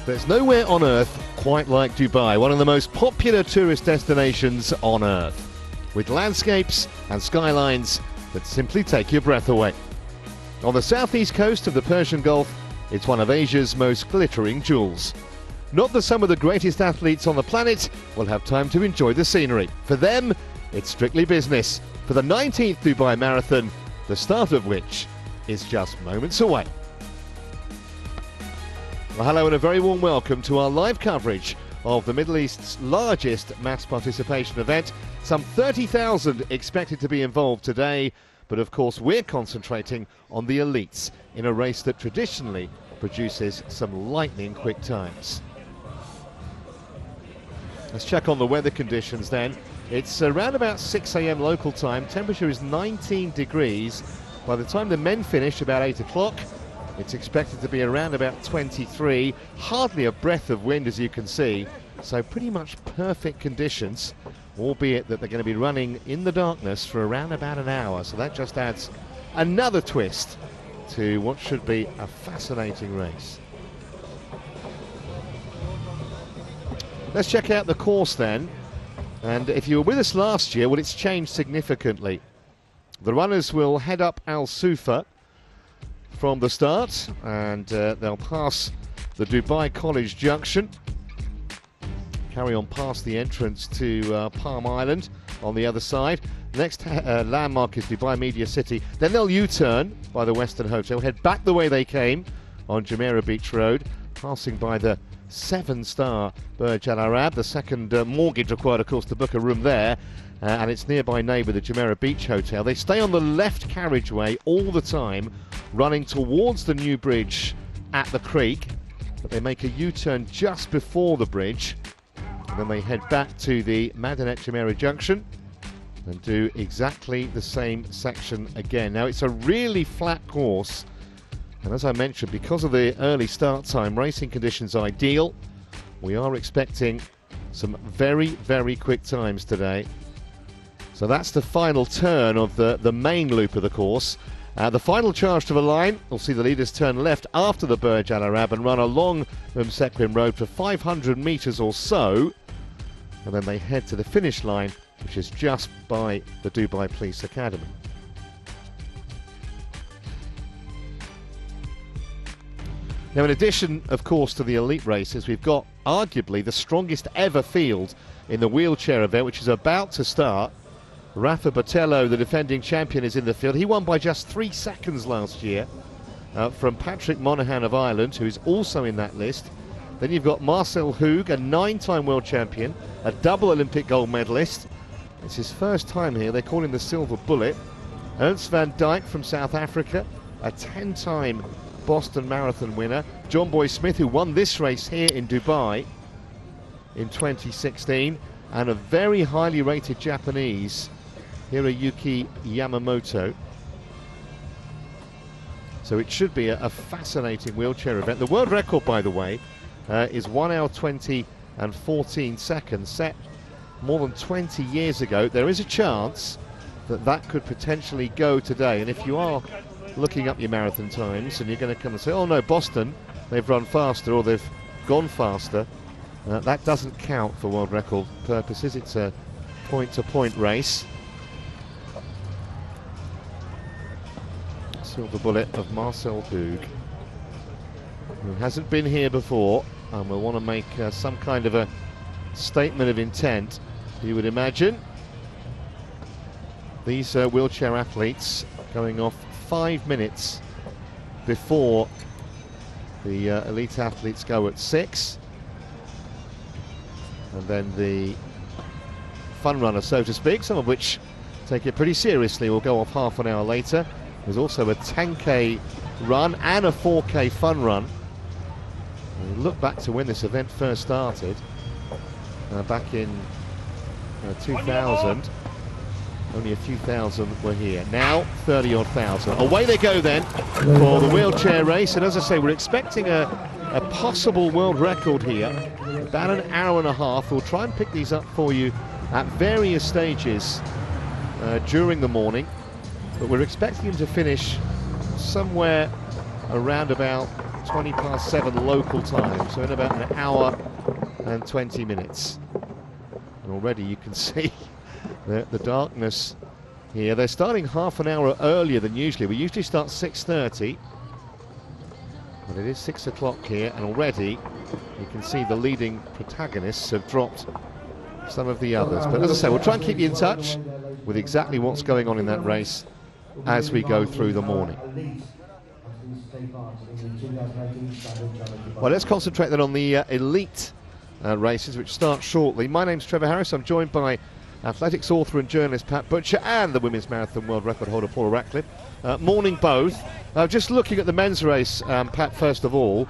There's nowhere on earth quite like Dubai, one of the most popular tourist destinations on earth, with landscapes and skylines that simply take your breath away. On the southeast coast of the Persian Gulf, it's one of Asia's most glittering jewels. Not that some of the greatest athletes on the planet will have time to enjoy the scenery. For them, it's strictly business for the 19th Dubai Marathon, the start of which is just moments away. Well, hello and a very warm welcome to our live coverage of the Middle East's largest mass participation event. Some 30,000 expected to be involved today, but of course we're concentrating on the elites in a race that traditionally produces some lightning quick times. Let's check on the weather conditions then. It's around about 6 a.m. local time. Temperature is 19 degrees. By the time the men finish, about 8 o'clock, it's expected to be around about 23. Hardly a breath of wind, as you can see. So pretty much perfect conditions, albeit that they're going to be running in the darkness for around about an hour. So that just adds another twist to what should be a fascinating race. Let's check out the course then. And if you were with us last year, well, it's changed significantly. The runners will head up Al Sufa from the start, and they'll pass the Dubai College Junction, carry on past the entrance to Palm Island on the other side. Next landmark is Dubai Media City. Then they'll U-turn by the Western Hotel, head back the way they came on Jumeirah Beach Road, passing by the 7-star Burj Al Arab, the second mortgage required, of course, to book a room there, and its nearby neighbour, the Jumeirah Beach Hotel. They stay on the left carriageway all the time, running towards the new bridge at the creek, but they make a U-turn just before the bridge, and then they head back to the Madanet Jumeirah Junction and do exactly the same section again. Now, it's a really flat course, and as I mentioned, because of the early start time, racing conditions ideal. We are expecting some very, very quick times today. So that's the final turn of the main loop of the course. The final charge to the line, we'll see the leaders turn left after the Burj Al Arab and run along Sequim Road for 500 metres or so. And then they head to the finish line, which is just by the Dubai Police Academy. Now, in addition, of course, to the elite races, we've got arguably the strongest ever field in the wheelchair event, which is about to start. Rafa Patello, the defending champion, is in the field. He won by just 3 seconds last year from Patrick Monaghan of Ireland, who is also in that list. Then you've got Marcel Hogan, a 9-time world champion, a double Olympic gold medalist. It's his first time here. They call him the Silver Bullet. Ernst van Dijk from South Africa, a 10-time Boston Marathon winner. John Boy Smith, who won this race here in Dubai in 2016, and a very highly rated Japanese, Hiroyuki Yamamoto. So it should be a fascinating wheelchair event. The world record, by the way, is 1 hour 20 and 14 seconds, set more than 20 years ago. There is a chance that that could potentially go today, and if you are looking up your marathon times and you're going to come and say, oh no, Boston, they've run faster or they've gone faster, that doesn't count for world record purposes. It's a point-to-point race. Silver bullet of Marcel Hoog, who hasn't been here before and will want to make some kind of a statement of intent, you would imagine. These wheelchair athletes going off 5 minutes before the elite athletes go at 6, and then the fun runner, so to speak, some of which take it pretty seriously, will go off half an hour later. There's also a 10k run and a 4k fun run. And look back to when this event first started, back in 2000. Only a few thousand were here. Now 30-odd thousand. Away they go then for the wheelchair race. And as I say, we're expecting a possible world record here. About an hour and a half. We'll try and pick these up for you at various stages during the morning. But we're expecting him to finish somewhere around about 7 local time, so in about an hour and 20 minutes. And already you can see the darkness here. They're starting half an hour earlier than usually. We usually start 6:30, but it is 6 o'clock here, and already you can see the leading protagonists have dropped some of the others. But as I say, we'll try and keep you in touch with exactly what's going on in that race as we go through the morning. Well, let's concentrate then on the elite races, which start shortly. My name's Trevor Harris. I'm joined by athletics author and journalist Pat Butcher and the women's marathon world record holder Paula Ratcliffe. Morning both. Just looking at the men's race, Pat, first of all,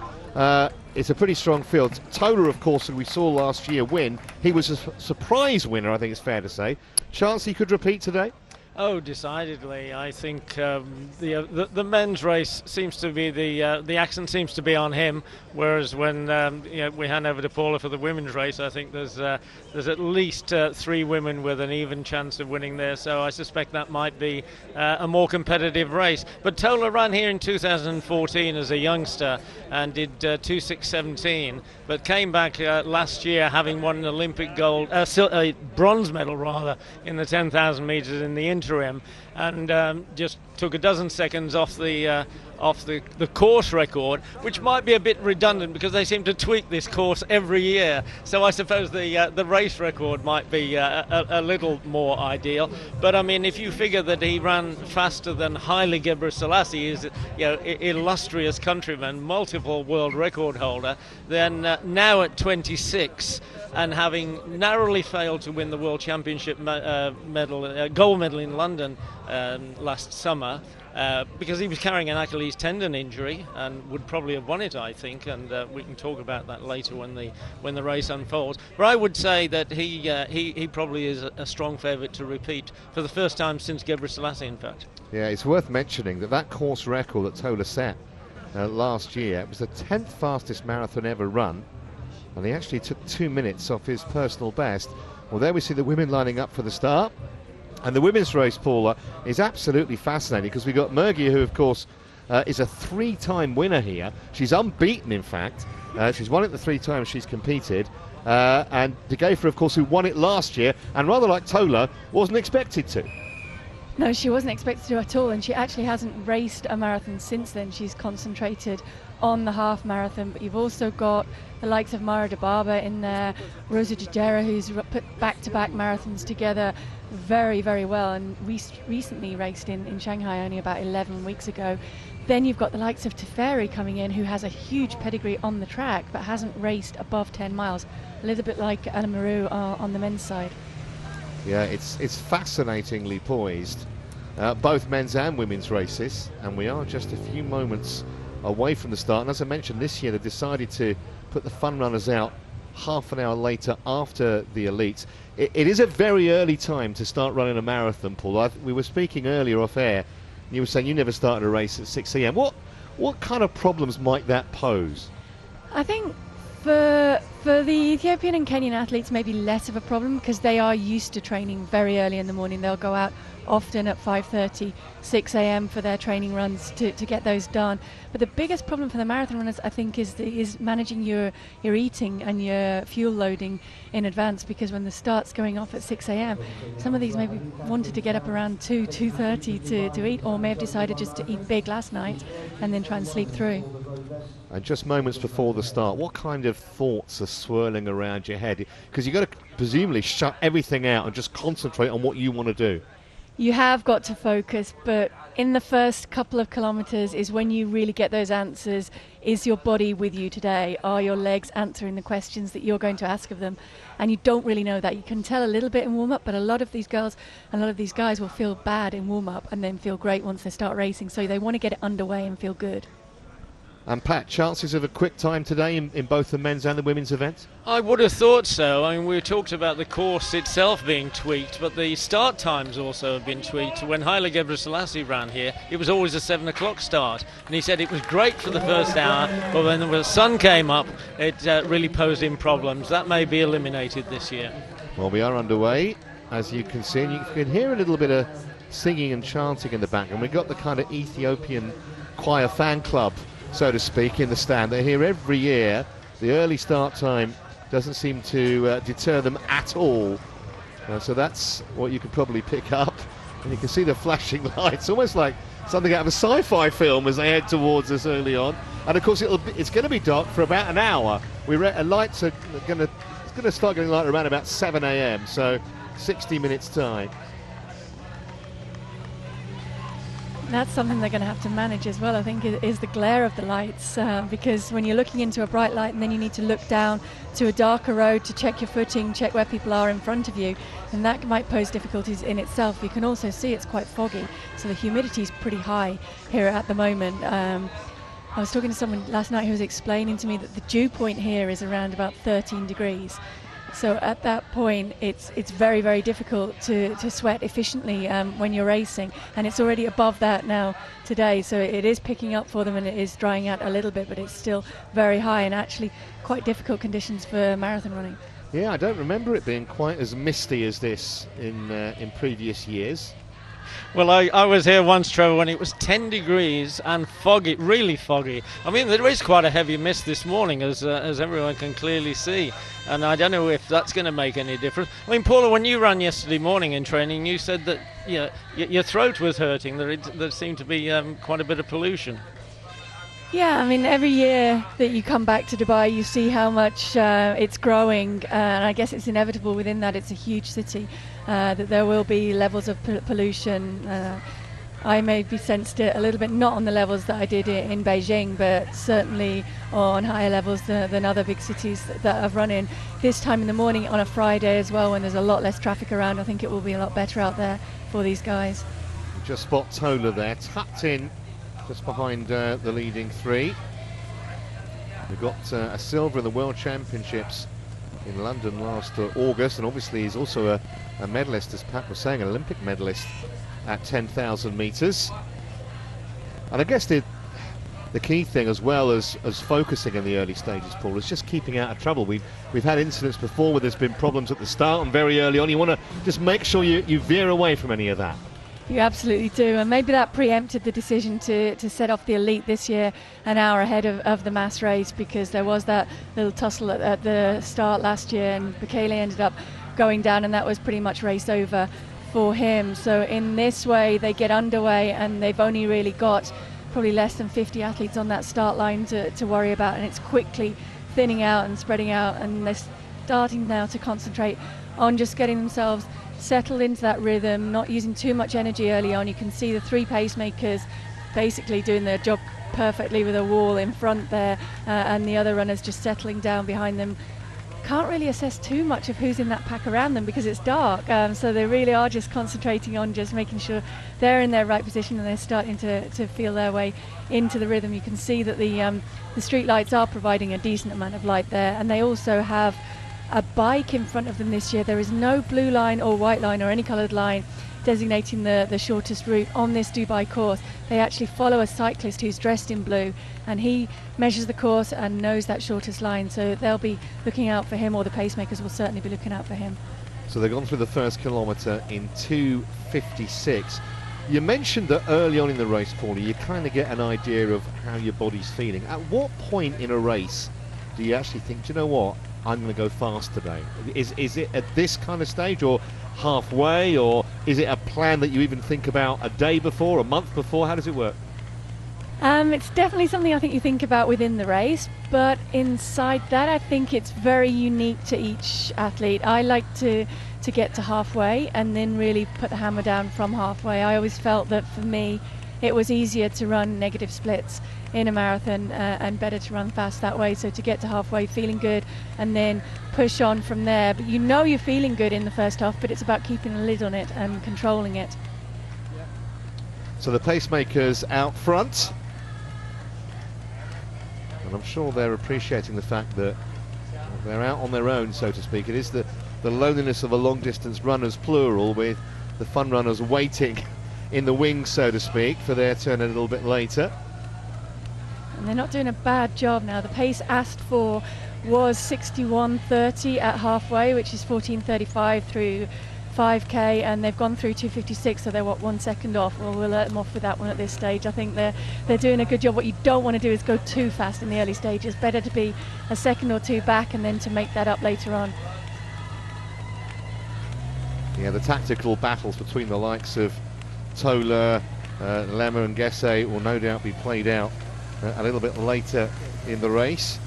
it's a pretty strong field. Tola, of course, who we saw last year win, he was a surprise winner, I think it's fair to say. Chance he could repeat today? Oh, decidedly. I think the men's race seems to be the accent seems to be on him, whereas when we hand over to Paula for the women's race, I think there's at least 3 women with an even chance of winning there. So I suspect that might be a more competitive race. But Tola ran here in 2014 as a youngster and did 2:6:17, but came back last year having won an Olympic gold, a bronze medal rather, in the 10,000 meters in the interim, and just took a dozen seconds off the course record, which might be a bit redundant because they seem to tweak this course every year. So I suppose the race record might be a little more ideal. But I mean, if you figure that he ran faster than Haile Gebrselassie, his illustrious countryman, multiple world record holder, then now at 26. And having narrowly failed to win the World Championship gold medal in London last summer, because he was carrying an Achilles tendon injury and would probably have won it, I think, and we can talk about that later when the race unfolds. But I would say that he probably is a strong favourite to repeat for the first time since Gebrselassie, in fact. Yeah, it's worth mentioning that course record that Tola set last year, it was the 10th fastest marathon ever run, and he actually took 2 minutes off his personal best. Well, there we see the women lining up for the start. And the women's race, Paula, is absolutely fascinating because we've got Mergia, who, of course, is a 3-time winner here. She's unbeaten, in fact. She's won it the 3 times she's competed. And De Gefer, of course, who won it last year, and rather like Tola, wasn't expected to. No, she wasn't expected to at all, and she actually hasn't raced a marathon since then. She's concentrated on the half marathon, but you've also got the likes of Mara de Barber in there, Rosa Jadera, who's put back-to-back marathons together very, very well, and recently raced in Shanghai only about 11 weeks ago. Then you've got the likes of Teferi coming in, who has a huge pedigree on the track, but hasn't raced above 10 miles, a little bit like Anna Maru on the men's side. Yeah, it's fascinatingly poised, both men's and women's races, and we are just a few moments away from the start. And as I mentioned, this year they decided to put the fun runners out half an hour later after the elites. It is a very early time to start running a marathon, Paul. We were speaking earlier off air, and you were saying you never started a race at 6 a.m. What kind of problems might that pose? I think for the Ethiopian and Kenyan athletes, maybe less of a problem because they are used to training very early in the morning. They'll go out often at 5:30, 6 a.m. for their training runs to get those done. But the biggest problem for the marathon runners, I think, is managing your eating and your fuel loading in advance, because when the start's going off at 6 a.m., some of these maybe wanted to get up around 2:30 to eat, or may have decided just to eat big last night and then try and sleep through. And just moments before the start, what kind of thoughts are swirling around your head? Because you've got to presumably shut everything out and just concentrate on what you want to do. You have got to focus, but in the first couple of kilometres is when you really get those answers. Is your body with you today? Are your legs answering the questions that you're going to ask of them? And you don't really know that. You can tell a little bit in warm-up, but a lot of these girls and a lot of these guys will feel bad in warm-up and then feel great once they start racing. So they want to get it underway and feel good. And Pat, chances of a quick time today in both the men's and the women's events? I would have thought so. I mean, we talked about the course itself being tweaked, but the start times also have been tweaked. When Haile Gebrselassie ran here, it was always a 7 o'clock start, and he said it was great for the first hour, but when the sun came up, it really posed him problems. That may be eliminated this year. Well, we are underway, as you can see, and you can hear a little bit of singing and chanting in the back, and we've got the kind of Ethiopian choir fan club so to speak, in the stand. They're here every year. The early start time doesn't seem to deter them at all. So that's what you can probably pick up. And you can see the flashing lights, almost like something out of a sci-fi film as they head towards us early on. And of course it's going to be dark for about an hour. Lights are going to start getting light around about 7 a.m. So 60 minutes time. That's something they're going to have to manage as well, I think, is the glare of the lights, because when you're looking into a bright light and then you need to look down to a darker road to check your footing, check where people are in front of you, and that might pose difficulties in itself. You can also see it's quite foggy, so the humidity is pretty high here at the moment. I was talking to someone last night who was explaining to me that the dew point here is around about 13 degrees. So at that point, it's very, very difficult to sweat efficiently when you're racing, and it's already above that now today. So it is picking up for them, and it is drying out a little bit, but it's still very high and actually quite difficult conditions for marathon running. Yeah, I don't remember it being quite as misty as this in previous years. Well, I was here once, Trevor, when it was 10 degrees and foggy, really foggy. I mean, there is quite a heavy mist this morning, as everyone can clearly see. And I don't know if that's going to make any difference. I mean, Paula, when you ran yesterday morning in training, you said that your throat was hurting. There seemed to be quite a bit of pollution. Yeah, I mean, every year that you come back to Dubai, you see how much it's growing, and I guess it's inevitable within that. It's a huge city, that there will be levels of pollution. I maybe sensed it a little bit, not on the levels that I did in Beijing, but certainly on higher levels than other big cities that I've run in. This time in the morning on a Friday as well, when there's a lot less traffic around, I think it will be a lot better out there for these guys. Just spot Tola there, tucked in just behind the leading three. We've got a silver in the World Championships in London last August, and obviously he's also a medalist, as Pat was saying, an Olympic medalist at 10,000 metres. And I guess the key thing, as well as focusing in the early stages, Paul, is just keeping out of trouble. We've had incidents before where there's been problems at the start and very early on. You want to just make sure you veer away from any of that. You absolutely do, and maybe that preempted the decision to set off the elite this year an hour ahead of the mass race, because there was that little tussle at the start last year, and Bekele ended up going down, and that was pretty much race over for him. So in this way, they get underway, and they've only really got probably less than 50 athletes on that start line to worry about, and it's quickly thinning out and spreading out, and they're starting now to concentrate on just getting themselves settled into that rhythm, not using too much energy early on. You can see the three pacemakers basically doing their job perfectly with a wall in front there, and the other runners just settling down behind them. Can't really assess too much of who's in that pack around them because it's dark, so they really are just concentrating on just making sure they're in their right position and they're starting to feel their way into the rhythm. You can see that the street lights are providing a decent amount of light there, and they also have a bike in front of them this year. There is no blue line or white line or any coloured line designating the shortest route on this Dubai course. They actually follow a cyclist who's dressed in blue, and he measures the course and knows that shortest line, so they'll be looking out for him, or the pacemakers will certainly be looking out for him. So they've gone through the first kilometre in 2:56. You mentioned that early on in the race, Paulie, you kind of get an idea of how your body's feeling. At what point in a race do you actually think, do you know what, I'm going to go fast today? Is it at this kind of stage, or halfway, or is it a plan that you even think about a day before, a month before? How does it work? It's definitely something I think you think about within the race, but inside that I think it's very unique to each athlete. I like to get to halfway and then really put the hammer down from halfway. I always felt that for me it was easier to run negative splits in a marathon, and better to run fast that way. So to get to halfway feeling good and then push on from there. But you know you're feeling good in the first half, but it's about keeping a lid on it and controlling it. So the pacemakers out front, and I'm sure they're appreciating the fact that they're out on their own, so to speak. It is the loneliness of a long distance runners, plural, with the fun runners waiting in the wings, so to speak, for their turn a little bit later. And they're not doing a bad job now. The pace asked for was 61.30 at halfway, which is 14.35 through 5k, and they've gone through 2:56, so they're 1 second off. Well, we'll let them off with that one at this stage. I think they're doing a good job. What you don't want to do is go too fast in the early stages. Better to be a second or two back and then to make that up later on. Yeah, the tactical battles between the likes of Tola, Lemmer and Gesse will no doubt be played out a little bit later in the race.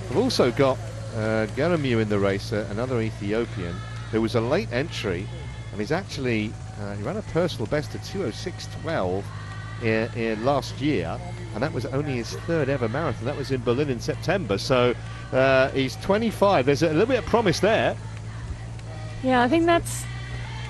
We've also got Geremiu in the race, another Ethiopian, who was a late entry, and he's actually, he ran a personal best of 2:06.12 last year, and that was only his third ever marathon. That was in Berlin in September, so he's 25. There's a little bit of promise there. Yeah, I think that's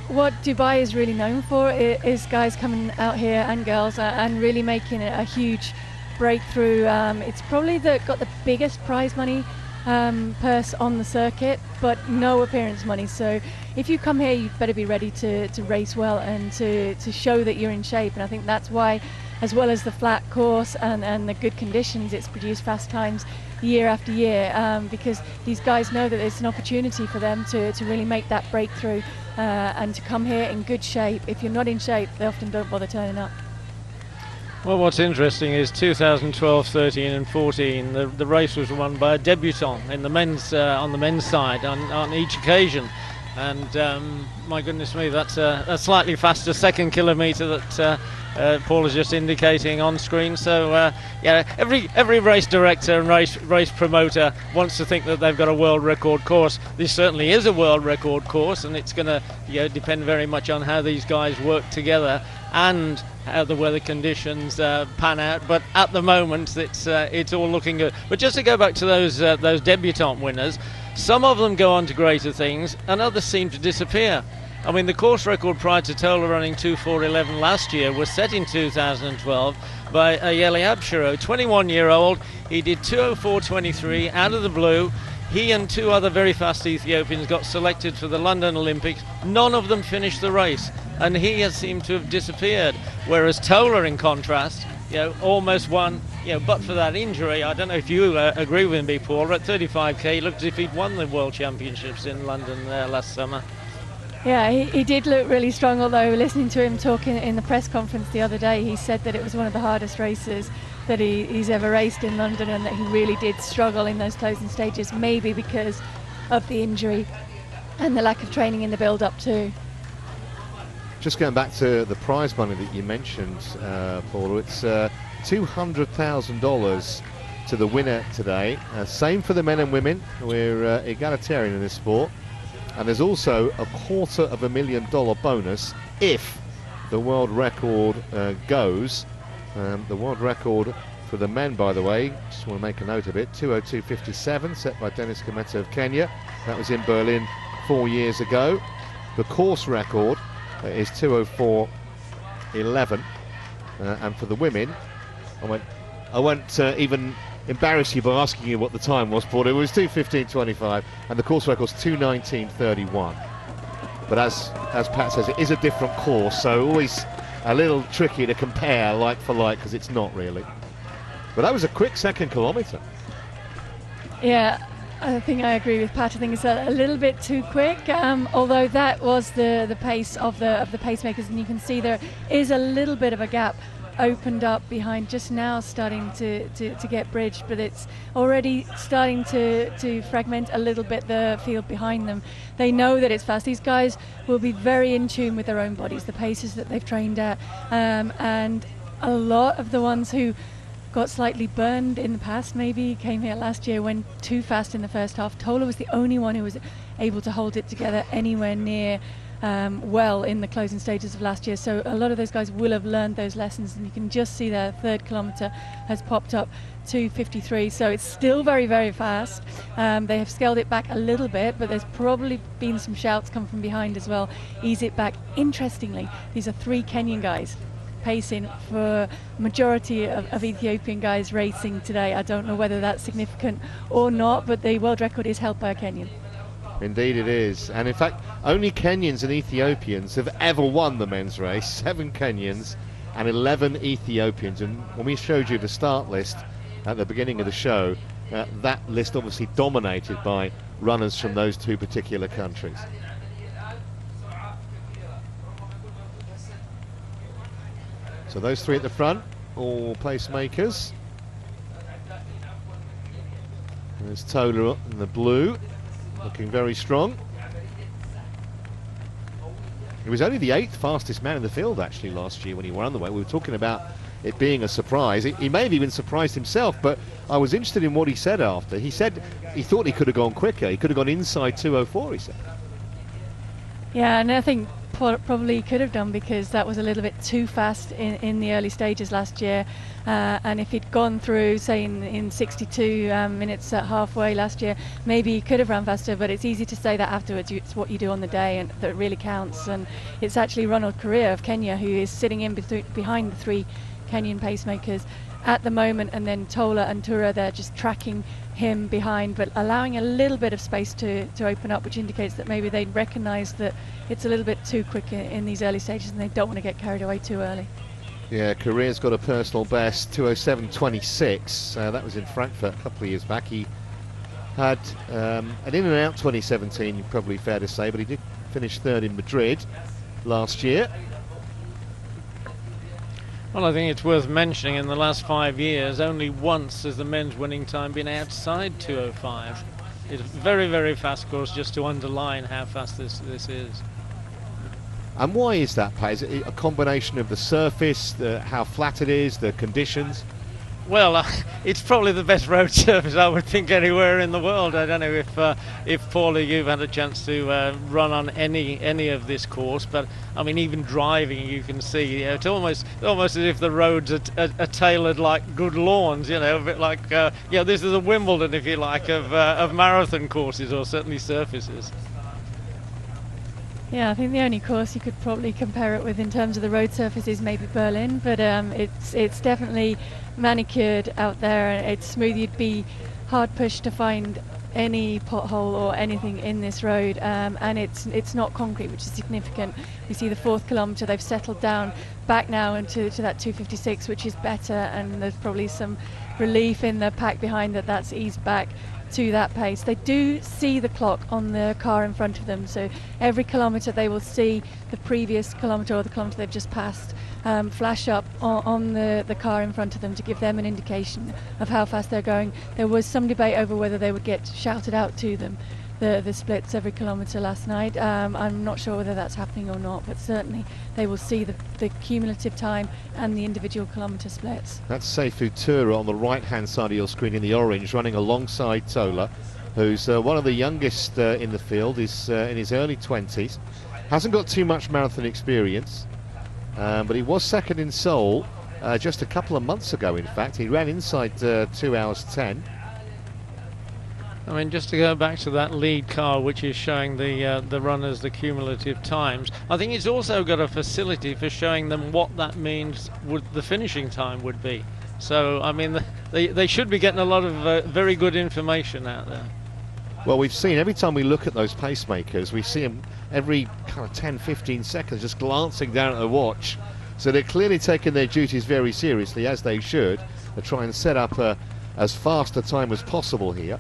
what Dubai is really known for, is guys coming out here, and girls, and really making it a huge breakthrough. It's probably got the biggest prize money purse on the circuit, but no appearance money. So if you come here, you'd better be ready to race well and to show that you're in shape. And I think that's why, as well as the flat course and the good conditions, it's produced fast times year after year, because these guys know that it's an opportunity for them to really make that breakthrough and to come here in good shape. If you're not in shape, they often don't bother turning up. Well, what's interesting is 2012, 13 and 14, the race was won by a debutant in the men's on the men's side on each occasion, and my goodness me, that's a slightly faster second kilometre that Paul is just indicating on screen. So yeah, every race director and race promoter wants to think that they've got a world record course. This certainly is a world record course, and it's going to depend very much on how these guys work together and how the weather conditions pan out. But at the moment, it's all looking good. But just to go back to those debutant winners, some of them go on to greater things, and others seem to disappear. I mean, the course record prior to Tola running 2:4:11 last year was set in 2012 by Ayeli Abshiro, 21-year-old. He did 2:04:23 out of the blue. He and two other very fast Ethiopians got selected for the London Olympics. None of them finished the race, and he has seemed to have disappeared. Whereas Tola, in contrast, almost won. But for that injury, I don't know if you agree with me, Paul. At 35k, he looked as if he'd won the World Championships in London last summer. Yeah, he did look really strong, although listening to him talking in the press conference the other day, he said that it was one of the hardest races that he's ever raced in London, and that he really did struggle in those closing stages, maybe because of the injury and the lack of training in the build-up too. Just going back to the prize money that you mentioned, Paul, it's $200,000 to the winner today. Same for the men and women. We're egalitarian in this sport. And there's also a $250,000 bonus if the world record goes. The world record for the men, by the way, just want to make a note of it, 2:02:57, set by Dennis Kimeto of Kenya. That was in Berlin 4 years ago. The course record is 2:04:11, and for the women, I won't even embarrass you by asking you what the time was, Paul. It was 2:15:25, and the course record was 2:19:31. But as Pat says, it is a different course, so always a little tricky to compare like for like, because it's not really. But that was a quick second kilometre. Yeah, I think I agree with Pat. I think it's a little bit too quick, although that was the pace of the pacemakers, and you can see there is a little bit of a gap opened up behind, just now starting to get bridged, but it's already starting to fragment a little bit the field behind them. They know that it's fast. These guys will be very in tune with their own bodies, the paces that they've trained at, and a lot of the ones who got slightly burned in the past maybe came here last year, went too fast in the first half. Tola was the only one who was able to hold it together anywhere near well in the closing stages of last year, so a lot of those guys will have learned those lessons, and you can just see their third kilometre has popped up 2:53, so it's still very, very fast. They have scaled it back a little bit, but there's probably been some shouts come from behind as well, ease it back. Interestingly, these are three Kenyan guys pacing for majority of Ethiopian guys racing today. I don't know whether that's significant or not, but the world record is held by a Kenyan. Indeed it is, and in fact only Kenyans and Ethiopians have ever won the men's race. 7 Kenyans and 11 Ethiopians, and when we showed you the start list at the beginning of the show, that list obviously dominated by runners from those two particular countries. So those three at the front, all pacemakers. There's Tola in the blue, looking very strong. He was only the 8th fastest man in the field actually last year when he won the way. We were talking about it being a surprise. He may have even surprised himself, but I was interested in what he said after. He said he thought he could have gone quicker. He could have gone inside 2:04, he said. Yeah, and I think probably could have done, because that was a little bit too fast in the early stages last year. And if he'd gone through, say, in 62 minutes at halfway last year, maybe he could have run faster, but it's easy to say that afterwards. It's what you do on the day and that really counts. And it's actually Ronald Correa of Kenya who is sitting in behind the 3 Kenyan pacemakers at the moment, and then Tola and Tura, they're just tracking him behind, but allowing a little bit of space to open up, which indicates that maybe they recognise that it's a little bit too quick in these early stages and they don't want to get carried away too early. Yeah, Correa's got a personal best, 2:07.26. That was in Frankfurt a couple of years back. He had an in and out 2017, probably fair to say, but he did finish 3rd in Madrid last year. Well, I think it's worth mentioning in the last 5 years, only once has the men's winning time been outside 2:05. It's a very, very fast course, just to underline how fast this is. And why is that, Pat? Is it a combination of the surface, how flat it is, the conditions? Well, it's probably the best road surface I would think anywhere in the world. I don't know if Paula, you've had a chance to run on any of this course, but I mean, even driving, you can see it's almost as if the roads are tailored like good lawns. You know, a bit like this is a Wimbledon, if you like, of marathon courses, or certainly surfaces. Yeah, I think the only course you could probably compare it with in terms of the road surface is maybe Berlin, but it's definitely manicured out there, and it's smooth. You'd be hard pushed to find any pothole or anything in this road, and it's not concrete, which is significant. We see the 4th kilometre, they've settled down back now into that 2:56, which is better, and there's probably some relief in the pack behind that's eased back to that pace. They do see the clock on the car in front of them, so every kilometre they will see the previous kilometre or the kilometre they've just passed flash up on the car in front of them to give them an indication of how fast they're going. There was some debate over whether they would get shouted out to them, the splits every kilometre last night. I'm not sure whether that's happening or not, but certainly they will see the cumulative time and the individual kilometre splits. That's Seifu Tura on the right hand side of your screen in the orange, running alongside Tola, who's one of the youngest in the field. Is in his early 20s, hasn't got too much marathon experience, but he was 2nd in Seoul just a couple of months ago. In fact, he ran inside 2:10. I mean, just to go back to that lead car, which is showing the runners the cumulative times, I think it's also got a facility for showing them what that means the finishing time would be. So, I mean, they should be getting a lot of very good information out there. Well, we've seen every time we look at those pacemakers, we see them every kind of 10-15 seconds just glancing down at the watch. So they're clearly taking their duties very seriously, as they should, to try and set up as fast a time as possible here.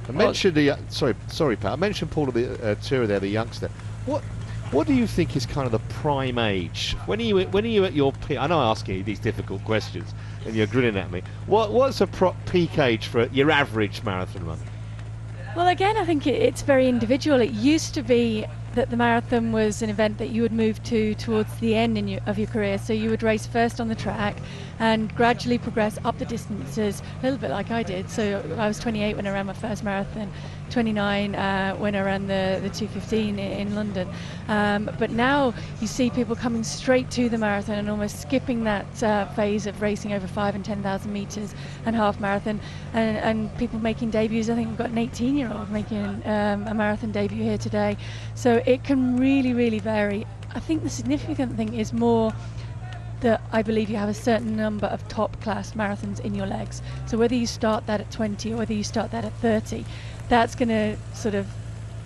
I mentioned sorry, Pat. I mentioned Paul Tura there, the youngster. What do you think is kind of the prime age? When are you at your peak? I know I'm asking you these difficult questions, and you're grinning at me. What's a peak age for your average marathon runner? Well, again, I think it's very individual. It used to be that the marathon was an event that you would move to towards the end of your career. So you would race first on the track and gradually progress up the distances, a little bit like I did. So I was 28 when I ran my first marathon, 29 when I ran the 2:15 in London. But now you see people coming straight to the marathon and almost skipping that phase of racing over 5,000 and 10,000 metres and half marathon, and people making debuts. I think we've got an 18-year-old making a marathon debut here today. So it can really, really vary. I think the significant thing is more that I believe you have a certain number of top class marathons in your legs. So whether you start that at 20 or whether you start that at 30, that's going to sort of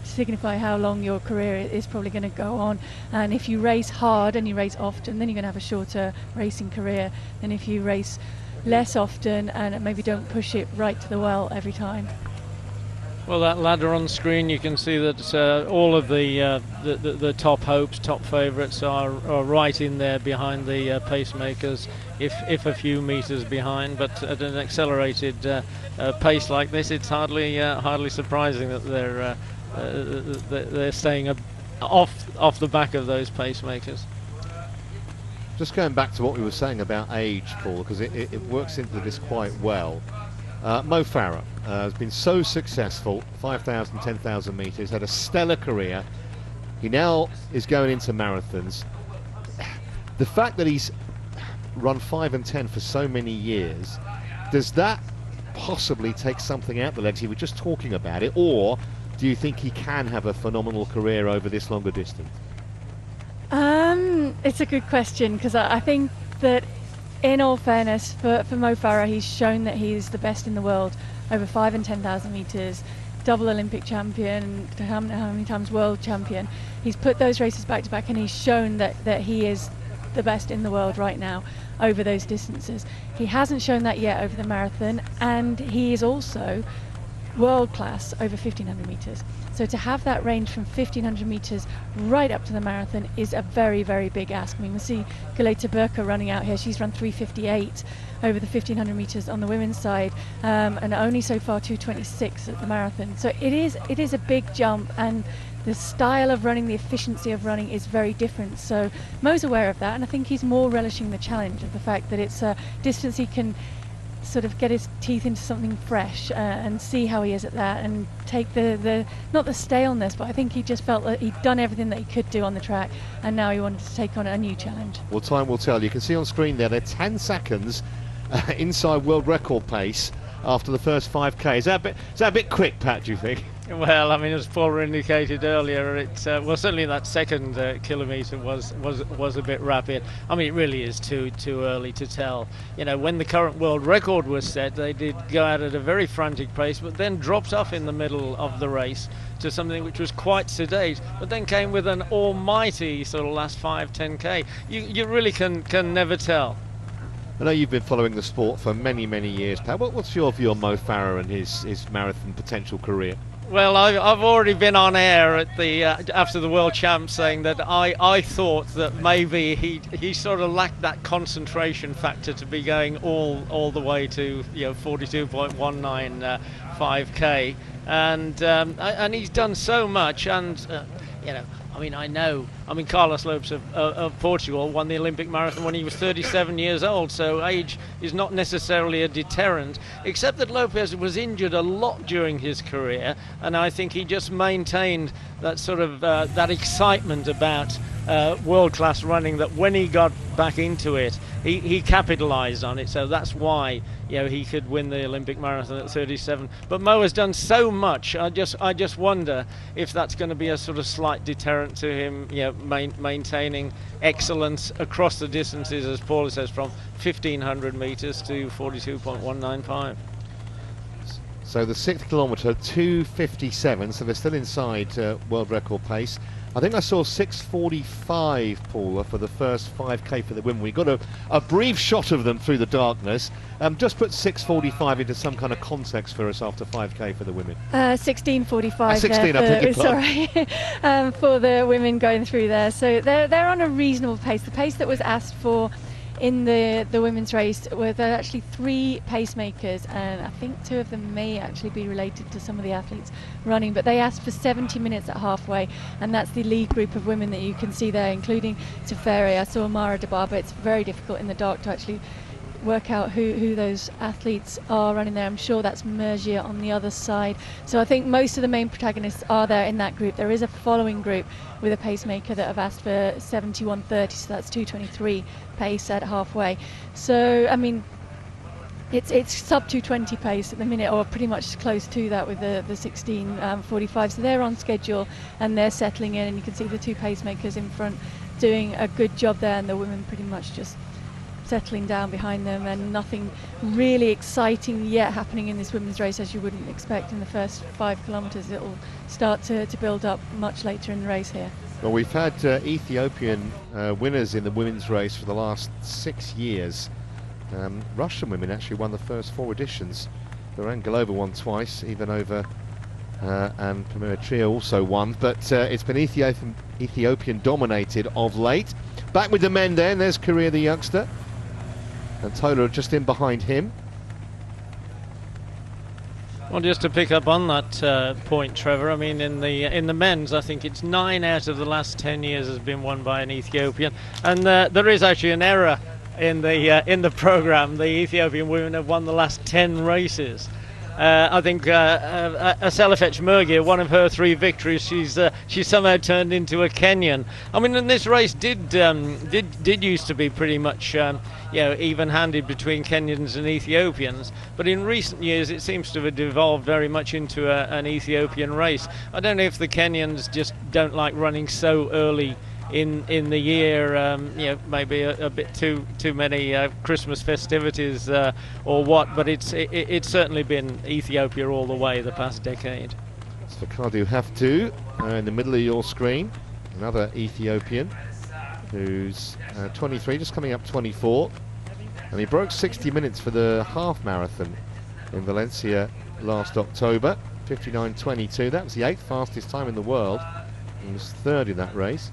signify how long your career is probably going to go on. And if you race hard and you race often, then you're going to have a shorter racing career than if you race less often and maybe don't push it right to the well every time. Well, that ladder on screen, you can see that all of the top hopes, top favourites are right in there behind the pacemakers, if a few metres behind. But at an accelerated pace like this, it's hardly surprising that they're staying off the back of those pacemakers. Just going back to what we were saying about age, Paul, because it works into this quite well. Mo Farah has been so successful, 5,000, 10,000 metres, had a stellar career. He now is going into marathons. The fact that he's run 5 and 10 for so many years, does that possibly take something out the legs? He was just talking about it, or do you think he can have a phenomenal career over this longer distance? It's a good question, because I think that, in all fairness, for Mo Farah, he's shown that he's the best in the world over 5 and 10,000 metres, double Olympic champion, how many times world champion. He's put those races back to back, and he's shown that he is the best in the world right now over those distances. He hasn't shown that yet over the marathon, and he is also world class over 1,500 metres. So to have that range from 1,500 metres right up to the marathon is a very, very big ask. I mean, we see Galeta Burka running out here. She's run 3:58 over the 1,500 metres on the women's side, and only so far 2:26 at the marathon. So it is a big jump, and the style of running, the efficiency of running is very different. So Mo's aware of that, and I think he's more relishing the challenge of the fact that it's a distance he can sort of get his teeth into something fresh and see how he is at that, and take the not the staleness, but I think he just felt that he'd done everything that he could do on the track, and now he wanted to take on a new challenge. Well, time will tell. You can see on screen there, they're 10 seconds inside world record pace after the first 5k. Is that a bit quick, Pat, do you think? Well, I mean, as Paul indicated earlier, it's well, certainly that second kilometre was a bit rapid. I mean, it really is too early to tell. You know, when the current world record was set, they did go out at a very frantic pace, but then dropped off in the middle of the race to something which was quite sedate, but then came with an almighty sort of last 5-10k. You really can never tell. I know you've been following the sport for many, many years, Pat. What's your view on Mo Farah and his marathon potential career? Well, I've already been on air at the after the World Champs saying that I thought that maybe he sort of lacked that concentration factor to be going all the way to 42.19 5k, and he's done so much, and I mean, Carlos Lopes of Portugal won the Olympic marathon when he was 37 years old, so age is not necessarily a deterrent, except that Lopez was injured a lot during his career, and I think he just maintained that sort of that excitement about world-class running, that when he got back into it, he capitalised on it, so that's why he could win the Olympic marathon at 37. But Mo has done so much, I just wonder if that's going to be a sort of slight deterrent to him, maintaining excellence across the distances, as Paul says, from 1,500 metres to 42.195. So the 6th kilometre, 2:57, so they're still inside world record pace. I think I saw 6:45, Paula, for the first 5k for the women. We got a brief shot of them through the darkness. Just put 6:45 into some kind of context for us after 5k for the women. 16:45. 16, I beg your pardon. Sorry, for the women going through there. So they're on a reasonable pace. The pace that was asked for in the women's race were there actually 3 pacemakers, and I think 2 of them may actually be related to some of the athletes running, but they asked for 70 minutes at halfway, and that's the lead group of women that you can see there, including Teferi. I saw Mara Dababa. It's very difficult in the dark to actually work out who those athletes are running there. I'm sure that's Mergia on the other side. So I think most of the main protagonists are there in that group. There is a following group with a pacemaker that have asked for 71.30, so that's 2:23 pace at halfway. So I mean, it's sub 2:20 pace at the minute, or pretty much close to that with the 16:45. So they're on schedule and they're settling in, and you can see the 2 pacemakers in front doing a good job there, and the women pretty much just settling down behind them, and nothing really exciting yet happening in this women's race, as you wouldn't expect in the first 5 kilometres. It'll start to build up much later in the race here. Well, we've had Ethiopian winners in the women's race for the last 6 years. Russian women actually won the first 4 editions. Loren Galova won twice, even over and Premier Trio also won, but it's been Ethiopian dominated of late. Back with the men then, there's Korea the youngster, and Tola just in behind him. Well, just to pick up on that point, Trevor, I mean, in the men's, I think it's 9 out of the last 10 years has been won by an Ethiopian, and there is actually an error in the program. The Ethiopian women have won the last 10 races. I think Aselefetch Mergia, one of her 3 victories, she's somehow turned into a Kenyan. I mean, and this race did used to be pretty much even-handed between Kenyans and Ethiopians, but in recent years it seems to have devolved very much into an Ethiopian race. I don't know if the Kenyans just don't like running so early in the year, maybe a bit too many Christmas festivities or what, but it's certainly been Ethiopia all the way the past decade. It's Fakadu Haftu in the middle of your screen, another Ethiopian who's 23, just coming up 24, and he broke 60 minutes for the half marathon in Valencia last October, 59.22. That was the 8th fastest time in the world. He was 3rd in that race.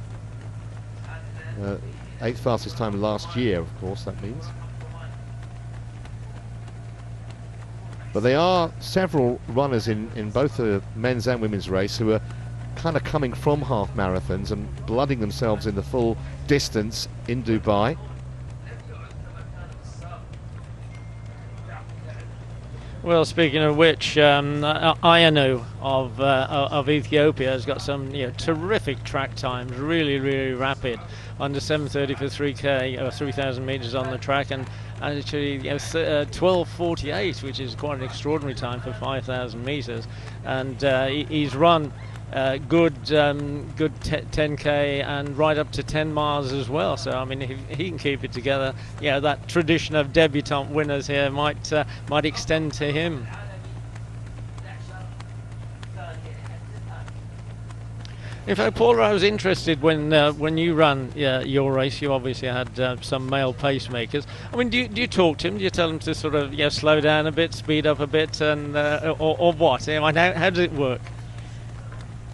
8th fastest time last year, of course, that means. But there are several runners in both the men's and women's race who are kind of coming from half marathons and blooding themselves in the full distance in Dubai. Well, speaking of which, Ayanu of Ethiopia has got some terrific track times, really, really rapid. Under 7:30 for 3K or 3,000 meters on the track, and actually 12:48, which is quite an extraordinary time for 5,000 meters. And he's run good 10K and right up to 10 miles as well. So I mean, if he can keep it together, that tradition of debutante winners here might extend to him. In fact, Paula, I was interested when you ran your race. You obviously had some male pacemakers. I mean, do you talk to him? Do you tell him to sort of slow down a bit, speed up a bit, and or what? How does it work?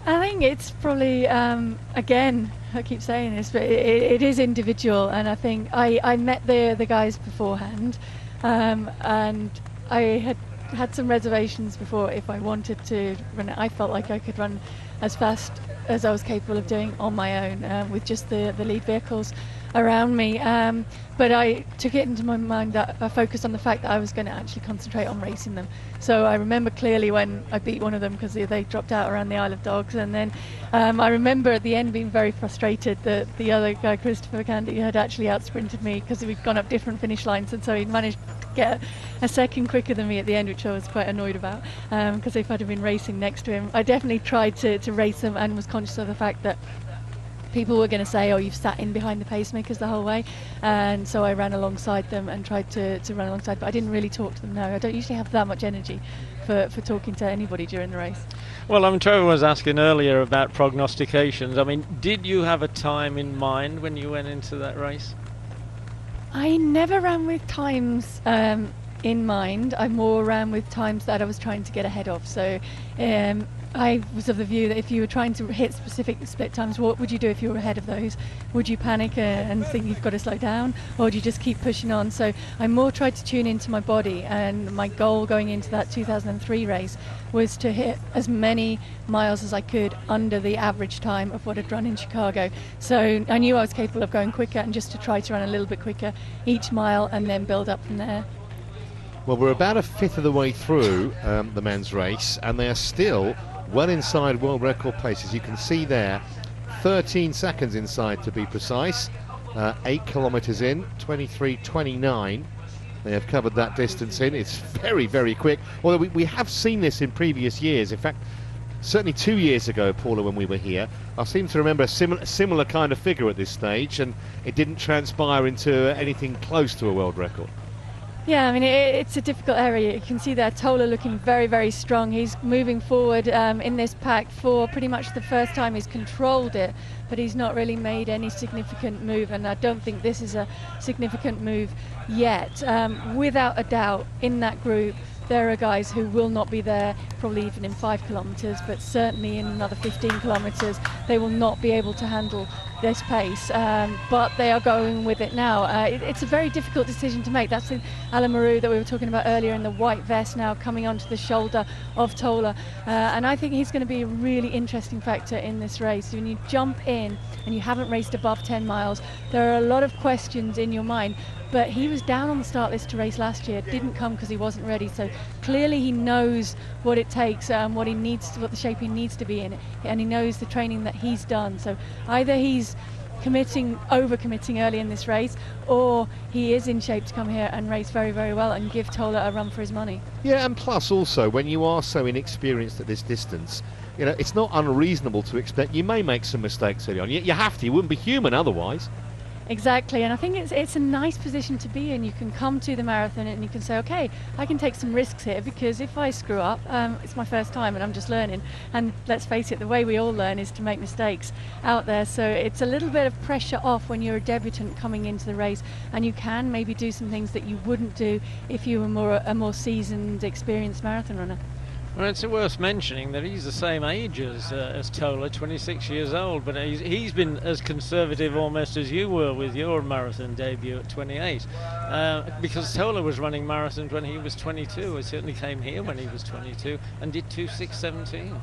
I think it's probably again, I keep saying this, but it is individual, and I think I met the guys beforehand, and I had some reservations before if I wanted to run it. I felt like I could run as fast as I was capable of doing on my own with just the lead vehicles around me, but I took it into my mind that I focused on the fact that I was going to actually concentrate on racing them. So I remember clearly when I beat one of them because they dropped out around the Isle of Dogs, and then I remember at the end being very frustrated that the other guy, Christopher Candy, had actually outsprinted me because we'd gone up different finish lines, and so he'd managed to get a second quicker than me at the end, which I was quite annoyed about, because if I'd have been racing next to him, I definitely tried to race them and was conscious of the fact that people were going to say, oh, you've sat in behind the pacemakers the whole way, and so I ran alongside them and tried to run alongside, but I didn't really talk to them. No, I don't usually have that much energy for talking to anybody during the race. Well, I mean, Trevor was asking earlier about prognostications. I mean, did you have a time in mind when you went into that race? I never ran with times in mind. I more ran with times that I was trying to get ahead of. So I was of the view that if you were trying to hit specific split times, what would you do if you were ahead of those? Would you panic and think you've got to slow down, or would you just keep pushing on? So I more tried to tune into my body, and my goal going into that 2003 race was to hit as many miles as I could under the average time of what I'd run in Chicago. So I knew I was capable of going quicker, and just to try to run a little bit quicker each mile and then build up from there. Well, we're about a fifth of the way through the men's race, and they're still well inside world record paces. You can see there 13 seconds inside to be precise, 8 kilometers in, 23:29. They have covered that distance in. It's very, very quick, although we have seen this in previous years. In fact, certainly 2 years ago, Paula, when we were here, I seem to remember a similar kind of figure at this stage, and it didn't transpire into anything close to a world record. Yeah, I mean, it's a difficult area. You can see there Tola looking very, very strong. He's moving forward in this pack for pretty much the first time. He's controlled it, but he's not really made any significant move, and I don't think this is a significant move yet. Without a doubt, in that group, there are guys who will not be there probably even in 5 kilometres, but certainly in another 15 kilometres they will not be able to handle this pace, but they are going with it now. It's a very difficult decision to make. That's the Alain Maroux that we were talking about earlier in the white vest now coming onto the shoulder of Tola, and I think he's going to be a really interesting factor in this race. When you jump in and you haven't raced above 10 miles, there are a lot of questions in your mind. But he was down on the start list to race last year, didn't come because he wasn't ready. So clearly he knows what it takes, what the shape he needs to be in, and he knows the training that he's done. So either he's over-committing early in this race, or he is in shape to come here and race very, very well and give Tola a run for his money. Yeah, and plus also, when you are so inexperienced at this distance, you know, it's not unreasonable to expect you may make some mistakes early on. You have to, you wouldn't be human otherwise. Exactly, and I think it's a nice position to be in. You can come to the marathon and you can say, okay, I can take some risks here, because if I screw up, it's my first time and I'm just learning. And let's face it, the way we all learn is to make mistakes out there. So it's a little bit of pressure off when you're a debutant coming into the race, and you can maybe do some things that you wouldn't do if you were a more seasoned, experienced marathon runner. Well, it's worth mentioning that he's the same age as Tola, 26 years old, but he's been as conservative almost as you were with your marathon debut at 28, because Tola was running marathons when he was 22. He certainly came here when he was 22 and did 2:6:17.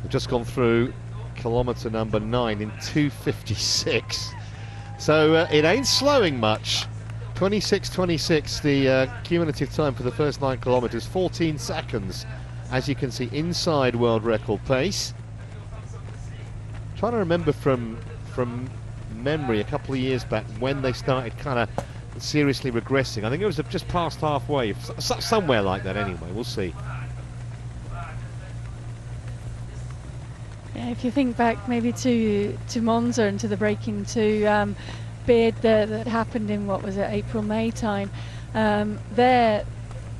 We've just gone through kilometre number 9 in 2:56, so it ain't slowing much. 26:26 the cumulative time for the first 9 kilometres, 14 seconds, as you can see, inside world record pace. Trying to remember from memory a couple of years back when they started kind of seriously regressing. I think it was just past halfway, somewhere like that anyway. We'll see. Yeah, if you think back maybe to Monza and to the breaking to beard that happened in, what was it, April-May time, there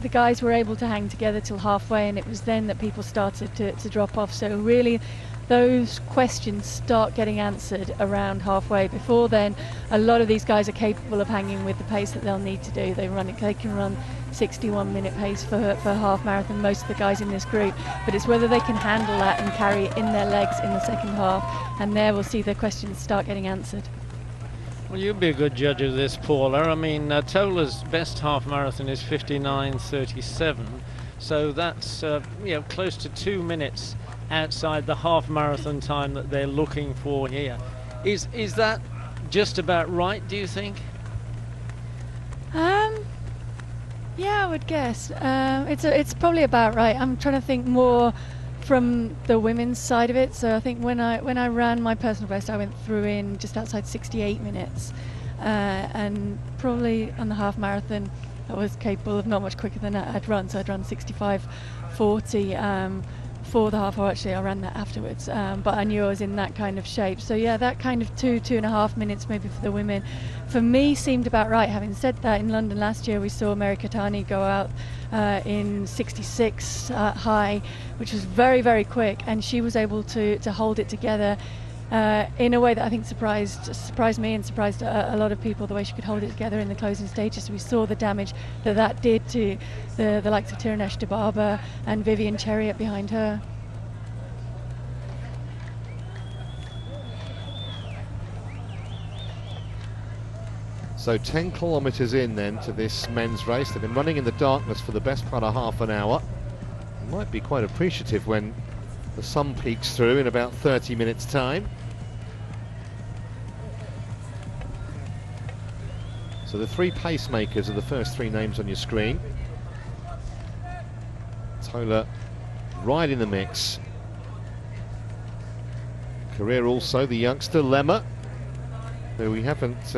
the guys were able to hang together till halfway, and it was then that people started to drop off. So really those questions start getting answered around halfway. Before then, a lot of these guys are capable of hanging with the pace that they'll need to do. They can run 61-minute pace for half marathon, most of the guys in this group, but it's whether they can handle that and carry it in their legs in the second half, and there we'll see the questions start getting answered. Well, you'd be a good judge of this, Paula. I mean, Tola's best half marathon is 59:37, so that's close to 2 minutes outside the half marathon time that they're looking for here. Is that just about right, do you think? Yeah, I would guess. It's probably about right. I'm trying to think more from the women's side of it. So I think when I ran my personal best, I went through in just outside 68 minutes, and probably on the half marathon I was capable of not much quicker than I'd run. So I'd run 65:40 for the half, or actually I ran that afterwards, but I knew I was in that kind of shape. So yeah, that kind of 2.5 minutes maybe for the women, for me, seemed about right. Having said that, in London last year we saw Mary Keitany go out in 66 high, which was very, very quick, and she was able to hold it together in a way that I think surprised me and surprised a lot of people, the way she could hold it together in the closing stages. We saw the damage that did to the likes of Tirunesh Dibaba and Vivian Chariot behind her. So 10 kilometres in then to this men's race. They've been running in the darkness for the best part of half an hour. Might be quite appreciative when the sun peeks through in about 30 minutes time. So the 3 pacemakers are the first 3 names on your screen. Tola right in the mix. Career also the youngster Lema, who we haven't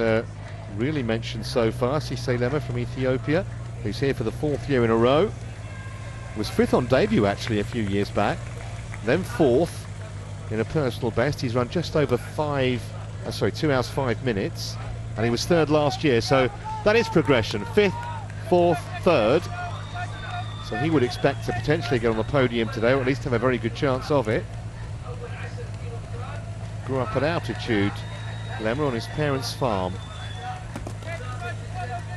really mentioned so far. Cisse Lema from Ethiopia, who's here for the 4th year in a row. Was 5th on debut actually a few years back, then 4th in a personal best. He's run just over 2 hours 5 minutes, and he was 3rd last year. So that is progression: 5th, 4th, 3rd. So he would expect to potentially get on the podium today, or at least have a very good chance of it. Grew up at altitude, Lema, on his parents' farm.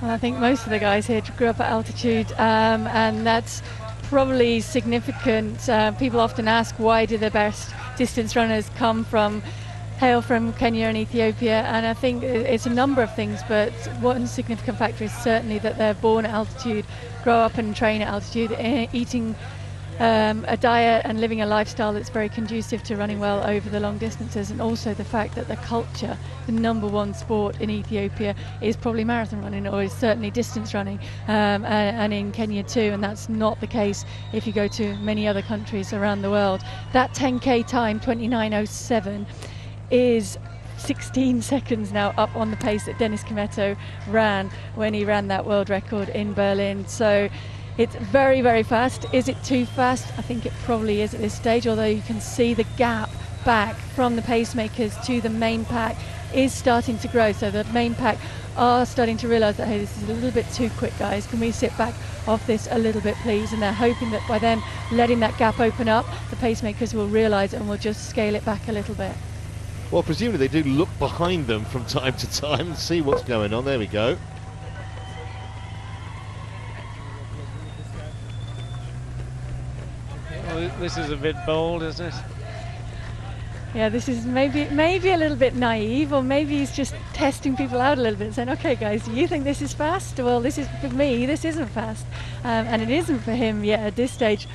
Well, I think most of the guys here grew up at altitude, and that's probably significant. People often ask, why do the best distance runners hail from Kenya and Ethiopia, and I think it's a number of things, but one significant factor is certainly that they're born at altitude, grow up and train at altitude, eating a diet and living a lifestyle that's very conducive to running well over the long distances, and also the fact that the culture, the number one sport in Ethiopia is probably marathon running, or is certainly distance running, and in Kenya too, and that's not the case if you go to many other countries around the world. That 10k time, 29:07, is 16 seconds now up on the pace that Dennis Kimetto ran when he ran that world record in Berlin. So it's very, very fast. Is it too fast? I think it probably is at this stage, although you can see the gap back from the pacemakers to the main pack is starting to grow. So the main pack are starting to realise that, hey, this is a little bit too quick, guys. Can we sit back off this a little bit, please? And they're hoping that by then letting that gap open up, the pacemakers will realise and will just scale it back a little bit. Well, presumably they do look behind them from time to time and see what's going on. There we go. Well, this is a bit bold, isn't it? Yeah, this is maybe a little bit naive, or maybe he's just testing people out a little bit, saying, okay guys, you think this is fast? Well, this is, for me, this isn't fast. And it isn't for him yet at this stage,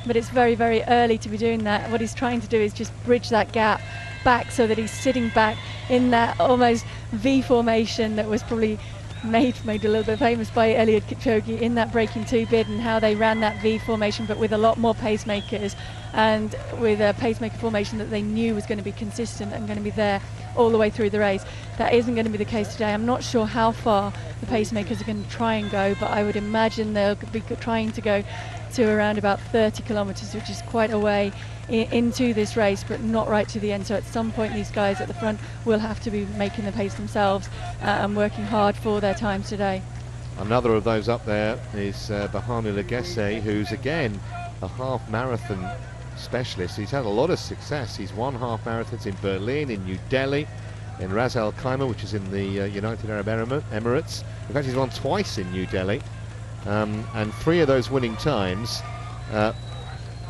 but it's very, very early to be doing that. What he's trying to do is just bridge that gap back so that he's sitting back in that almost V formation that was probably made a little bit famous by Eliud Kipchoge in that breaking two bid, and how they ran that V formation, but with a lot more pacemakers, and with a pacemaker formation that they knew was going to be consistent and going to be there all the way through the race. That isn't going to be the case today. I'm not sure how far the pacemakers are going to try and go, but I would imagine they'll be trying to go to around about 30 kilometres, which is quite a way into this race, but not right to the end. So at some point these guys at the front will have to be making the pace themselves and working hard for their times today. Another of those up there is Bahami Legesse, who's again a half marathon specialist. He's had a lot of success. He's won half marathons in Berlin, in New Delhi, in Ras Al Khaimah, which is in the United Arab Emirates. In fact, he's won twice in New Delhi, and 3 of those winning times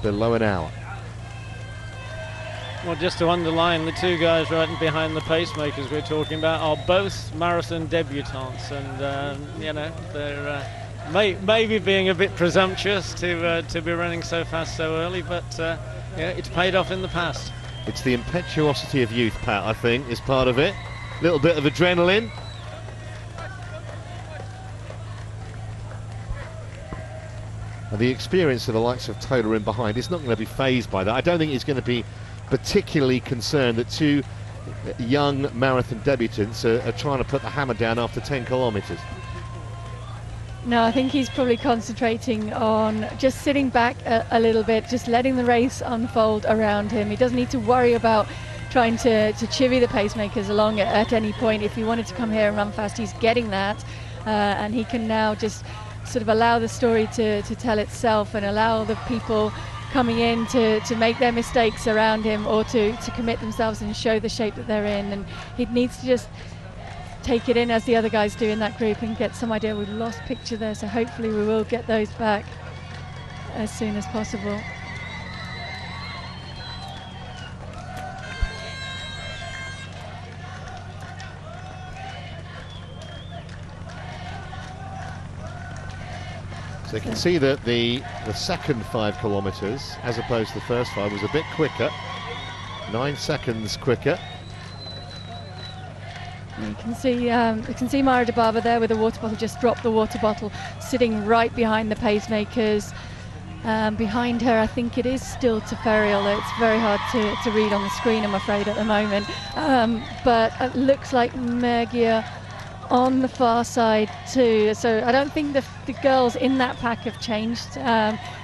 below an hour. Well, just to underline, the two guys right behind the pacemakers we're talking about are both marathon debutants, and they're maybe being a bit presumptuous to be running so fast so early, but it's paid off in the past. It's the impetuosity of youth, Pat, I think, is part of it. A little bit of adrenaline. And the experience of the likes of Taylor in behind is not going to be fazed by that. I don't think he's going to be particularly concerned that 2 young marathon debutants are trying to put the hammer down after 10 kilometres. No, I think he's probably concentrating on just sitting back a little bit, just letting the race unfold around him. He doesn't need to worry about trying to chivvy the pacemakers along at any point. If he wanted to come here and run fast, he's getting that, and he can now just sort of allow the story to tell itself, and allow the people coming in to make their mistakes around him, or to commit themselves and show the shape that they're in. And he needs to just take it in as the other guys do in that group and get some idea. We've lost picture there, so hopefully we will get those back as soon as possible. So you can see that the second 5 kilometres, as opposed to the first 5, was a bit quicker, 9 seconds quicker. You can see Mara Dababa there with a water bottle, just dropped the water bottle, sitting right behind the pacemakers. Behind her, I think it is still Teferi, although it's very hard to read on the screen, I'm afraid, at the moment. But it looks like Mergia on the far side too. So I don't think the girls in that pack have changed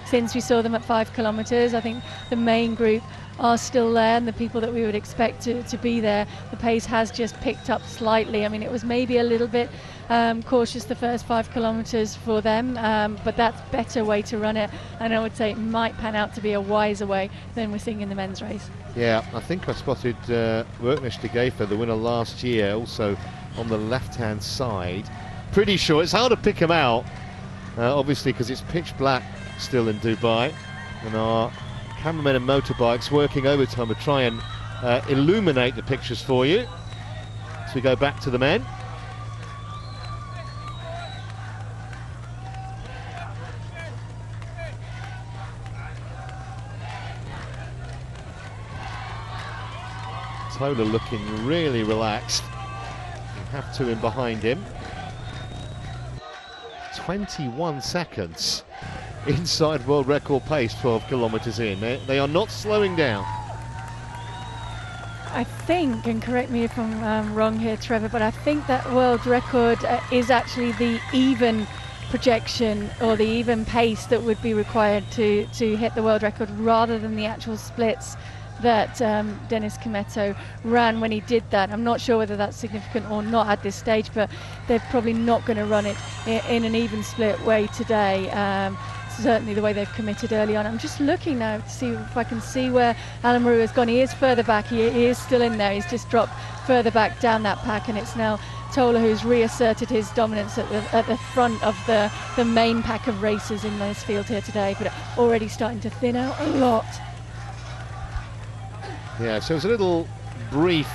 since we saw them at 5 kilometres. I think the main group are still there, and the people that we would expect to be there. The pace has just picked up slightly. I mean, it was maybe a little bit cautious the first 5 kilometres for them, but that's a better way to run it, and I would say it might pan out to be a wiser way than we're seeing in the men's race. Yeah, I think I spotted Worknesh de Gefer, the winner last year, also on the left-hand side, pretty sure. It's hard to pick them out, obviously, because it's pitch black still in Dubai, and our cameramen and motorbikes working overtime to try and illuminate the pictures for you. So we go back to the men. Tola looking really relaxed. You have two in behind him. 21 seconds inside world record pace, 12 kilometres in. They are not slowing down. I think, and correct me if I'm wrong here, Trevor, but I think that world record is actually the even projection or the even pace that would be required to hit the world record, rather than the actual splits that Dennis Kimetto ran when he did that. I'm not sure whether that's significant or not at this stage, but they're probably not going to run it in an even split way today. Certainly the way they've committed early on. I'm just looking now to see if I can see where Alan Maru has gone. He is further back. He is still in there. He's just dropped further back down that pack, and it's now Tola who's reasserted his dominance at the front of the main pack of racers in this field here today, but already starting to thin out a lot. Yeah, so it's a little brief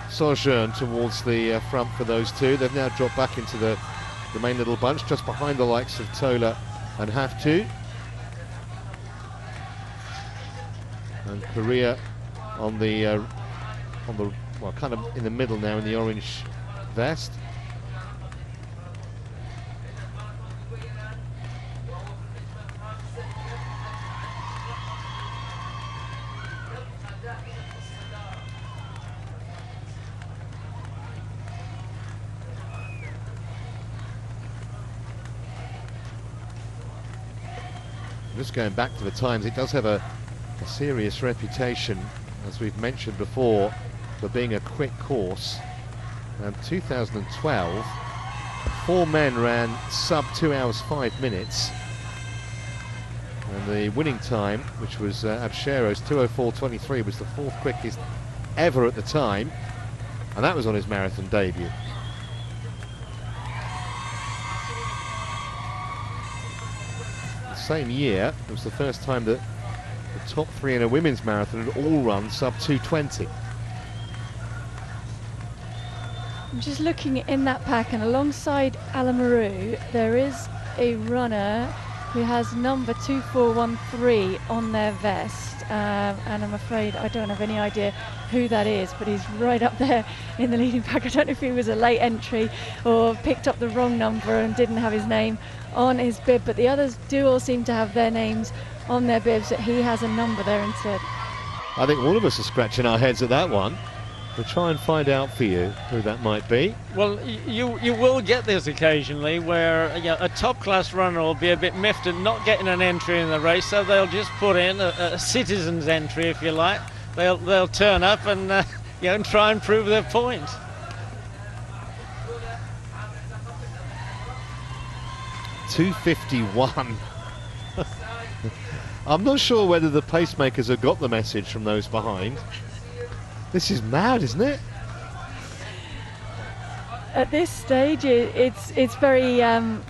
sojourn towards the front for those two. They've now dropped back into the main little bunch, just behind the likes of Tola and Haftu. And Korea on the well, kind of in the middle now in the orange vest. Just going back to the times, it does have a serious reputation, as we've mentioned before, for being a quick course. And 2012, 4 men ran sub 2 hours 5 minutes, and the winning time, which was Abshero's 2:04.23, was the 4th quickest ever at the time, and that was on his marathon debut. Same year, it was the first time that the top 3 in a women's marathon had all run sub 2:20. I'm just looking in that pack, and alongside Alan Maru there is a runner who has number 2413 on their vest, and I'm afraid I don't have any idea who that is, but he's right up there in the leading pack. I don't know if he was a late entry or picked up the wrong number and didn't have his name on his bib, but the others do all seem to have their names on their bibs. He has a number there instead. I think all of us are scratching our heads at that one. We'll try and find out for you who that might be. Well, you will get this occasionally, where a top class runner will be a bit miffed at not getting an entry in the race, so they'll just put in a citizen's entry, if you like. They'll turn up and and try and prove their point. .251. I'm not sure whether the pacemakers have got the message from those behind. This is mad, isn't it? At this stage, it's very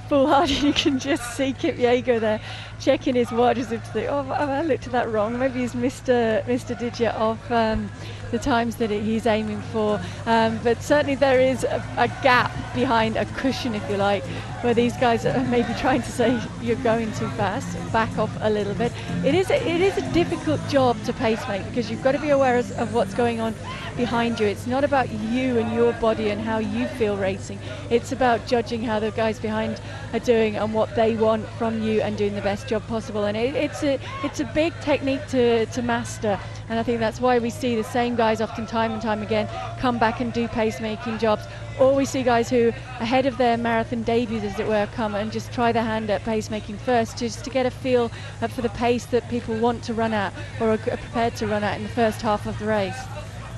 foolhardy. You can just see Kipyego there checking his watch as if to say, oh, have I looked at that wrong? Maybe he's missed a digit of the times that he's aiming for. But certainly there is a gap behind a cushion, if you like, where these guys are maybe trying to say you're going too fast, back off a little bit. It is a difficult job to pacemake, because you've got to be aware of what's going on behind you. It's not about you and your body and how you feel racing. It's about judging how the guys behind are doing and what they want from you and doing the best job possible. And it's a big technique to master. And I think that's why we see the same guys often time and time again come back and do pacemaking jobs. Or we see guys who, ahead of their marathon debuts, as it were, come and just try their hand at pacemaking first, just to get a feel for the pace that people want to run at or are prepared to run at in the first half of the race.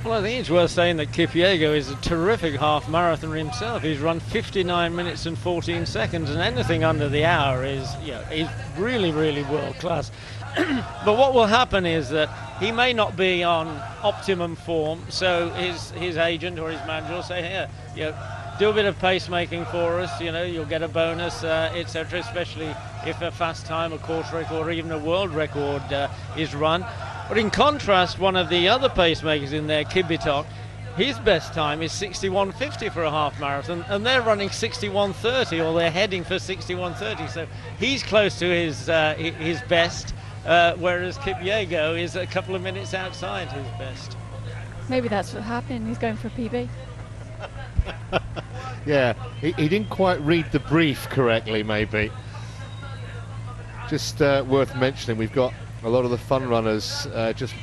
Well, I think it's worth saying that Kipyego is a terrific half marathoner himself. He's run 59 minutes and 14 seconds, and anything under the hour is really, really world class. But what will happen is that he may not be on optimum form, so his agent or his manager will say, here, do a bit of pacemaking for us. You know, you'll get a bonus, etc. Especially if a fast time, a course record, or even a world record is run. But in contrast, one of the other pacemakers in there, Kibitok, his best time is 61.50 for a half marathon, and they're running 61.30, or they're heading for 61.30. So he's close to his best, whereas Kipyego is a couple of minutes outside his best. Maybe that's what happened. He's going for a PB. Yeah, he didn't quite read the brief correctly, maybe. Just worth mentioning, we've got a lot of the fun runners just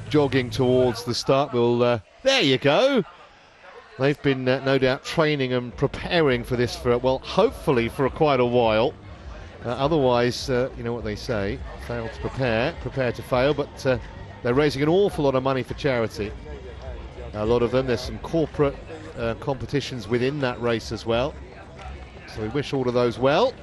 jogging towards the start. We'll there you go. They've been no doubt training and preparing for this for, well, hopefully for quite a while. Otherwise, you know what they say, fail to prepare to fail. But they're raising an awful lot of money for charity. A lot of them. There's some corporate competitions within that race as well. So we wish all of those well.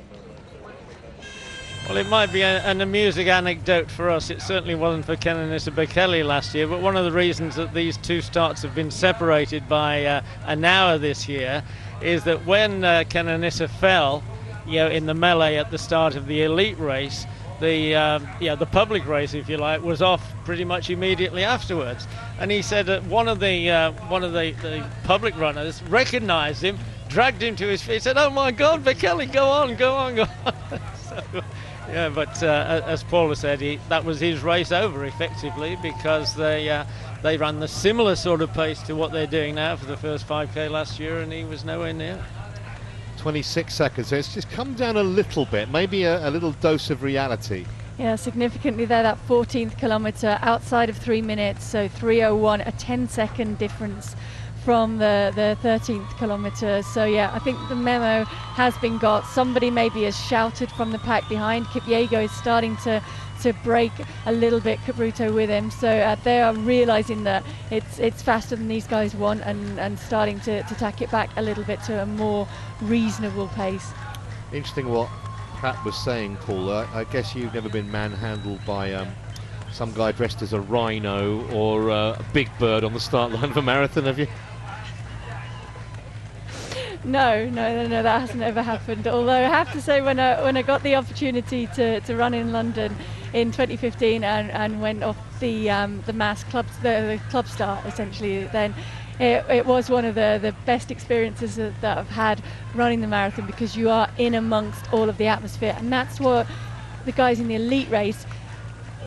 Well, it might be an amusing anecdote for us. It certainly wasn't for Kenenisa Bekele last year, but one of the reasons that these two starts have been separated by an hour this year is that when Kenenisa fell, you know, in the melee at the start of the elite race, the public race, if you like, was off pretty much immediately afterwards. And he said that one of the public runners recognised him, dragged him to his feet, said, "Oh my God, Bekele, go on." So, yeah, but as Paula said, that was his race over effectively, because they ran the similar sort of pace to what they're doing now for the first 5K last year, and he was nowhere near. 26 seconds, so it's just come down a little bit, maybe a little dose of reality. Yeah, significantly there, that 14th kilometre outside of 3 minutes, so 3:01, a 10-second difference from the 13th kilometre. So yeah, I think the memo has been got. Somebody maybe has shouted from the pack behind. Kipyego is starting to break a little bit, Cabruto with him, so they are realising that it's faster than these guys want, and starting to tack it back a little bit to a more reasonable pace. Interesting what Pat was saying, Paula. I guess you've never been manhandled by some guy dressed as a rhino or a big bird on the start line of a marathon, have you? No, that hasn't ever happened. Although I have to say, when I got the opportunity to run in London in 2015 and went off the mass club, the club start essentially, then it was one of the best experiences that I've had running the marathon, because you are in amongst all of the atmosphere, and that's what the guys in the elite race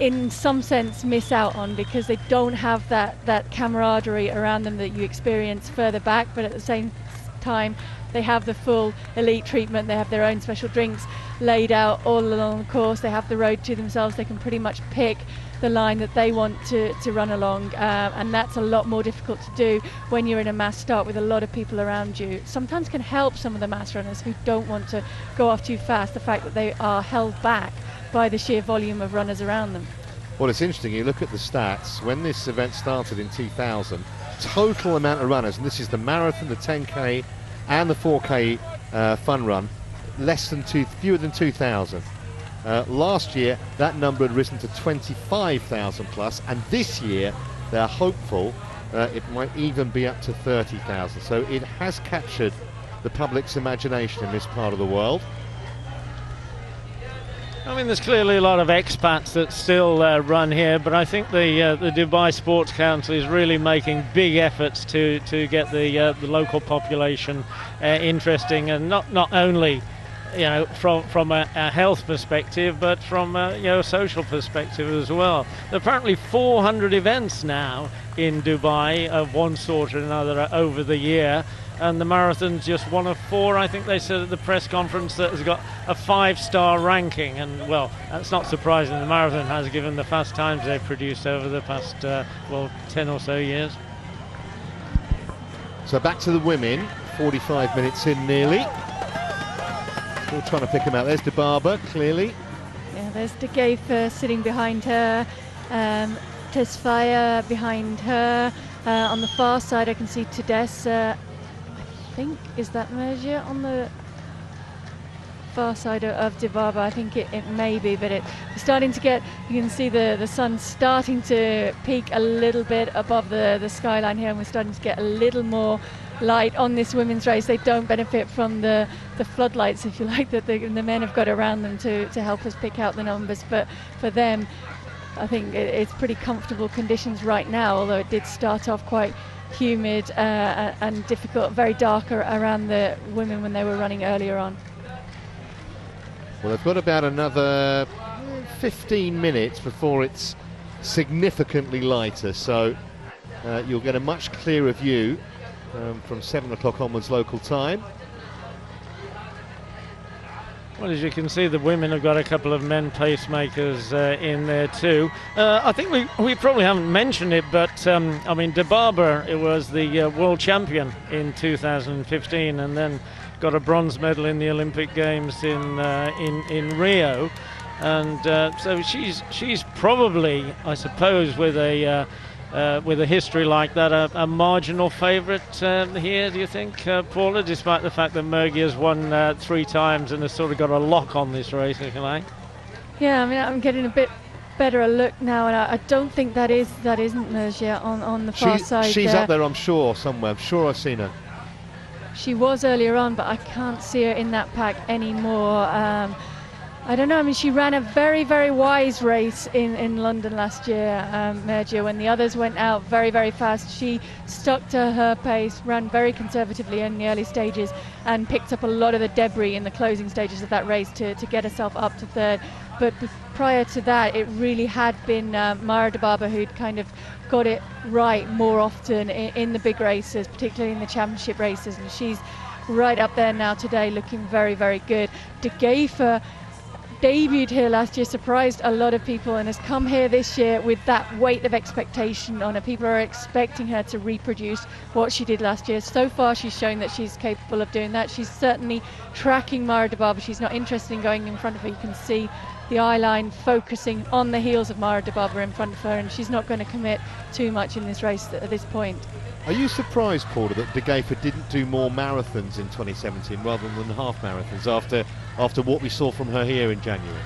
in some sense miss out on, because they don't have that camaraderie around them that you experience further back. But at the same time, they have the full elite treatment. They have their own special drinks laid out all along the course. They have the road to themselves. They can pretty much pick the line that they want to run along, and that's a lot more difficult to do when you're in a mass start with a lot of people around you. Sometimes can help some of the mass runners who don't want to go off too fast, the fact that they are held back by the sheer volume of runners around them. Well, it's interesting, you look at the stats. When this event started in 2000, total amount of runners, and this is the marathon, the 10K and the 4K fun run, fewer than 2,000. Last year that number had risen to 25,000 plus, and this year they're hopeful it might even be up to 30,000. So it has captured the public's imagination in this part of the world. I mean, there's clearly a lot of expats that still run here, but I think the Dubai Sports Council is really making big efforts to get the local population interesting, and not only, you know, from a health perspective, but from a social perspective as well. There are apparently 400 events now in Dubai of one sort or another over the year, and the marathon's just one of 4, I think they said at the press conference, that has got a 5-star ranking. And well, that's not surprising. The marathon has, given the fast times they've produced over the past 10 or so years. So back to the women, 45 minutes in nearly. Still trying to pick him out. There's Dibaba, clearly. Yeah, there's De Geef sitting behind her, Tesfaye behind her. On the far side I can see Tedesca. I think, is that Mergia on the far side of Dibaba. I think it may be, but we're starting to get, you can see the sun starting to peak a little bit above the skyline here, and we're starting to get a little more light on this women's race. They don't benefit from the floodlights, if you like, that the men have got around them to help us pick out the numbers, but for them I think it's pretty comfortable conditions right now, although it did start off quite humid and difficult, very dark around the women when they were running earlier on. Well, they've got about another 15 minutes before it's significantly lighter, so you'll get a much clearer view from 7 o'clock onwards local time. Well, as you can see, the women have got a couple of men pacemakers in there too. I think we probably haven't mentioned it, but I mean, Dibaba, it was the world champion in 2015, and then got a bronze medal in the Olympic Games in Rio, and so she's probably, I suppose, with a history like that, a marginal favourite here, do you think, Paula, despite the fact that Mergia has won 3 times and has sort of got a lock on this race, if you like? Yeah, I mean, I'm getting a bit better a look now, and I don't think that isn't Mergia on the far side. She's up there, I'm sure, somewhere. I'm sure I've seen her. She was earlier on, but I can't see her in that pack anymore. I don't know, I mean, she ran a very, very wise race in London last year, Mergia, when the others went out very, very fast. She stuck to her pace, ran very conservatively in the early stages, and picked up a lot of the debris in the closing stages of that race to get herself up to third. But prior to that, it really had been Mara Dibaba who'd kind of got it right more often in the big races, particularly in the championship races, and she's right up there now today, looking very, very good. De Geefer debuted here last year, surprised a lot of people, and has come here this year with that weight of expectation on her. People are expecting her to reproduce what she did last year. So far she's shown that she's capable of doing that. She's certainly tracking Mara Dibaba. She's not interested in going in front of her. You can see the eye line focusing on the heels of Mara Dibaba in front of her, and she's not going to commit too much in this race at this point. Are you surprised, Paula, that De Geefer didn't do more marathons in 2017 rather than half marathons after what we saw from her here in January?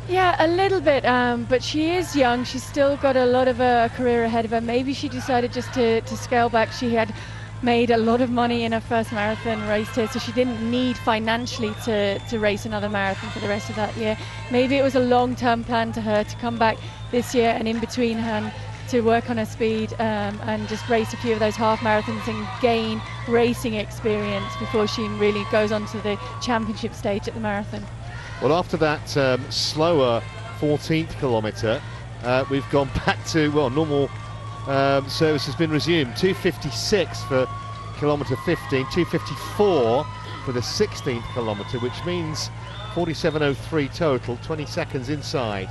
Yeah, a little bit, but she is young. She's still got a lot of a career ahead of her. Maybe she decided just to scale back. She had made a lot of money in her first marathon race here, so she didn't need financially to race another marathon for the rest of that year. Maybe it was a long-term plan to her to come back this year and in between her to work on her speed and just race a few of those half marathons and gain racing experience before she really goes on to the championship stage at the marathon. Well, after that slower 14th kilometre, we've gone back to, well, normal service has been resumed. 2:56 for kilometre 15, 2:54 for the 16th kilometre, which means 47:03 total, 20 seconds inside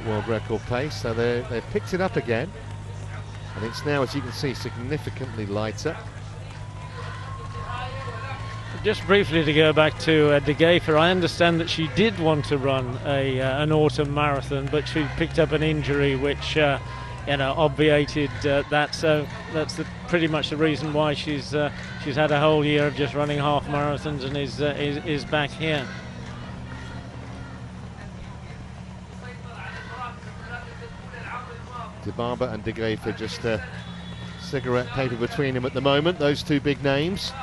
world record pace. So they've picked it up again, and it's now, as you can see, significantly lighter. Just briefly to go back to De Geefer, I understand that she did want to run an autumn marathon, but she picked up an injury which obviated that. So that's pretty much the reason why she's had a whole year of just running half marathons and is back here. Dibaba and De Geefer, just a cigarette paper between them at the moment, those two big names.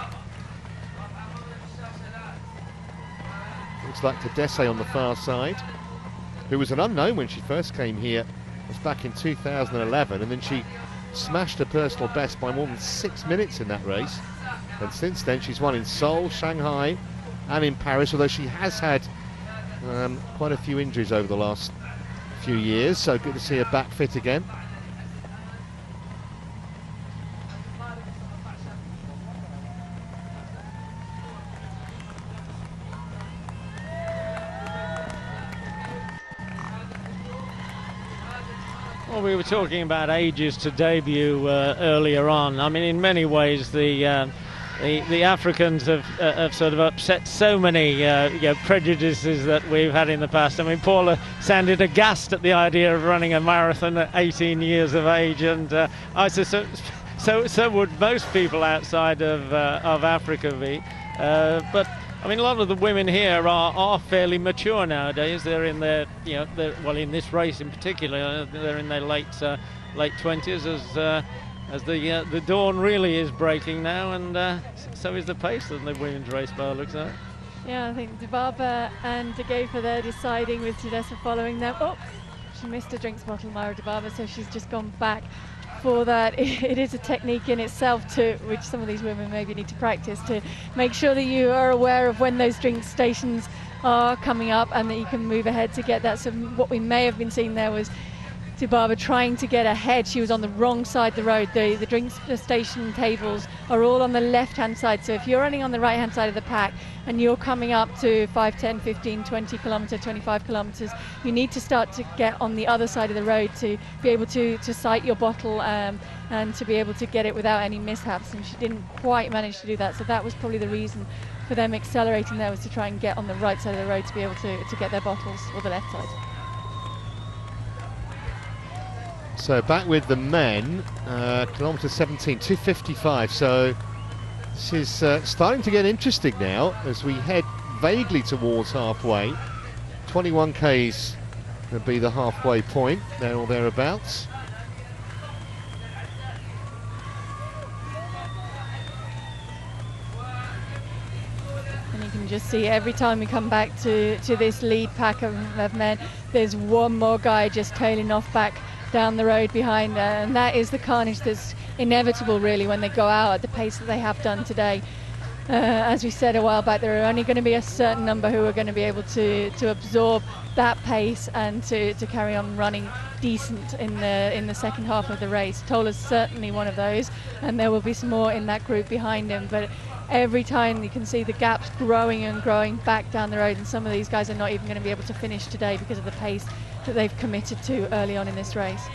Looks like Tadesse on the far side, who was an unknown when she first came here. It was back in 2011, and then she smashed her personal best by more than 6 minutes in that race. And since then she's won in Seoul, Shanghai and in Paris, although she has had quite a few injuries over the last few years, so good to see her back fit again. Well, we were talking about ages to debut earlier on. I mean, in many ways, the Africans have sort of upset so many prejudices that we've had in the past. I mean, Paula sounded aghast at the idea of running a marathon at 18 years of age, and so would most people outside of Africa be. But I mean, a lot of the women here are fairly mature nowadays. They're in their, well, in this race in particular, they're in their late 20s as the dawn really is breaking now, and so is the pace in the women's race by the looks of it. Yeah, I think Dibaba and Degefa there deciding with Tudessa following them. Oh, she missed a drinks bottle, Myra Dibaba, so she's just gone back for that. It is a technique in itself to which some of these women maybe need to practice, to make sure that you are aware of when those drink stations are coming up and that you can move ahead to get that. So what we may have been seeing there was Dibaba trying to get ahead. She was on the wrong side of the road. The drink station tables are all on the left-hand side. So if you're running on the right-hand side of the pack and you're coming up to 5, 10, 15, 20 kilometre, 25 kilometres, you need to start to get on the other side of the road to be able to sight your bottle and to be able to get it without any mishaps. And she didn't quite manage to do that. So that was probably the reason for them accelerating there, was to try and get on the right side of the road to be able to get their bottles, or the left side. So back with the men, kilometre 17, 2:55. So this is starting to get interesting now as we head vaguely towards halfway. 21 Ks will be the halfway point, there or thereabouts. And you can just see every time we come back to this lead pack of men, there's one more guy just tailing off back down the road behind, and that is the carnage that's inevitable really when they go out at the pace that they have done today. As we said a while back, there are only going to be a certain number who are going to be able to absorb that pace and to carry on running decent in the second half of the race. Tola's certainly one of those, and there will be some more in that group behind him, but every time you can see the gaps growing and growing back down the road, and some of these guys are not even going to be able to finish today because of the pace that they've committed to early on in this race.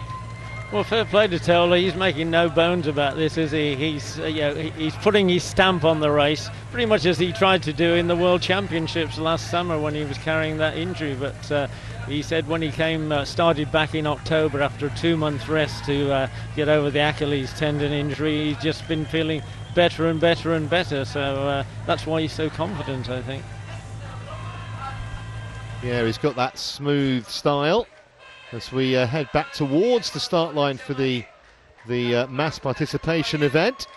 Well, fair play to Tola. He's making no bones about this, is he? He's putting his stamp on the race, pretty much as he tried to do in the World Championships last summer when he was carrying that injury. But he said when he started back in October after a 2-month rest to get over the Achilles tendon injury, he's just been feeling better and better and better. So that's why he's so confident, I think. Yeah, he's got that smooth style. As we head back towards the start line for the mass participation event.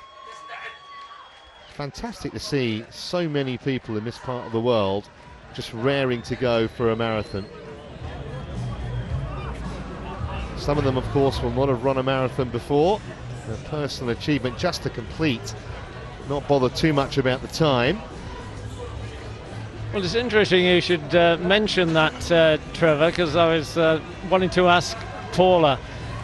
Fantastic to see so many people in this part of the world just raring to go for a marathon. Some of them, of course, will not have run a marathon before. A personal achievement just to complete, not bother too much about the time. Well, it's interesting you should mention that, Trevor, because I was wanting to ask Paula,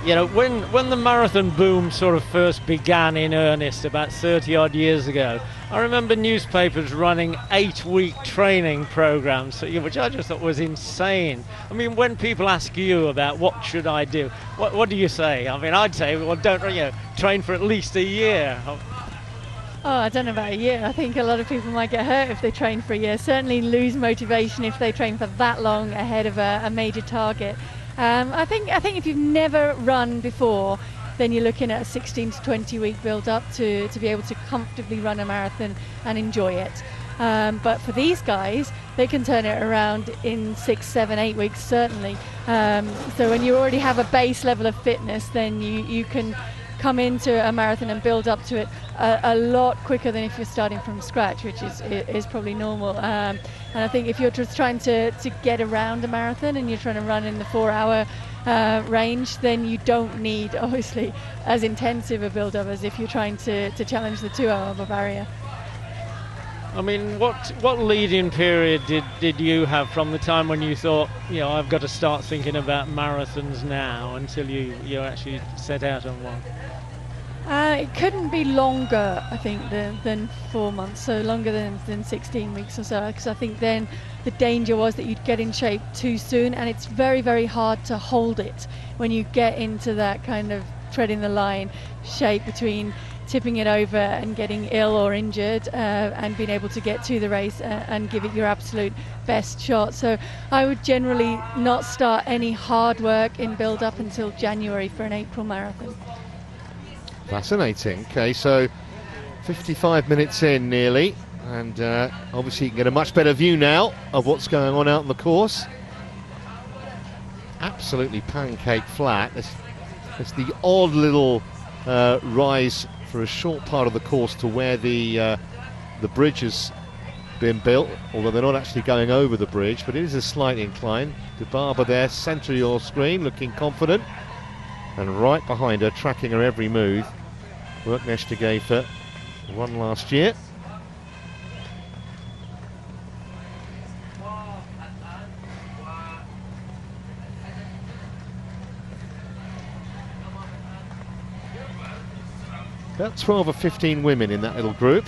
when the marathon boom sort of first began in earnest about 30 odd years ago, I remember newspapers running 8-week training programs, which I just thought was insane. I mean, when people ask you about what should I do, what do you say? I mean, I'd say, well, don't train for at least a year. Oh, I don't know about a year. I think a lot of people might get hurt if they train for a year. Certainly lose motivation if they train for that long ahead of a major target. I think if you've never run before, then you're looking at a 16 to 20 week build up to be able to comfortably run a marathon and enjoy it. But for these guys, they can turn it around in 6, 7, 8 weeks certainly. So when you already have a base level of fitness, then you can come into a marathon and build up to it a lot quicker than if you're starting from scratch, which is probably normal. And I think if you're just trying to get around a marathon and you're trying to run in the 4-hour range, then you don't need obviously as intensive a build up as if you're trying to challenge the 2-hour barrier. I mean, what lead-in period did you have from the time when you thought, I've got to start thinking about marathons now, until you actually set out on one? It couldn't be longer, I think, than 4 months, so longer than 16 weeks or so, because I think then the danger was that you'd get in shape too soon, and it's very, very hard to hold it when you get into that kind of treading the line shape between tipping it over and getting ill or injured and being able to get to the race and give it your absolute best shot. So I would generally not start any hard work in build up until January for an April marathon. Fascinating. Okay, so 55 minutes in nearly, And obviously you can get a much better view now of what's going on out on the course. Absolutely pancake flat. It's the odd little rise for a short part of the course to where the bridge has been built, although they're not actually going over the bridge, but it is a slight incline. Dubaba there, centre of your screen, looking confident, and right behind her, tracking her every move, Worknesh de Gefer, won last year. About 12 or 15 women in that little group.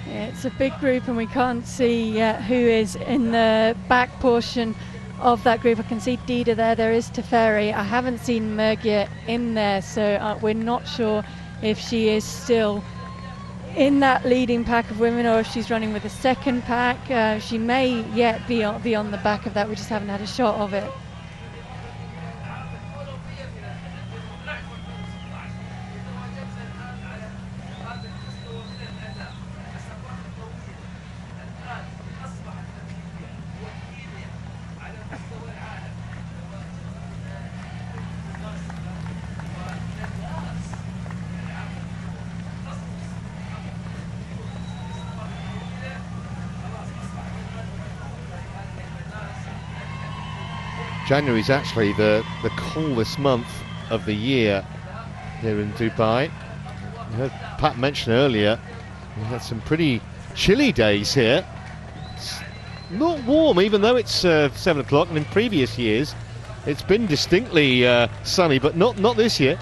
Yeah, it's a big group, and we can't see who is in the back portion of that group. I can see Dida there. There is Teferi. I haven't seen Mergia in there, so we're not sure if she is still in that leading pack of women or if she's running with the second pack. She may yet be on the back of that. We just haven't had a shot of it. January is actually the coolest month of the year here in Dubai. I heard Pat mention earlier we had some pretty chilly days here. It's not warm, even though it's 7 o'clock, and in previous years it's been distinctly sunny, but not this year.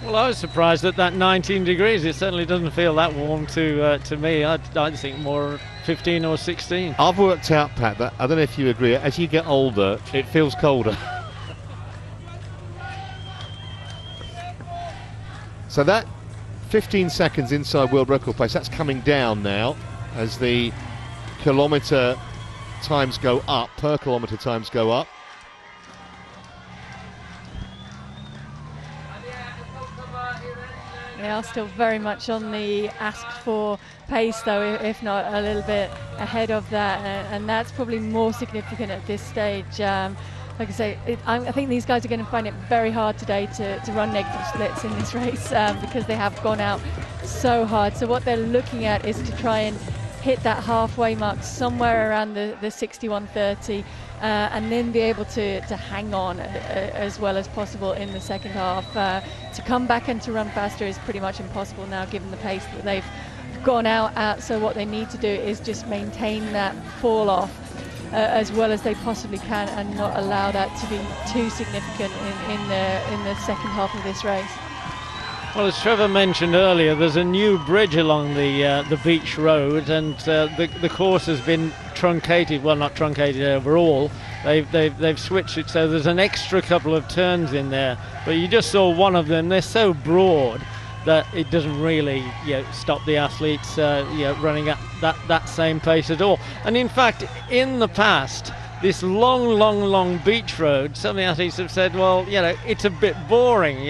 Well, I was surprised at that 19 degrees. It certainly doesn't feel that warm to me. I'd think more 15 or 16. I've worked out, Pat, that I don't know if you agree, as you get older, it feels colder. So that 15 seconds inside world record pace, that's coming down now as the kilometre times go up, per kilometre times go up. They are still very much on the asked for pace, though, if not a little bit ahead of that, and that's probably more significant at this stage. Like I say, I think these guys are going to find it very hard today to run negative splits in this race because they have gone out so hard. So what they're looking at is to try and hit that halfway mark somewhere around the 61:30. And then be able to hang on as well as possible in the second half. To come back and to run faster is pretty much impossible now, given the pace that they've gone out at. So what they need to do is just maintain that fall off as well as they possibly can, and not allow that to be too significant in the second half of this race. Well, as Trevor mentioned earlier, there's a new bridge along the beach road, and the course has been truncated. Well, not truncated overall. They've switched it, so there's an extra couple of turns in there. But you just saw one of them. They're so broad that it doesn't really stop the athletes running at that same pace at all. And in fact, in the past, this long beach road, some of the athletes have said, well, it's a bit boring,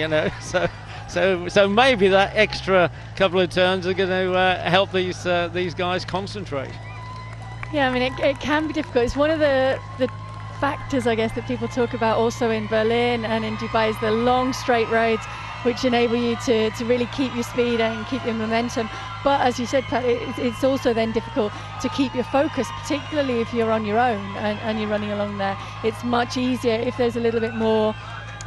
So maybe that extra couple of turns are going to help these guys concentrate. Yeah, I mean, it can be difficult. It's one of the factors, I guess, that people talk about also in Berlin and in Dubai, is the long straight roads, which enable you to really keep your speed and keep your momentum. But as you said, Pat, it's also then difficult to keep your focus, particularly if you're on your own and you're running along there. It's much easier if there's a little bit more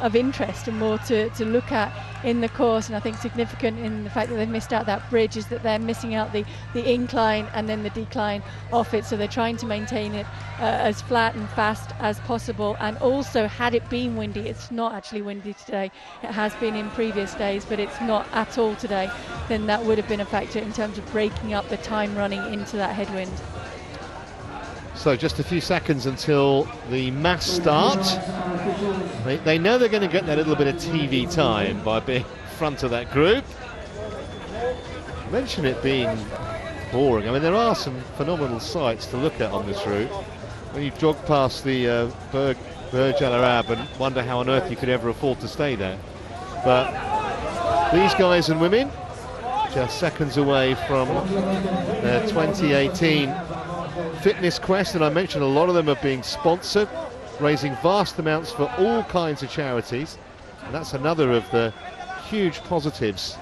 of interest and more to look at in the course. And I think significant in the fact that they've missed out that bridge is that they're missing out the incline and then the decline off it, so they're trying to maintain it as flat and fast as possible. And also, had it been windy, it's not actually windy today, it has been in previous days, but it's not at all today, then that would have been a factor in terms of breaking up the time running into that headwind. So just a few seconds until the mass start. They know they're going to get that little bit of TV time by being front of that group. I mentioned it being boring. I mean, there are some phenomenal sights to look at on this route. When you jog past the Burj Al Arab and wonder how on earth you could ever afford to stay there. But these guys and women just seconds away from their 2018 fitness quest, and I mentioned a lot of them are being sponsored, raising vast amounts for all kinds of charities, and that's another of the huge positives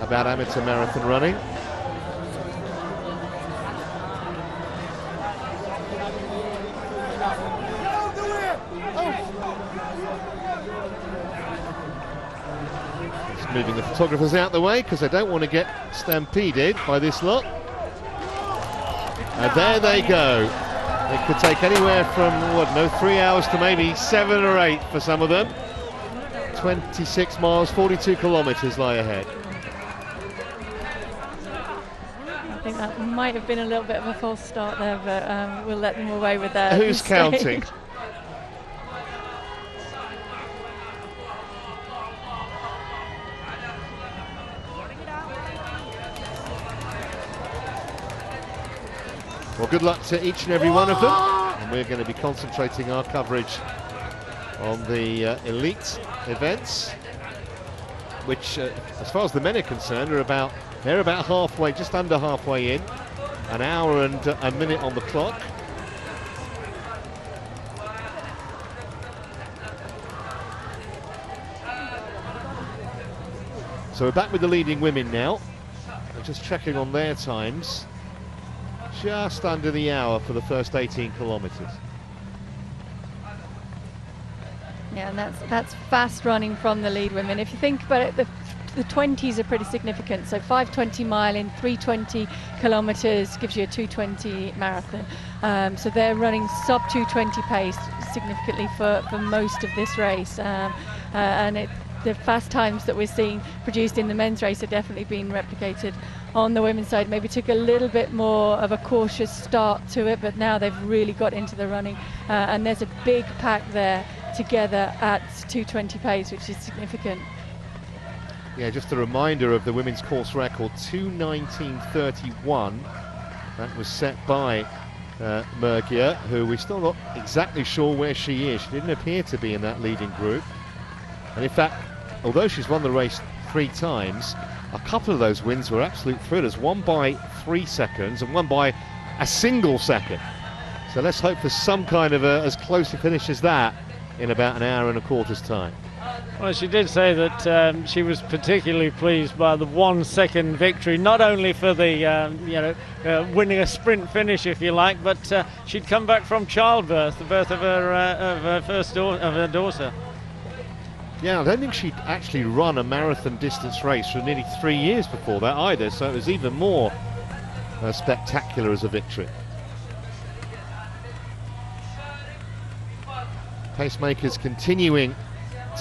about amateur marathon running. Just moving the photographers out the way because they don't want to get stampeded by this lot. And there they go. It could take anywhere from, 3 hours to maybe 7 or 8 for some of them. 26 miles, 42 kilometres lie ahead. I think that might have been a little bit of a false start there, but we'll let them away with that. Who's counting? Well, good luck to each and every one of them, and we're going to be concentrating our coverage on the elite events, which, as far as the men are concerned, they're about halfway, just under halfway in. An hour and a minute on the clock. So we're back with the leading women now. I'm just checking on their times. Just under the hour for the first 18 kilometres. Yeah, and that's fast running from the lead women. If you think about it, the 20s are pretty significant. So 5:20 mile in 3:20 kilometres gives you a 2:20 marathon. So they're running sub 2:20 pace significantly for most of this race. And the fast times that we're seeing produced in the men's race are definitely being replicated on the women's side. Maybe took a little bit more of a cautious start to it, but now they've really got into the running. And there's a big pack there together at 2:20 pace, which is significant. Yeah, just a reminder of the women's course record, 2:19.31. That was set by Mergia, who we're still not exactly sure where she is. She didn't appear to be in that leading group. And in fact, although she's won the race 3 times, a couple of those wins were absolute thrillers, one by 3 seconds and one by a single second. So let's hope for some kind of as close a finish as that in about an hour and a quarter's time. Well, she did say that she was particularly pleased by the 1 second victory, not only for the winning a sprint finish, if you like, but she'd come back from childbirth, the birth of her daughter. Yeah, I don't think she'd actually run a marathon distance race for nearly 3 years before that either, so it was even more spectacular as a victory. Pacemakers continuing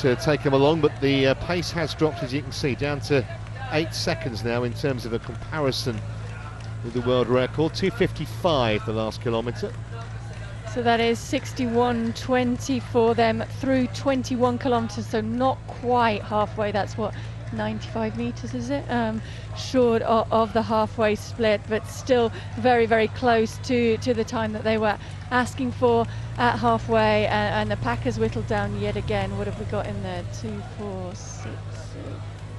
to take them along, but the pace has dropped, as you can see, down to 8 seconds now in terms of a comparison with the world record. 2:55 the last kilometre. So that is 61:20 for them through 21 kilometres, so not quite halfway. That's what, 95 metres, is it? Short of the halfway split, but still very, very close to the time that they were asking for at halfway. And the pack has whittled down yet again. What have we got in there? 2, 4, 6,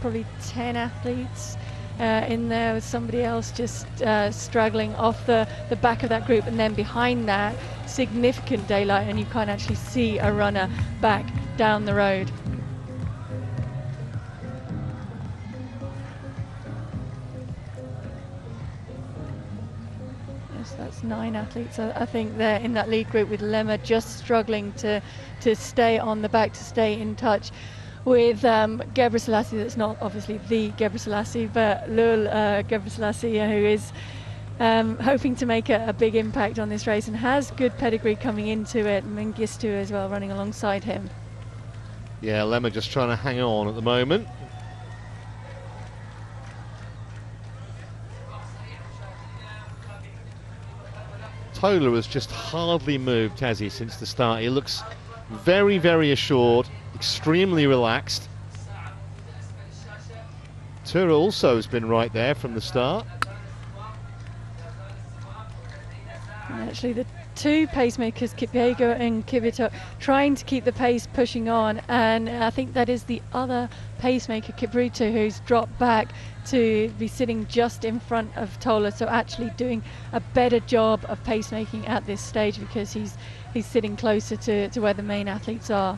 probably 10 athletes in there, with somebody else just struggling off the back of that group. And then behind that, significant daylight, and you can't actually see a runner back down the road. Yes, that's 9 athletes. I think they're in that lead group, with Lemma just struggling to stay on the back, to stay in touch with Gebrselassie. That's not obviously the Gebrselassie, but Lul Gebrselassie, who is hoping to make a big impact on this race and has good pedigree coming into it. Mengistu as well running alongside him. Yeah, Lemma just trying to hang on at the moment. Tola has just hardly moved, has he, since the start? He looks very, very assured, extremely relaxed. Tura also has been right there from the start. And actually, the two pacemakers, Kipyego and Kibito, trying to keep the pace pushing on, and I think that is the other pacemaker, Kipruto, who's dropped back to be sitting just in front of Tola, so actually doing a better job of pacemaking at this stage because he's sitting closer to where the main athletes are.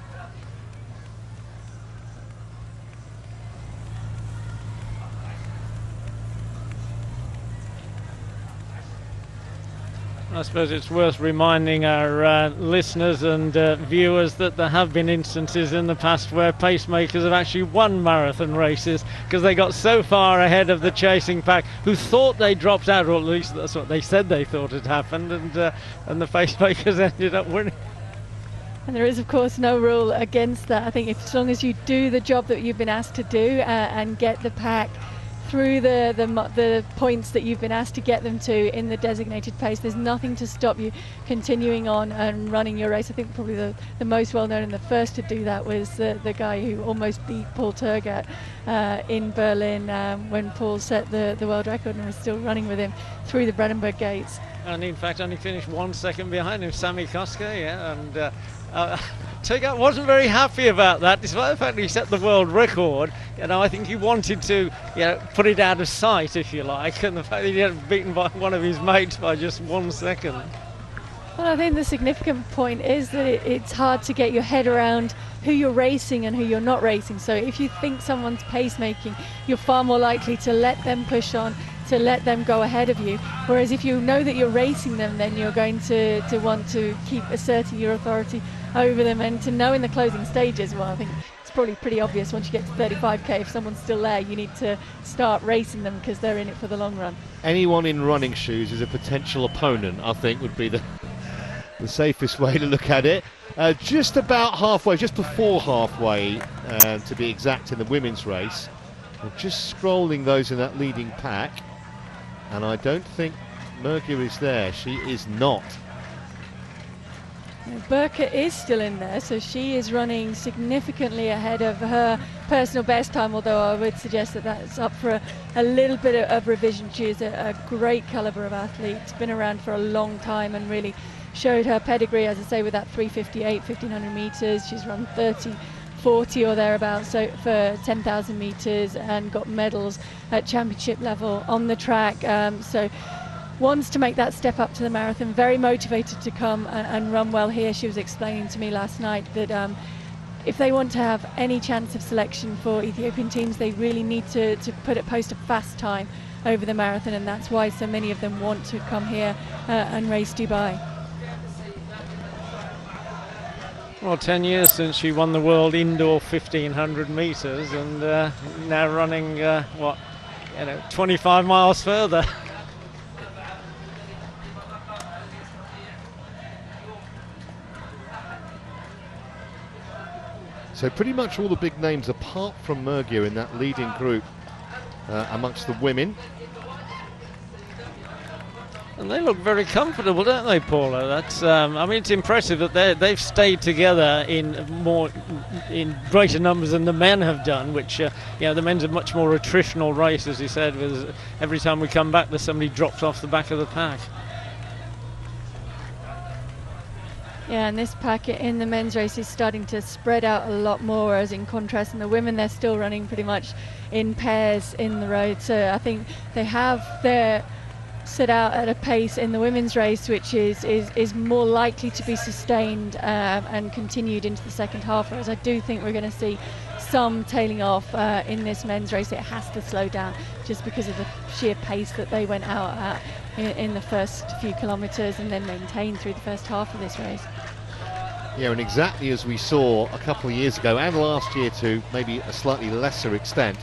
I suppose it's worth reminding our listeners and viewers that there have been instances in the past where pacemakers have actually won marathon races because they got so far ahead of the chasing pack who thought they dropped out, or at least that's what they said they thought had happened, and the pacemakers ended up winning. And there is, of course, no rule against that. I think as long as you do the job that you've been asked to do and get the pack through the points that you've been asked to get them to in the designated pace, there's nothing to stop you continuing on and running your race. I think probably the most well known and the first to do that was the guy who almost beat Paul Tergat in Berlin when Paul set the world record and was still running with him through the Brandenburg gates. And in fact only finished 1 second behind him, Sami Koske, and Tergat wasn't very happy about that, despite the fact that he set the world record. I think he wanted to, put it out of sight, if you like, and the fact that he had beaten by one of his mates by just 1 second. Well, I think the significant point is that it's hard to get your head around who you're racing and who you're not racing. So if you think someone's pacemaking, you're far more likely to let them push on, to let them go ahead of you. Whereas if you know that you're racing them, then you're going to want to keep asserting your authority over them, and to know in the closing stages, well, I think it's probably pretty obvious once you get to 35k, if someone's still there, you need to start racing them because they're in it for the long run. Anyone in running shoes is a potential opponent, I think, would be the safest way to look at it. Just about halfway, just before halfway, to be exact, in the women's race. We're just scrolling those in that leading pack, and I don't think Mergia is there. She is not. Burka is still in there, so she is running significantly ahead of her personal best time, although I would suggest that that's up for a little bit of revision. She is a great calibre of athlete, been around for a long time and really showed her pedigree, as I say, with that 3:58, 1500 metres. She's run 30:40 or thereabouts so for 10,000 metres and got medals at championship level on the track. So wants to make that step up to the marathon, very motivated to come and run well here. She was explaining to me last night that if they want to have any chance of selection for Ethiopian teams, they really need to post a fast time over the marathon, and that's why so many of them want to come here and race Dubai. Well, 10 years since she won the world indoor 1500 metres, and now running 25 miles further. So pretty much all the big names apart from Mergia in that leading group amongst the women. And they look very comfortable, don't they, Paula? That's I mean, it's impressive that they've stayed together in greater numbers than the men have done, which the men's a much more attritional race, as he said, with every time we come back there's somebody drops off the back of the pack. Yeah, and this packet in the men's race is starting to spread out a lot more, as in contrast in the women, they're still running pretty much in pairs in the road. So I think they have their set out at a pace in the women's race which is more likely to be sustained and continued into the second half, whereas I do think we're going to see some tailing off in this men's race. It has to slow down just because of the sheer pace that they went out at in the first few kilometres and then maintained through the first half of this race. Yeah, and exactly as we saw a couple of years ago and last year to maybe a slightly lesser extent,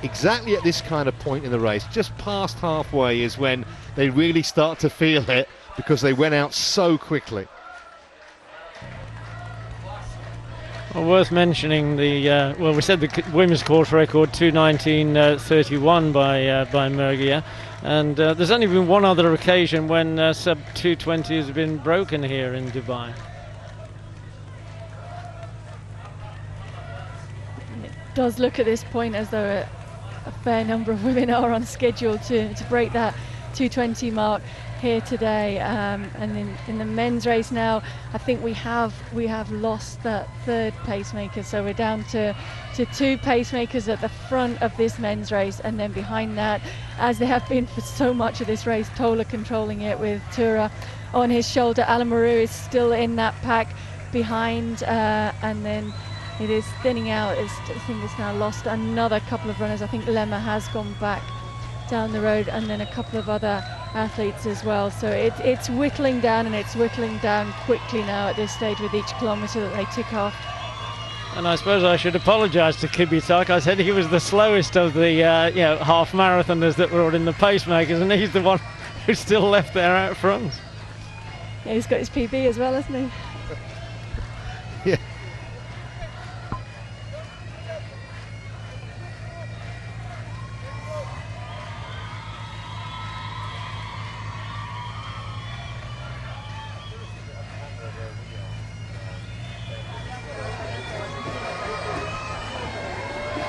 exactly at this kind of point in the race, just past halfway, is when they really start to feel it because they went out so quickly. Well, worth mentioning the we said the women's course record 2:19:31 by Mergia, and there's only been one other occasion when sub 2:20 has been broken here in Dubai. It does look at this point as though a fair number of women are on schedule to break that 2:20 mark. here today. And in the men's race now, I think we have lost that third pacemaker, so we're down to two pacemakers at the front of this men's race, and then behind that, as they have been for so much of this race, Tola controlling it with Tura on his shoulder. Alamaru is still in that pack behind, and then it is thinning out. I think it's now lost another couple of runners. I think Lemma has gone back down the road, and then a couple of other athletes as well. So it's whittling down, and it's whittling down quickly now at this stage with each kilometre that they tick off. And I suppose I should apologise to Kibitak. I said he was the slowest of the half marathoners that were in the pacemakers, and he's the one who's still left there out front. Yeah, he's got his PB as well, hasn't he? Yeah.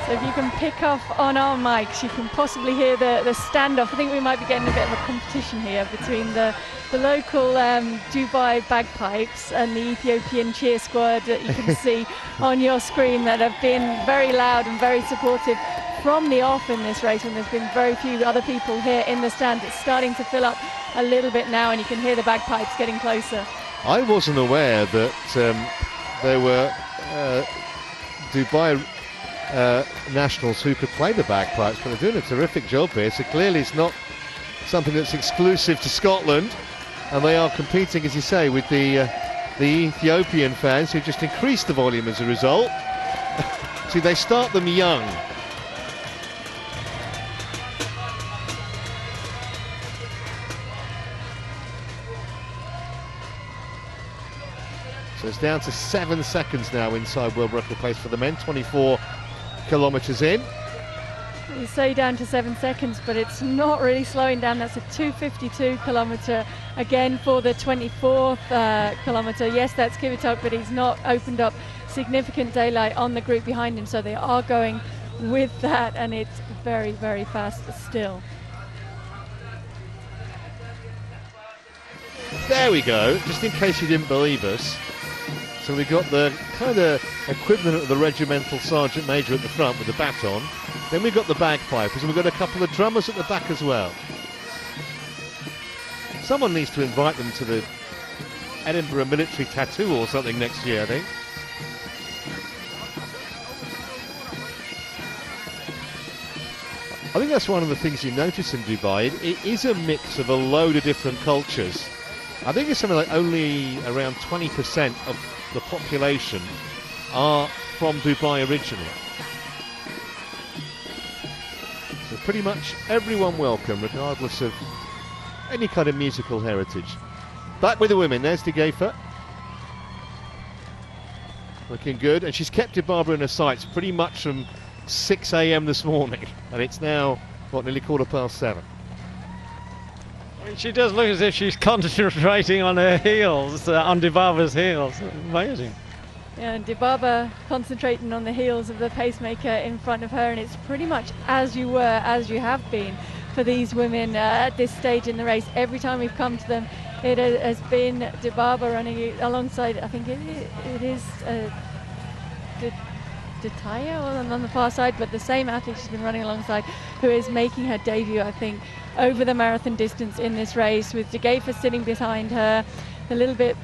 So if you can pick off on our mics, you can possibly hear the standoff. I think we might be getting a bit of a competition here between the local Dubai bagpipes and the Ethiopian cheer squad that you can see on your screen, that have been very loud and very supportive from the off in this race, when there's been very few other people here in the stand. It's starting to fill up a little bit now, and you can hear the bagpipes getting closer. I wasn't aware that there were Dubai nationals who could play the bagpipes, but they're doing a terrific job here. So clearly it's not something that's exclusive to Scotland, and they are competing, as you say, with the Ethiopian fans, who just increased the volume as a result. See, they start them young. So it's down to 7 seconds now inside world record pace for the men, 24 kilometres in. You say down to 7 seconds, but it's not really slowing down. That's a 2:52 kilometre again for the 24th kilometre. Yes, that's Kibitok, but he's not opened up significant daylight on the group behind him, so they are going with that, and it's very, very fast still. There we go, just in case you didn't believe us. So we've got the kind of equivalent of the regimental sergeant major at the front with the baton. Then we've got the bagpipers, and we've got a couple of drummers at the back as well. Someone needs to invite them to the Edinburgh military tattoo or something next year, I think. I think that's one of the things you notice in Dubai. It is a mix of a load of different cultures. I think it's something like only around 20% of the population are from Dubai originally. So pretty much everyone welcome, regardless of any kind of musical heritage. Back with the women, there's De Geefer. Looking good, and she's kept Dibaba in her sights pretty much from 6 a.m. this morning, and it's now, what, nearly 7:15. I mean, she does look as if she's concentrating on her heels, on Dibaba's heels. Amazing. Yeah, and Dibaba concentrating on the heels of the pacemaker in front of her, and it's pretty much as you have been for these women at this stage in the race. Every time we've come to them, it has been Dibaba running alongside, I think it is Detaya on the far side, but the same athlete she's been running alongside, who is making her debut, I think, over the marathon distance in this race, with De Geefer sitting behind her, a little bit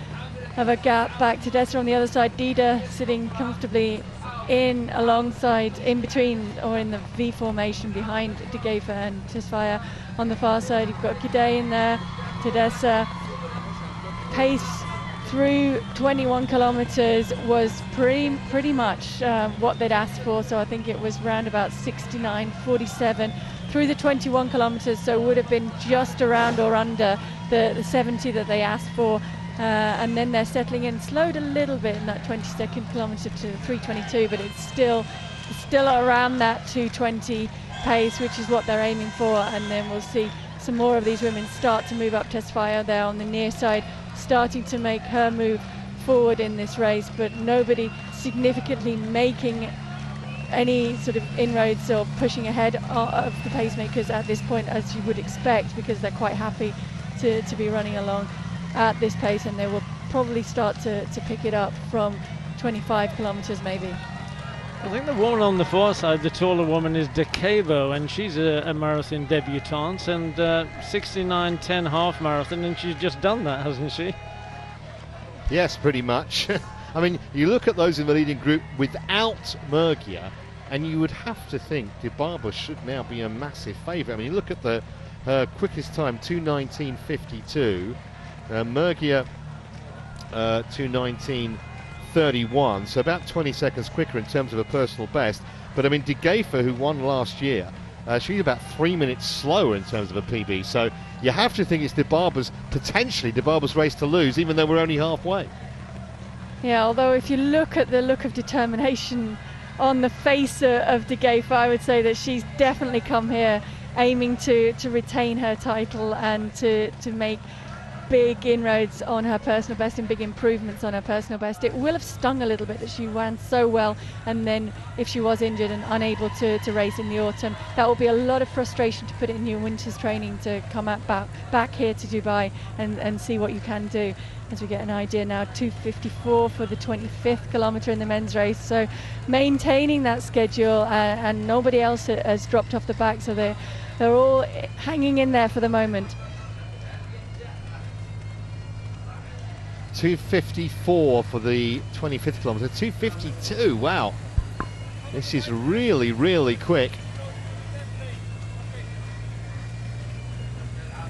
of a gap back to Dessa on the other side, Dida sitting comfortably in between or in the V formation behind De Geefer and Tesfaye on the far side. You've got Gidey in there, Tedessa. Pace through 21 kilometres was pretty much what they'd asked for, so I think it was round about 69.47 through the 21 kilometres, so would have been just around or under the 70 that they asked for, and then they're settling in, slowed a little bit in that 22nd kilometre to 3:22, but it's still around that 2:20 pace, which is what they're aiming for. And then we'll see some more of these women start to move up. Tesfaye there on the near side, starting to make her move forward in this race, but nobody significantly making any sort of inroads or pushing ahead of the pacemakers at this point, as you would expect, because they're quite happy to be running along at this pace, and they will probably start to pick it up from 25 kilometers maybe. I think the woman on the far side, the taller woman, is Decabo, and she's a marathon debutante, and 69:10 half marathon, and she's just done that, hasn't she? Yes, pretty much. I mean, you look at those in the leading group without Murgia, and you would have to think Dibaba should now be a massive favourite. I mean, you look at her quickest time, 2:19.52. Murgia, 2:19.31, so about 20 seconds quicker in terms of a personal best. But I mean, De Geefer, who won last year, she's about 3 minutes slower in terms of a PB. So you have to think it's potentially Dibaba's race to lose, even though we're only halfway. Yeah, although if you look at the look of determination on the face of De Geefer, I would say that she's definitely come here aiming to retain her title and to make big inroads on her personal best and big improvements on her personal best. It will have stung a little bit that she ran so well, and then if she was injured and unable to race in the autumn, that will be a lot of frustration to put it in your winter's training to come back here to Dubai and see what you can do. As we get an idea now, 2:54 for the 25th kilometre in the men's race, so maintaining that schedule, and nobody else has dropped off the back, so they're all hanging in there for the moment. 2:54 for the 25th kilometre, 2:52, wow. This is really, really quick.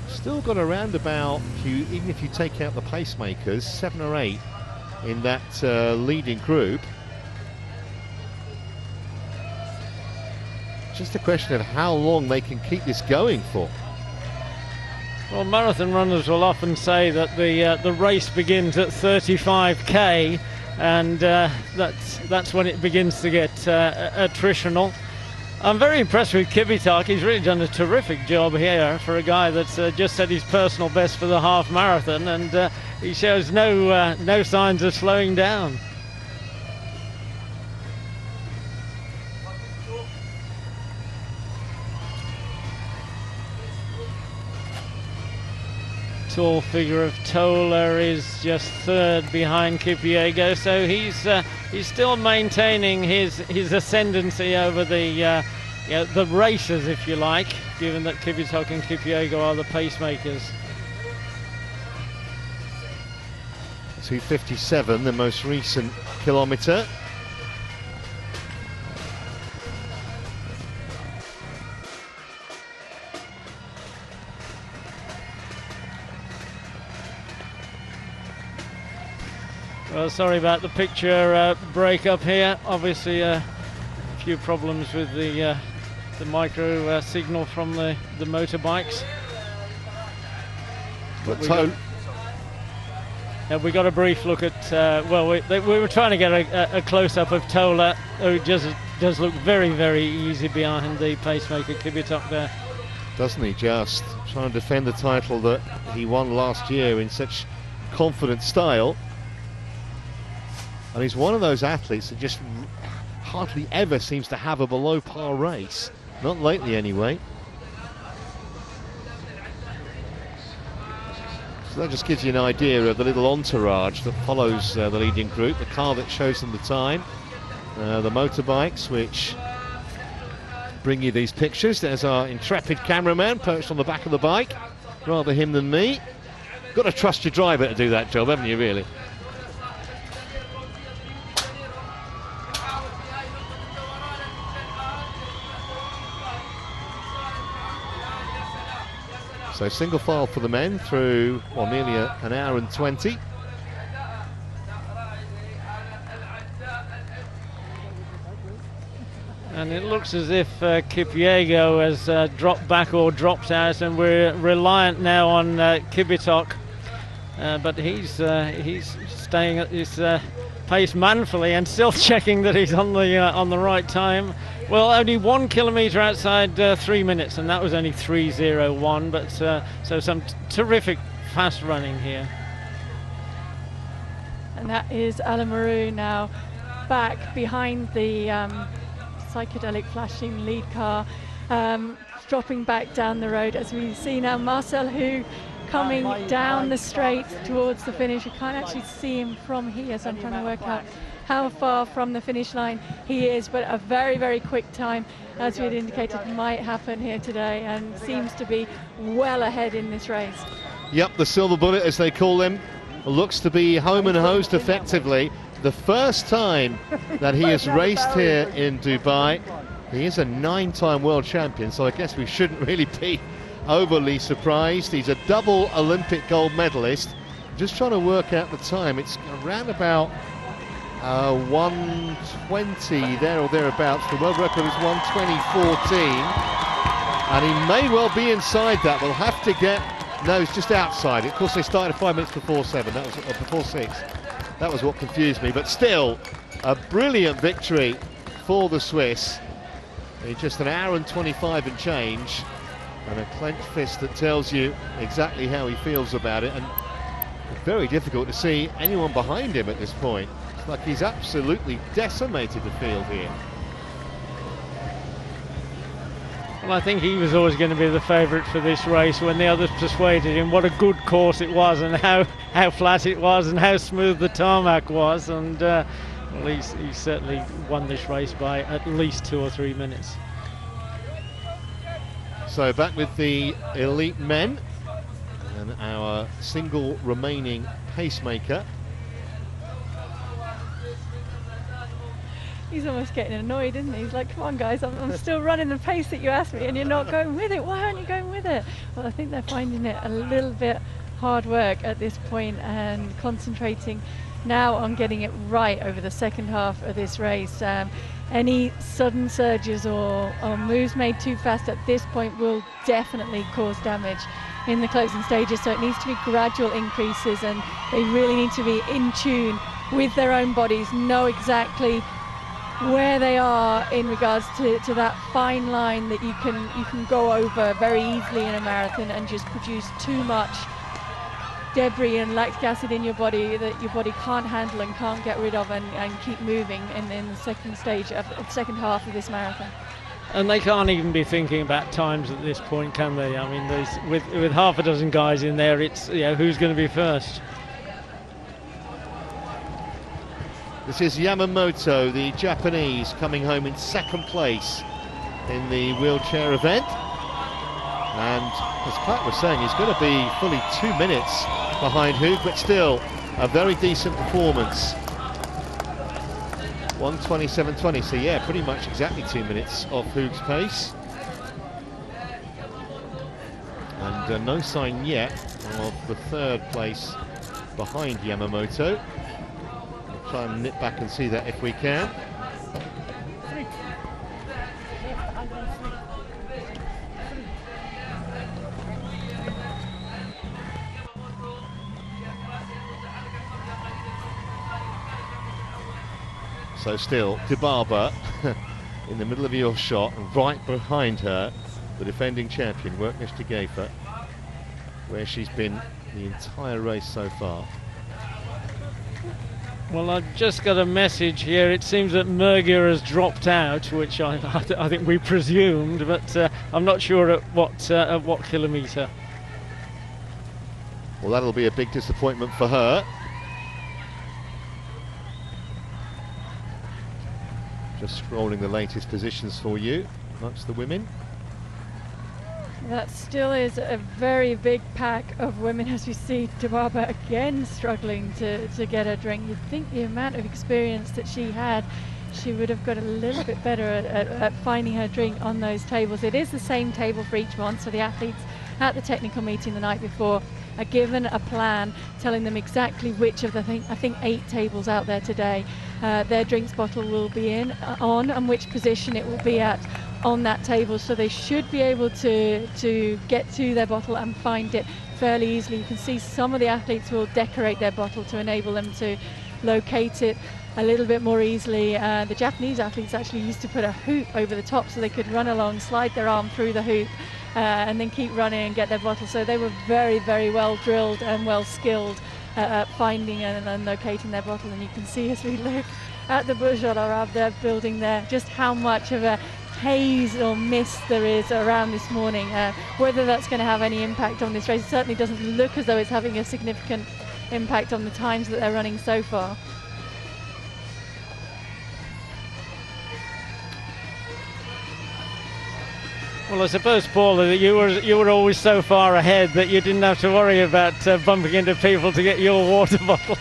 Still got around about, even if you take out the pacemakers, 7 or 8 in that leading group. Just a question of how long they can keep this going for. Well, marathon runners will often say that the race begins at 35k, and that's when it begins to get attritional. I'm very impressed with Kibitak. He's really done a terrific job here for a guy that's just set his personal best for the half marathon, and he shows no signs of slowing down. Tall figure of Tola is just third behind Kipyego, so he's still maintaining his ascendancy over the racers, if you like, given that Kibitok and Kipyego are the pacemakers. 2:57, the most recent kilometre. Well, sorry about the picture break-up here. Obviously, a few problems with the micro signal from the motorbikes. But we got a brief look at. Well, we were trying to get a close-up of Tola, who just does look very, very easy behind the pacemaker Kibitok there. Doesn't he just? Trying to defend the title that he won last year in such confident style. And he's one of those athletes that just hardly ever seems to have a below par race. Not lately anyway. So that just gives you an idea of the little entourage that follows the leading group. The car that shows them the time. The motorbikes which bring you these pictures. There's our intrepid cameraman perched on the back of the bike. Rather him than me. Got to trust your driver to do that job, haven't you, really? So single file for the men through, well, nearly an hour and 20. And it looks as if Kipyego has dropped back or dropped out, and we're reliant now on Kibitok. But he's staying at his pace manfully and still checking that he's on the right time. Well, only 1 kilometre outside 3 minutes, and that was only 3:01. But so some terrific fast running here. And that is Alamaru now back behind the psychedelic flashing lead car, dropping back down the road, as we see now Marcel, who coming down the straight towards the finish. I can't actually see him from here, so I'm trying to work out how far from the finish line he is, but a very, very quick time, as we had indicated, might happen here today, and seems to be well ahead in this race. Yep, the silver bullet, as they call them, looks to be home and hosed effectively. The first time that he has raced here in Dubai. He is a 9-time world champion, so I guess we shouldn't really be overly surprised. He's a double Olympic gold medalist. Just trying to work out the time. It's around about 1:20 there or thereabouts. The world record is 1:20.14, and he may well be inside that. We'll have to get. No, it's just outside. Of course, they started 5 minutes before 7. That was before 6. That was what confused me. But still, a brilliant victory for the Swiss. In just an hour and 25 and change, and a clenched fist that tells you exactly how he feels about it. And very difficult to see anyone behind him at this point. It's like he's absolutely decimated the field here. Well, I think he was always going to be the favourite for this race when the others persuaded him what a good course it was, and how flat it was, and how smooth the tarmac was. And well, he certainly won this race by at least 2 or 3 minutes. So back with the elite men and our single remaining pacemaker. He's almost getting annoyed, isn't he? He's like, come on guys, I'm still running the pace that you asked me and you're not going with it. Why aren't you going with it? Well, I think they're finding it a little bit hard work at this point and concentrating now on getting it right over the second half of this race. Any sudden surges or moves made too fast at this point will definitely cause damage in the closing stages, so it needs to be gradual increases, and they really need to be in tune with their own bodies, know exactly where they are in regards to that fine line that you can go over very easily in a marathon and just produce too much debris and lactic acid in your body that your body can't handle and can't get rid of, and keep moving in the second stage of the second half of this marathon. And they can't even be thinking about times at this point, can they? I mean, with half a dozen guys in there, it's, you know, who's going to be first. This is Yamamoto, the Japanese, coming home in second place in the wheelchair event. And as Clark was saying, he's going to be fully 2 minutes behind Hoog, but still a very decent performance. 1:27.20, so yeah, pretty much exactly 2 minutes off Hoog's pace. And no sign yet of the third place behind Yamamoto. We'll try and nip back and see that if we can. So still, Dibaba in the middle of your shot, and right behind her, the defending champion, Worknish Tegefa, where she's been the entire race so far. Well, I've just got a message here. It seems that Mergia has dropped out, which I think we presumed, but I'm not sure at what kilometre. Well, that'll be a big disappointment for her. Just scrolling the latest positions for you amongst the women. That still is a very big pack of women, as we see Dibaba again struggling to get her drink. You'd think the amount of experience that she had, she would have got a little bit better at finding her drink on those tables. It is the same table for each one, so the athletes at the technical meeting the night before are given a plan telling them exactly which of the, I think 8 tables out there today, their drinks bottle will be on and which position it will be at on that table, so they should be able to get to their bottle and find it fairly easily. You can see some of the athletes will decorate their bottle to enable them to locate it a little bit more easily. The Japanese athletes actually used to put a hoop over the top so they could run along, slide their arm through the hoop, and then keep running and get their bottle. So they were very, very well drilled and well skilled at finding and locating their bottle. And you can see as we look at the Burj Al Arab they're building there, just how much of a haze or mist there is around this morning. Whether that's going to have any impact on this race, it certainly doesn't look as though it's having a significant impact on the times that they're running so far. Well, I suppose, Paul, that you were always so far ahead that you didn't have to worry about bumping into people to get your water bottle.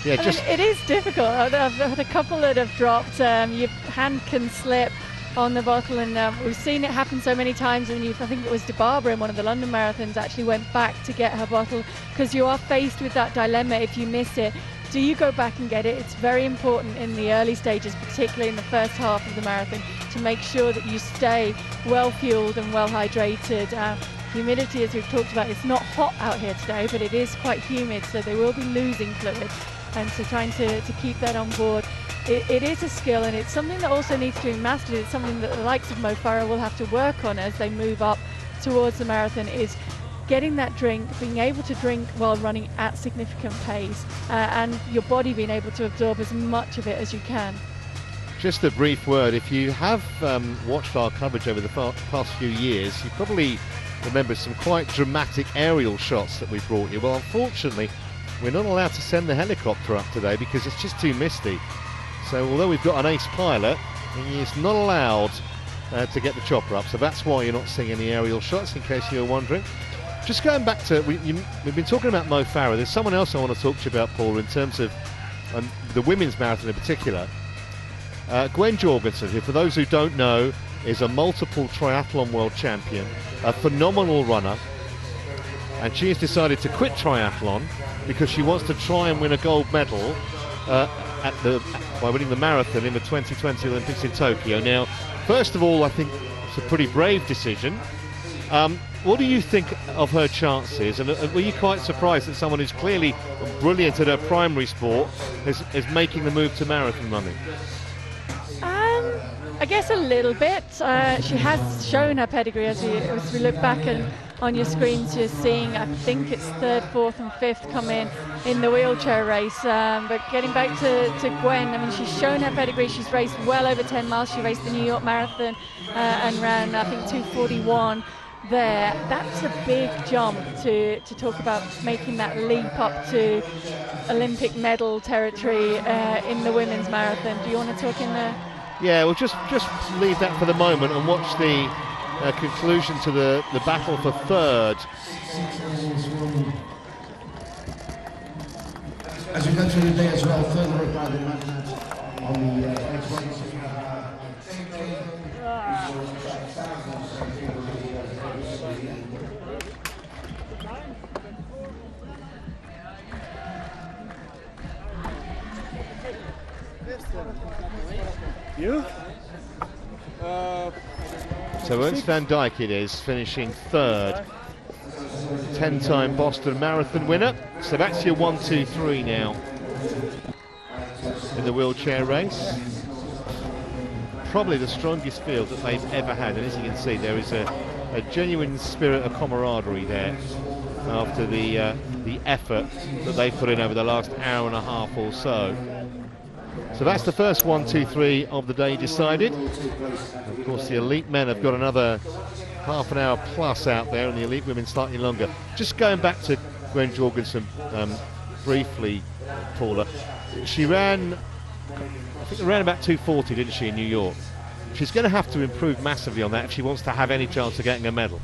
Yeah, it is difficult. I've had a couple that have dropped. Your hand can slip on the bottle, and we've seen it happen so many times. And I think it was De Barbara in one of the London marathons actually went back to get her bottle, because you are faced with that dilemma. If you miss it, do you go back and get it? It's very important in the early stages, particularly in the first half of the marathon, to make sure that you stay well fueled and well hydrated. Humidity, as we've talked about, it's not hot out here today, but it is quite humid, so they will be losing fluid. And so trying to keep that on board, it is a skill, and it's something that also needs to be mastered. It's something that the likes of Mo Farah will have to work on as they move up towards the marathon, is getting that drink, being able to drink while running at significant pace, and your body being able to absorb as much of it as you can. Just a brief word, if you have watched our coverage over the past few years, you probably remember some quite dramatic aerial shots that we brought you. Well, unfortunately, we're not allowed to send the helicopter up today because it's just too misty. So although we've got an ace pilot, he is not allowed to get the chopper up. So that's why you're not seeing any aerial shots, in case you were wondering. Just going back to, we've been talking about Mo Farah. There's someone else I want to talk to you about, Paul, in terms of the women's marathon in particular. Gwen Jorgensen, who, for those who don't know, is a multiple triathlon world champion, a phenomenal runner, and she has decided to quit triathlon because she wants to try and win a gold medal by winning the marathon in the 2020 Olympics in Tokyo. Now, first of all, I think it's a pretty brave decision. What do you think of her chances? And were you quite surprised that someone who's clearly brilliant at her primary sport is making the move to marathon running? I guess a little bit. She has shown her pedigree, as we look back on your screens. You're seeing, I think it's third, fourth and fifth come in the wheelchair race. But getting back to Gwen, I mean, she's shown her pedigree. She's raced well over 10 miles. She raced the New York Marathon and ran, I think, 2:41 there. That's a big jump to talk about making that leap up to Olympic medal territory in the women's marathon. Do you want to talk in there? Yeah, we'll just leave that for the moment and watch the conclusion to the battle for third. As you go through the day as well, further up by the magnet on the You? So Ernst van Dijk it is, finishing third. 10-time Boston Marathon winner. So that's your 1, 2, 3 now in the wheelchair race. Probably the strongest field that they've ever had, and as you can see, there is a genuine spirit of camaraderie there after the effort that they've put in over the last hour and a half or so. So that's the first 1, 2, 3 of the day decided. Of course, the elite men have got another half an hour plus out there, and the elite women slightly longer. Just going back to Gwen Jorgensen briefly, Paula. She ran, I think, ran about 2:40, didn't she, in New York? She's going to have to improve massively on that if she wants to have any chance of getting a medal.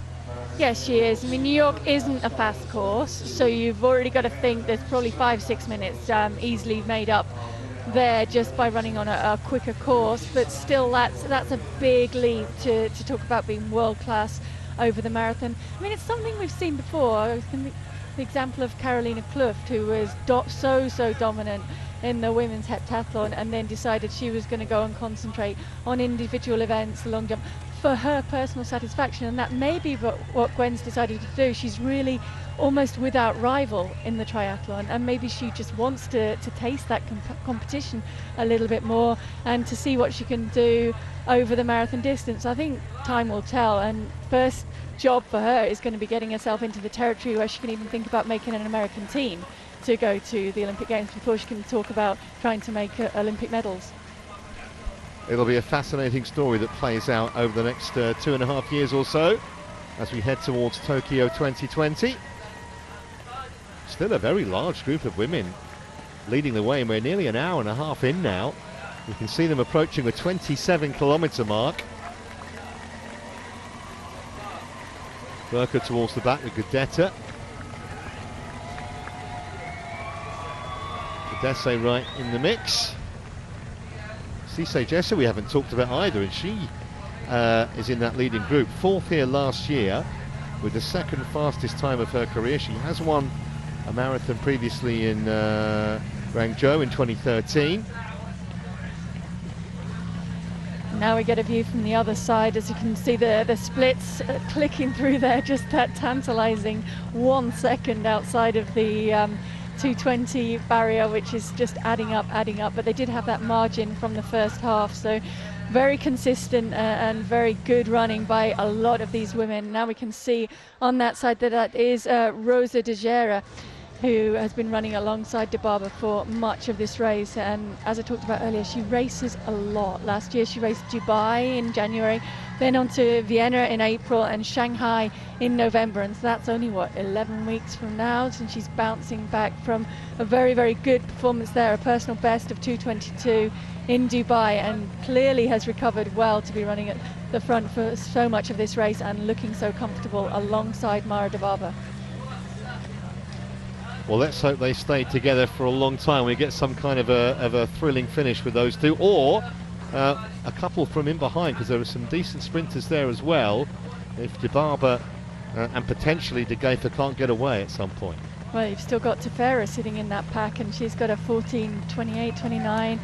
Yes, she is. I mean, New York isn't a fast course, so you've already got to think there's probably 5-6 minutes easily made up there just by running on a quicker course, but still that's a big leap to talk about being world class over the marathon. I mean, it's something we've seen before. The example of Carolina Kluft, who was so dominant in the women's heptathlon and then decided she was going to go and concentrate on individual events, the long jump, for her personal satisfaction, and that may be what Gwen's decided to do. She's really almost without rival in the triathlon, and maybe she just wants to taste that competition a little bit more and to see what she can do over the marathon distance. I think time will tell, and first job for her is going to be getting herself into the territory where she can even think about making an American team to go to the Olympic Games before she can talk about trying to make Olympic medals. it'll be a fascinating story that plays out over the next 2.5 years or so as we head towards Tokyo 2020. Still a very large group of women leading the way, and we're nearly an hour and a half in now. You can see them approaching the 27-kilometre mark. Burka towards the back with Gudetta. Desse right in the mix. Cisse Jessa we haven't talked about either, and she is in that leading group. 4th here last year with the 2nd fastest time of her career. She has won a marathon previously in Guangzhou in 2013. Now we get a view from the other side, as you can see the splits clicking through there, just that tantalising 1 second outside of the 220 barrier, which is just adding up, but they did have that margin from the first half, so very consistent and very good running by a lot of these women. Now we can see on that side that is Rosa de Gera, who has been running alongside Dibaba for much of this race, and as I talked about earlier, she races a lot. Last year she raced Dubai in January, then on to Vienna in April and Shanghai in November, and so that's only 11 weeks from now since she's bouncing back from a very, very good performance there, a personal best of 2:22 in Dubai, and clearly has recovered well to be running at the front for so much of this race and looking so comfortable alongside Mara Dibaba. Well, let's hope they stay together for a long time. We get some kind of a thrilling finish with those two, or a couple from in behind, because there are some decent sprinters there as well, if Dibaba and potentially De Geyfer can't get away at some point. Well, you've still got Tefera sitting in that pack, and she's got a 14:28, 29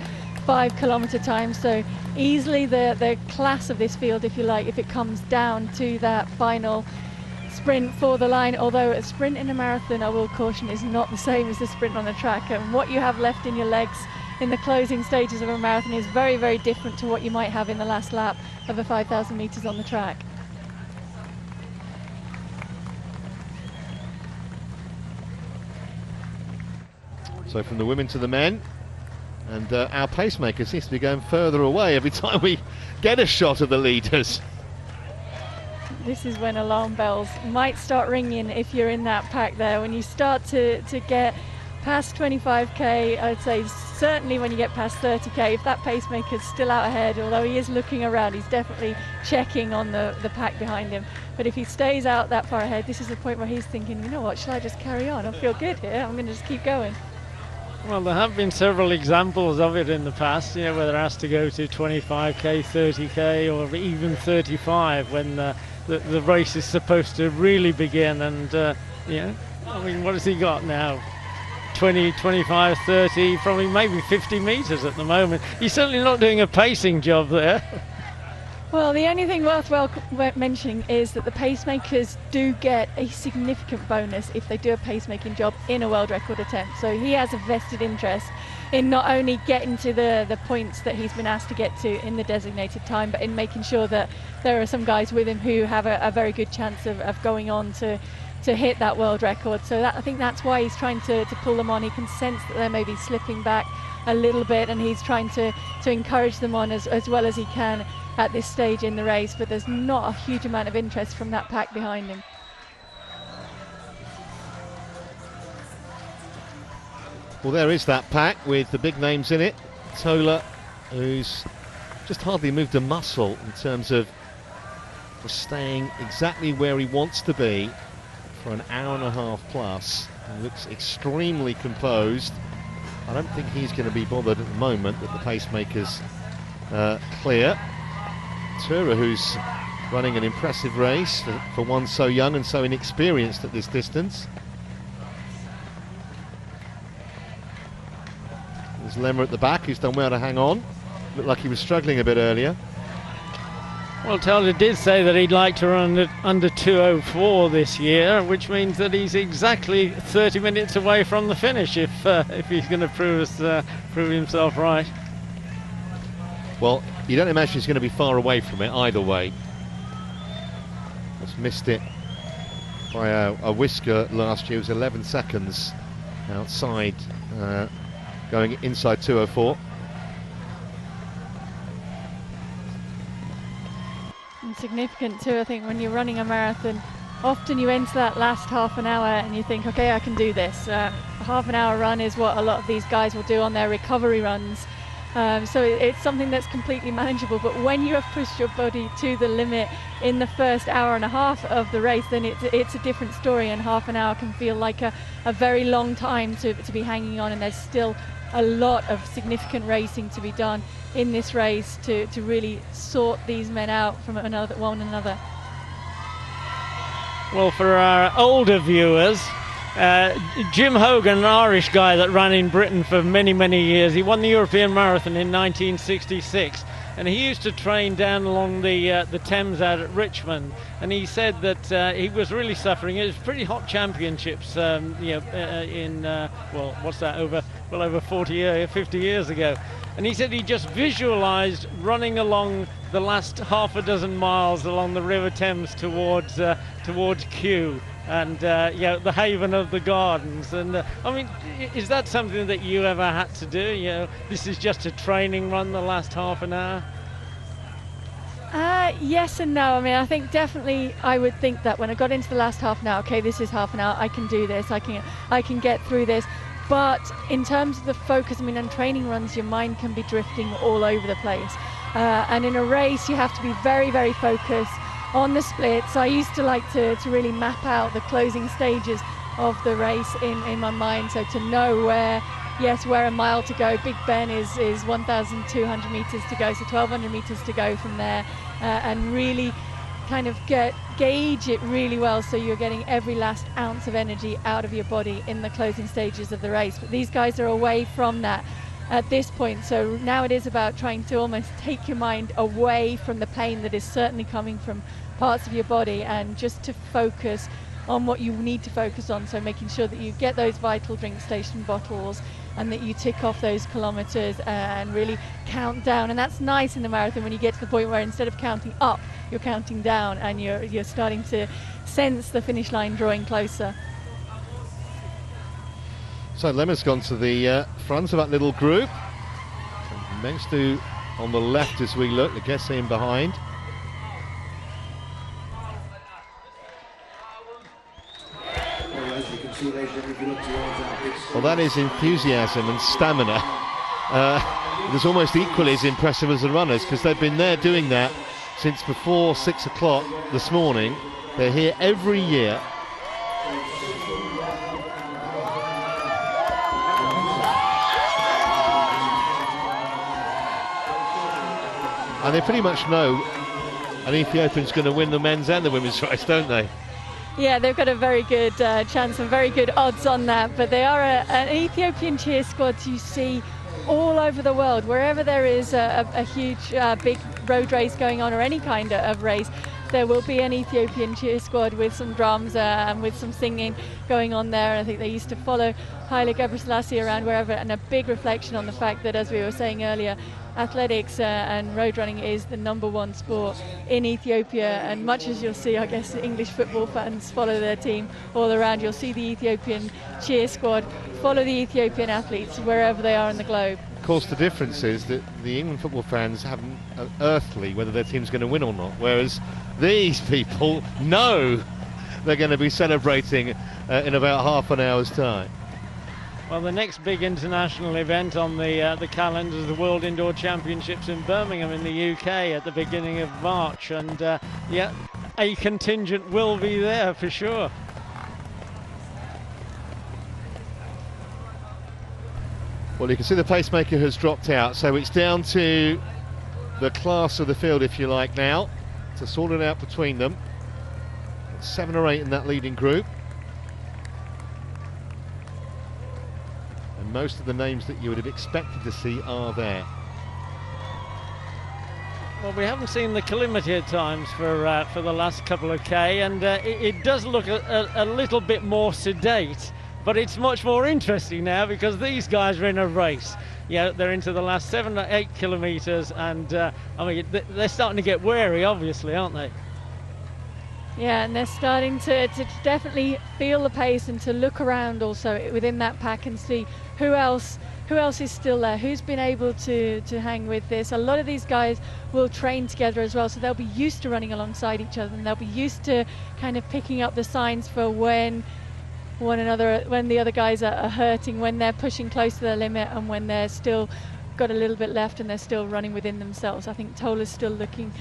5-kilometre time, so easily the class of this field, if you like, if it comes down to that final sprint for the line. Although a sprint in a marathon, I will caution, is not the same as the sprint on the track, and what you have left in your legs in the closing stages of a marathon is very, very different to what you might have in the last lap of a 5,000 metres on the track. So from the women to the men, and our pacemaker seems to be going further away every time we get a shot of the leaders. This is when alarm bells might start ringing if you're in that pack there. When you start to get past 25k, I'd say certainly when you get past 30k, if that pacemaker's still out ahead, although he is looking around, he's definitely checking on the pack behind him. But if he stays out that far ahead, this is the point where he's thinking, you know what, shall I just carry on? I feel good here, I'm going to just keep going. Well, there have been several examples of it in the past, you know, where they're asked to go to 25k, 30k, or even 35 when the race is supposed to really begin. And yeah, I mean, what has he got now? 20, 25, 30, probably maybe 50 metres at the moment. He's certainly not doing a pacing job there. Well, the only thing worthwhile mentioning is that the pacemakers do get a significant bonus if they do a pacemaking job in a world record attempt. So he has a vested interest in not only getting to the points that he's been asked to get to in the designated time, but in making sure that there are some guys with him who have a very good chance of going on to hit that world record. So I think that's why he's trying to pull them on. He can sense that they're maybe slipping back a little bit, and he's trying to encourage them on as well as he can at this stage in the race, but there's not a huge amount of interest from that pack behind him. Well, there is that pack with the big names in it. Tola, who's just hardly moved a muscle in terms of staying exactly where he wants to be for an hour and a half plus. He looks extremely composed. I don't think he's going to be bothered at the moment that the pacemaker's clear. Tura, who's running an impressive race for one so young and so inexperienced at this distance. There's Lemmer at the back, who's done well to hang on. Looked like he was struggling a bit earlier. Well, Taylor did say that he'd like to run under 2:04 this year, which means that he's exactly 30 minutes away from the finish if he's going to prove himself right. Well, you don't imagine he's going to be far away from it either way. Just missed it by a whisker last year. It was 11 seconds outside, going inside 2:04. significant too. I think when you're running a marathon, often you enter that last half an hour and you think, okay, I can do this. A half an hour run is what a lot of these guys will do on their recovery runs. So it's something that's completely manageable. But when you have pushed your body to the limit in the first hour and a half of the race, then it's a different story, and half an hour can feel like a very long time to be hanging on, and there's still a lot of significant racing to be done in this race to really sort these men out from one another. Well, for our older viewers, Jim Hogan, an Irish guy that ran in Britain for many, many years, he won the European Marathon in 1966, and he used to train down along the Thames out at Richmond, and he said that he was really suffering. It was pretty hot championships, over 50 years ago, and he said he just visualised running along the last half a dozen miles along the River Thames towards Kew. And the haven of the gardens. And I mean, is that something that you ever had to do? This is just a training run the last half an hour. Yes and no. I mean, I think definitely I would think that when I got into the last half an hour, okay, this is half an hour, I can do this, I can get through this. But in terms of the focus, I mean, on training runs, your mind can be drifting all over the place. And in a race, you have to be very, very focused on the splits. I used to like to really map out the closing stages of the race in my mind, so to know where a mile to go. Big Ben is 1,200 meters to go, so 1,200 meters to go from there, and really kind of gauge it really well, so you're getting every last ounce of energy out of your body in the closing stages of the race. But these guys are away from that at this point, so now it is about trying to almost take your mind away from the pain that is certainly coming from parts of your body, and just to focus on what you need to focus on. So making sure that you get those vital drink station bottles, and that you tick off those kilometers and really count down. And that's nice in the marathon when you get to the point where instead of counting up, you're counting down, and you're starting to sense the finish line drawing closer. So Lemmer's gone to the front of that little group. Mengstu on the left as we look, the Gessi in behind. Well, that is enthusiasm and stamina. It's almost equally as impressive as the runners, because they've been there doing that since before 6 o'clock this morning. They're here every year. And they pretty much know an Ethiopian's going to win the men's and the women's race, don't they? Yeah, they've got a very good chance and very good odds on that. But they are an Ethiopian cheer squad you see all over the world. Wherever there is a huge, big road race going on, or any kind of race, there will be an Ethiopian cheer squad with some drums and with some singing going on there. I think they used to follow Haile Gebrselassie around wherever, and a big reflection on the fact that, as we were saying earlier, athletics and road running is the #1 sport in Ethiopia. And much as you'll see, I guess, English football fans follow their team all around, you'll see the Ethiopian cheer squad follow the Ethiopian athletes wherever they are in the globe. Of course, the difference is that the England football fans haven't earthly whether their team's going to win or not, whereas these people know they're going to be celebrating in about half an hour's time. Well, the next big international event on the calendar is the World Indoor Championships in Birmingham in the UK at the beginning of March, and a contingent will be there for sure. Well, you can see the pacemaker has dropped out, so it's down to the class of the field, if you like, now to sort it out between them. 7 or 8 in that leading group. Most of the names that you would have expected to see are there. Well, we haven't seen the kilometre times for the last couple of K, and it does look a little bit more sedate, but it's much more interesting now because these guys are in a race. They're into the last 7 or 8 kilometres, and I mean, they're starting to get wary, obviously, aren't they? Yeah, and they're starting to definitely feel the pace and to look around also within that pack and see who else who else is still there, who's been able to hang with this. A lot of these guys will train together as well, so they'll be used to running alongside each other, and they'll be used to kind of picking up the signs for when the other guys are hurting, when they're pushing close to their limit, and when they're still got a little bit left and they're still running within themselves. I think Tola's still looking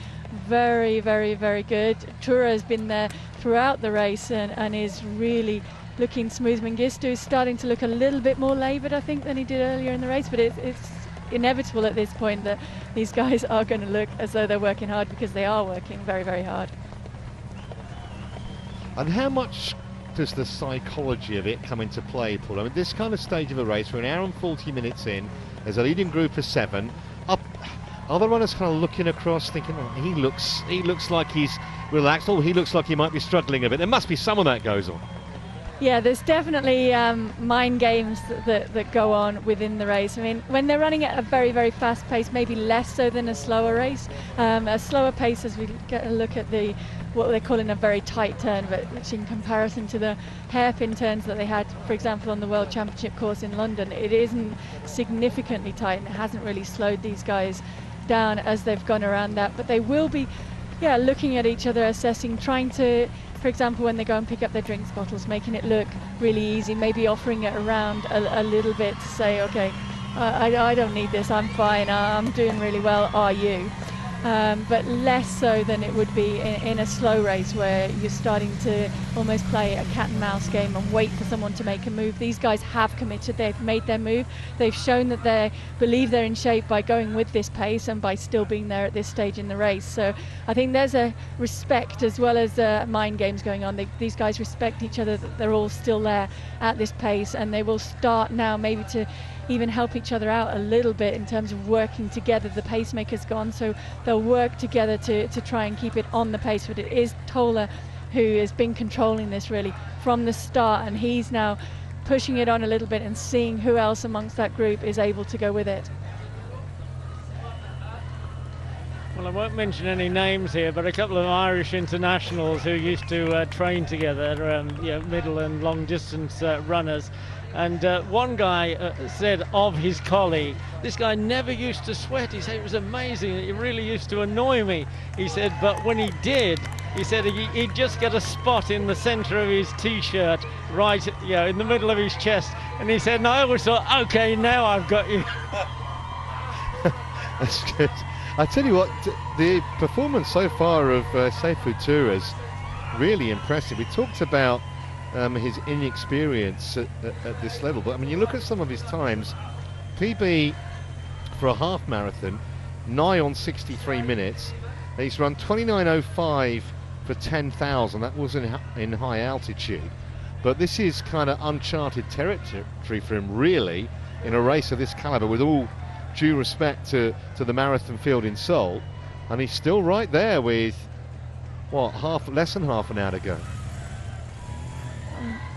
very, very, very good. Tura has been there throughout the race and is really looking smooth. Mengistu is starting to look a little bit more laboured, I think, than he did earlier in the race, but it's inevitable at this point that these guys are going to look as though they're working hard, because they are working very, very hard. And how much does the psychology of it come into play, Paul? I mean, this kind of stage of a race, we're an hour and 40 minutes in, there's a leading group of 7. Other runners kind of looking across, thinking, oh, he looks like he's relaxed. Oh, he looks like he might be struggling a bit. There must be some of that goes on. Yeah, there's definitely mind games that go on within the race. I mean, when they're running at a very, very fast pace, maybe less so than a slower race. A slower pace, as we get a look at what they're calling a very tight turn, but which in comparison to the hairpin turns that they had, for example, on the World Championship course in London, it isn't significantly tight, and it hasn't really slowed these guys down as they've gone around that. But they will be, looking at each other, assessing, trying to, for example, when they go and pick up their drinks bottles, making it look really easy, maybe offering it around a little bit to say, okay, I don't need this, I'm fine, I'm doing really well, are you? But less so than it would be in a slow race, where you're starting to almost play a cat and mouse game and wait for someone to make a move. These guys have committed, they've made their move, they've shown that they believe they're in shape by going with this pace and by still being there at this stage in the race. So I think there's a respect as well as mind games going on. These guys respect each other, that they're all still there at this pace, and they will start now maybe to even help each other out a little bit in terms of working together. The pacemaker's gone, so they'll work together to try and keep it on the pace. But it is Tola who has been controlling this really from the start, and he's now pushing it on a little bit and seeing who else amongst that group is able to go with it. Well, I won't mention any names here, but a couple of Irish internationals who used to train together, middle and long distance runners. And one guy said of his colleague, this guy never used to sweat. He said it was amazing. It really used to annoy me. He said, but when he did, he said he'd just get a spot in the center of his T-shirt, right, in the middle of his chest. And he said, and I always thought, okay, now I've got you. That's good. I tell you what, the performance so far of Seifu Tura is really impressive. We talked about his inexperience at this level, but I mean, you look at some of his times. PB for a half marathon, nigh on 63 minutes. He's run 29:05 for 10,000. That was in high altitude, but this is kind of uncharted territory for him, really, in a race of this caliber. With all due respect to the marathon field in Seoul, and he's still right there with less than half an hour to go.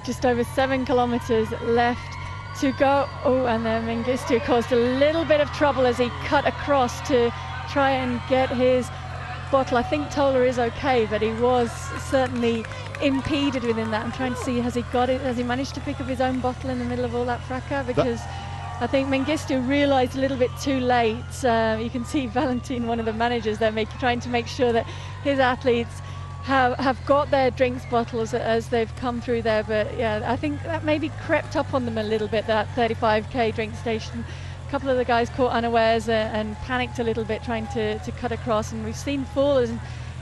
Just over 7 kilometers left to go. Oh, and then Mengistu caused a little bit of trouble as he cut across to try and get his bottle. I think Tola is okay, but he was certainly impeded within that. I'm trying to see, has he got it? Has he managed to pick up his own bottle in the middle of all that fracas? Because I think Mengistu realised a little bit too late. You can see Valentin, one of the managers there, trying to make sure that his athletes have got their drinks bottles as they've come through there. But yeah, I think that maybe crept up on them a little bit, that 35k drink station. A couple of the guys caught unawares and panicked a little bit trying to cut across, and we've seen falls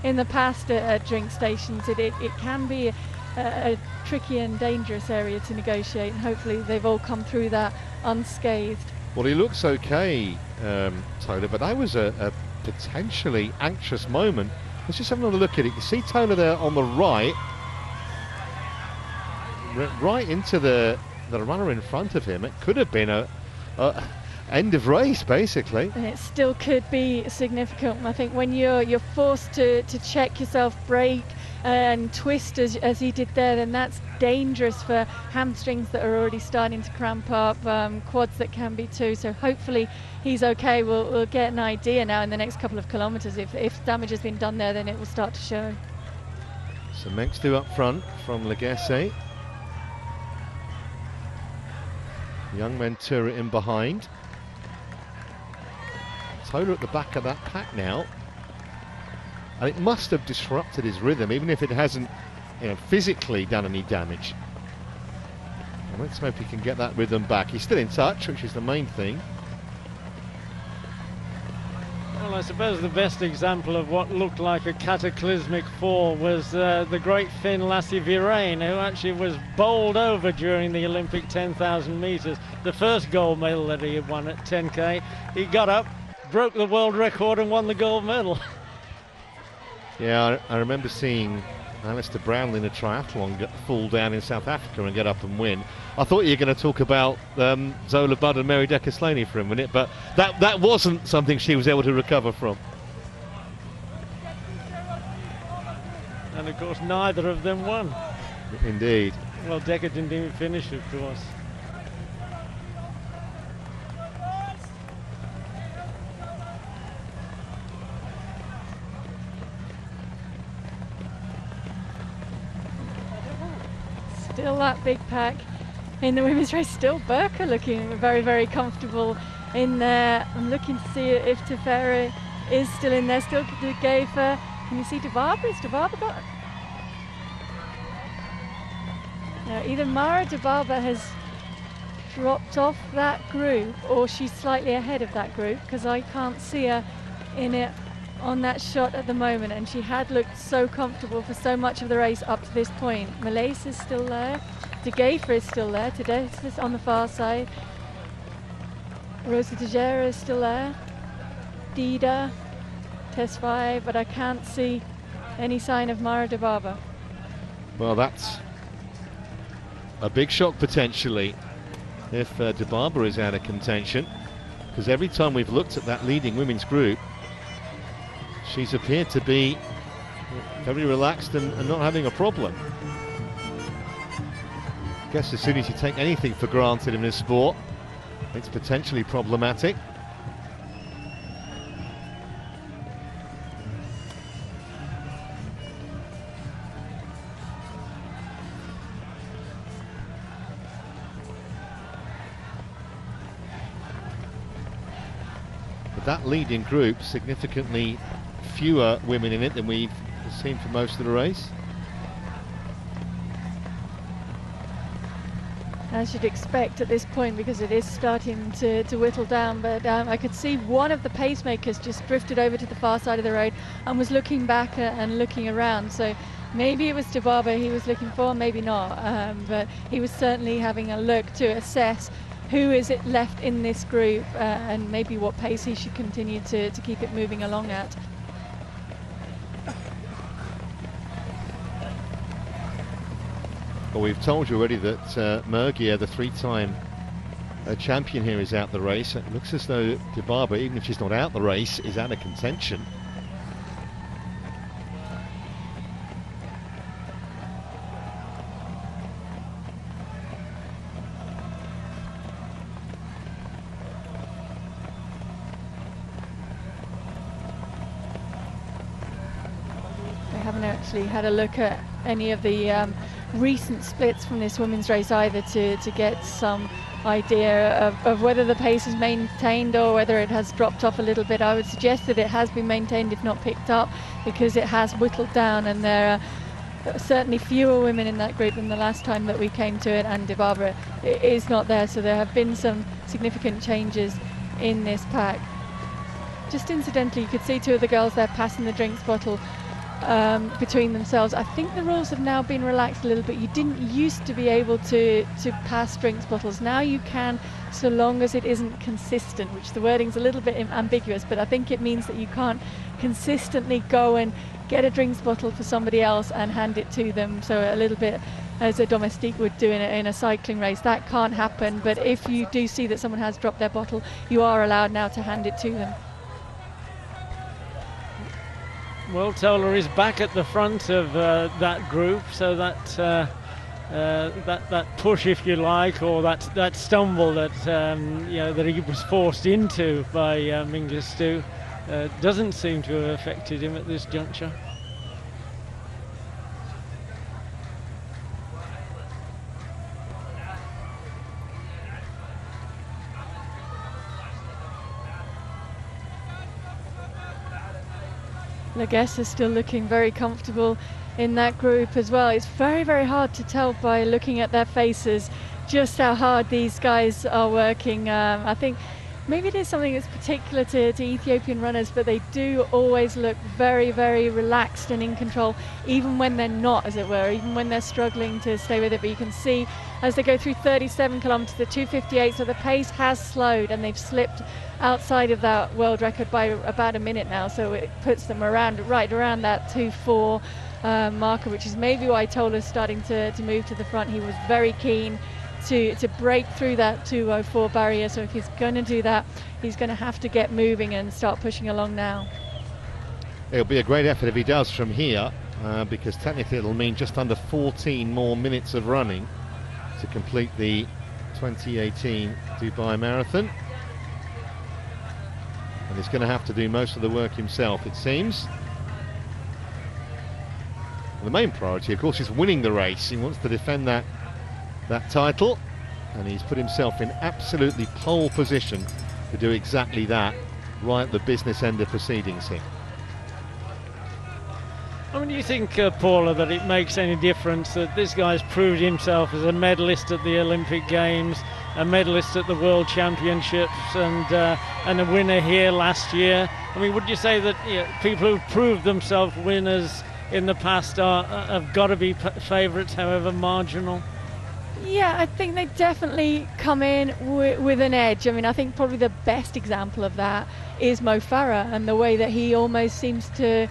in the past at drink stations. It can be a tricky and dangerous area to negotiate, and hopefully they've all come through that unscathed. Well, he looks okay, Tola, but that was a potentially anxious moment. Let's just have another look at it. You see Tola there on the right into the runner in front of him. It could have been a end of race, basically. And it still could be significant. I think when you're forced to check yourself, brake and twist as he did there, then that's dangerous for hamstrings that are already starting to cramp up, quads that can be too. So hopefully he's okay. We'll get an idea now in the next couple of kilometres. If damage has been done there, then it will start to show. So Mengistu up front from Legacy. Young Ventura in behind. Tola at the back of that pack now. And it must have disrupted his rhythm, even if it hasn't, physically done any damage. And let's hope he can get that rhythm back. He's still in touch, which is the main thing. Well, I suppose the best example of what looked like a cataclysmic fall was the great Finn Lassie Virein, who actually was bowled over during the Olympic 10,000 metres. The first gold medal that he had won at 10k. He got up, broke the world record and won the gold medal. Yeah, I remember seeing Alistair Brownlee in a triathlon fall down in South Africa and get up and win. I thought you were going to talk about Zola Budd and Mary Decker-Slaney for a minute, but that wasn't something she was able to recover from. And of course neither of them won. Indeed. Well, Decker didn't even finish, of course. Still that big pack in the women's race. Still Burka looking very, very comfortable in there. I'm looking to see if Tefera is still in there. Still De Gafer. Can you see Debaba? Is Debaba got? No, either Mara Debaba has dropped off that group or she's slightly ahead of that group, because I can't see her in it on that shot at the moment, and she had looked so comfortable for so much of the race up to this point. Malaise is still there, De Gafer is still there, Tedesco is on the far side, Rosa Tejera is still there, Dida, Tesfaye, but I can't see any sign of Mara Debaba. Well, that's a big shock potentially if Debaba is out of contention, because every time we've looked at that leading women's group, she's appeared to be very relaxed and not having a problem. I guess as soon as you take anything for granted in this sport, it's potentially problematic. But that leading group, significantly fewer women in it than we've seen for most of the race. As you'd expect at this point, because it is starting to whittle down, but I could see one of the pacemakers just drifted over to the far side of the road and was looking back and looking around, so maybe it was Debaba he was looking for, maybe not, but he was certainly having a look to assess who is it left in this group and maybe what pace he should continue to keep it moving along at. Well, we've told you already that Mergia, the three-time champion here, is out the race. It looks as though Debaba, even if she's not out the race, is out of contention. I haven't actually had a look at any of the recent splits from this women's race either to get some idea of whether the pace is maintained or whether it has dropped off a little bit. I would suggest that it has been maintained, if not picked up, because it has whittled down, and there are certainly fewer women in that group than the last time that we came to it, and Debaba is not there, so there have been some significant changes in this pack. Just incidentally, you could see two of the girls there passing the drinks bottle between themselves. I think the rules have now been relaxed a little bit. You didn't used to be able to pass drinks bottles. Now you can, so long as it isn't consistent, which the wording's a little bit ambiguous, but I think it means that you can't consistently go and get a drinks bottle for somebody else and hand it to them, so a little bit as a domestique would do in a cycling race. That can't happen, but if you do see that someone has dropped their bottle, you are allowed now to hand it to them. Well, Tola is back at the front of that group, so that that push, if you like, or that stumble that that he was forced into by Mengistu doesn't seem to have affected him at this juncture. Leguesa still looking very comfortable in that group as well. It's very, very hard to tell by looking at their faces just how hard these guys are working. I think maybe it is something that's particular to Ethiopian runners, but they do always look very, very relaxed and in control, even when they're not, as it were, even when they're struggling to stay with it. But you can see as they go through 37 kilometres, the 2:58, so the pace has slowed and they've slipped outside of that world record by about a minute now, so it puts them right around that 2:4 marker, which is maybe why Tola's starting to move to the front. He was very keen to break through that 2:04 barrier, so if he's going to do that, he's going to have to get moving and start pushing along now. It'll be a great effort if he does from here, because technically it'll mean just under 14 more minutes of running to complete the 2018 Dubai Marathon. And he's going to have to do most of the work himself, it seems. And the main priority, of course, is winning the race. He wants to defend that title, and he's put himself in absolutely pole position to do exactly that right at the business end of proceedings here. I mean, do you think, Paula, that it makes any difference that this guy's proved himself as a medalist at the Olympic Games, a medalist at the World Championships, and a winner here last year? I mean, would you say that people who've proved themselves winners in the past have got to be favourites, however marginal? Yeah, I think they definitely come in with an edge. I mean, I think probably the best example of that is Mo Farah, and the way that he almost seems to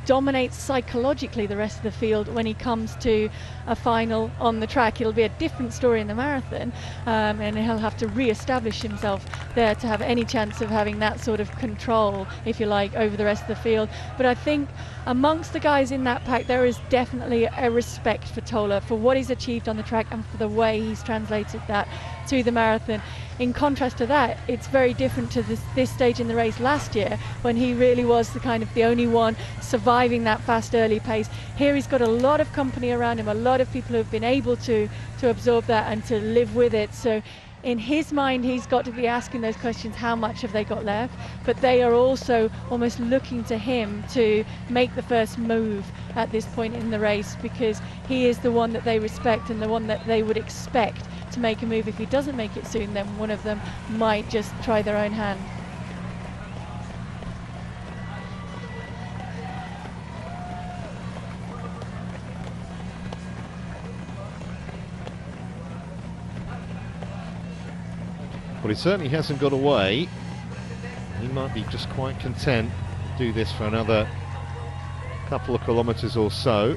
dominate psychologically the rest of the field when he comes to a final on the track. It'll be a different story in the marathon, and he'll have to re-establish himself there to have any chance of having that sort of control, if you like, over the rest of the field. But I think amongst the guys in that pack, there is definitely a respect for Tola, for what he's achieved on the track and for the way he's translated that to the marathon. In contrast to that, it's very different to this stage in the race last year, when he really was the only one surviving that fast early pace. Here he's got a lot of company around him, a lot of people who have been able to absorb that and to live with it. So in his mind, he's got to be asking those questions: how much have they got left? But they are also almost looking to him to make the first move at this point in the race, because he is the one that they respect and the one that they would expect to make a move. If he doesn't make it soon, then one of them might just try their own hand. Well, he certainly hasn't got away. He might be just quite content to do this for another couple of kilometres or so.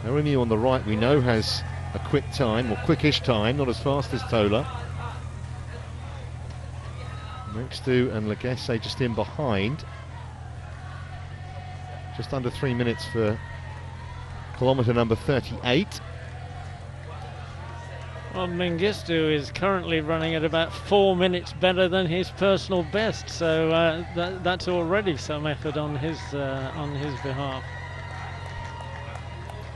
Arimi on the right, we know, has a quick time, or quickish time, not as fast as Tola. Next to, and Leguesa just in behind. Just under 3 minutes for kilometre number 38. Well, Mengistu is currently running at about 4 minutes better than his personal best, so that's already some effort on his behalf.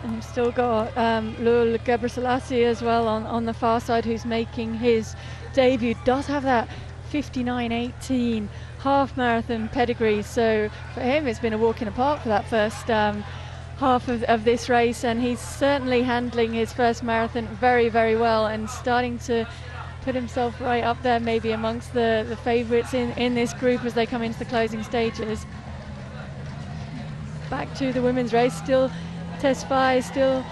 And we've still got Lul Gebrselassie as well on the far side, who's making his debut. Does have that 59:18 half marathon pedigree, so for him it's been a walk in the park for that first half of this race, and he's certainly handling his first marathon very, very well and starting to put himself right up there, maybe amongst the favourites in this group as they come into the closing stages. Back to the women's race, still Tesfaye, still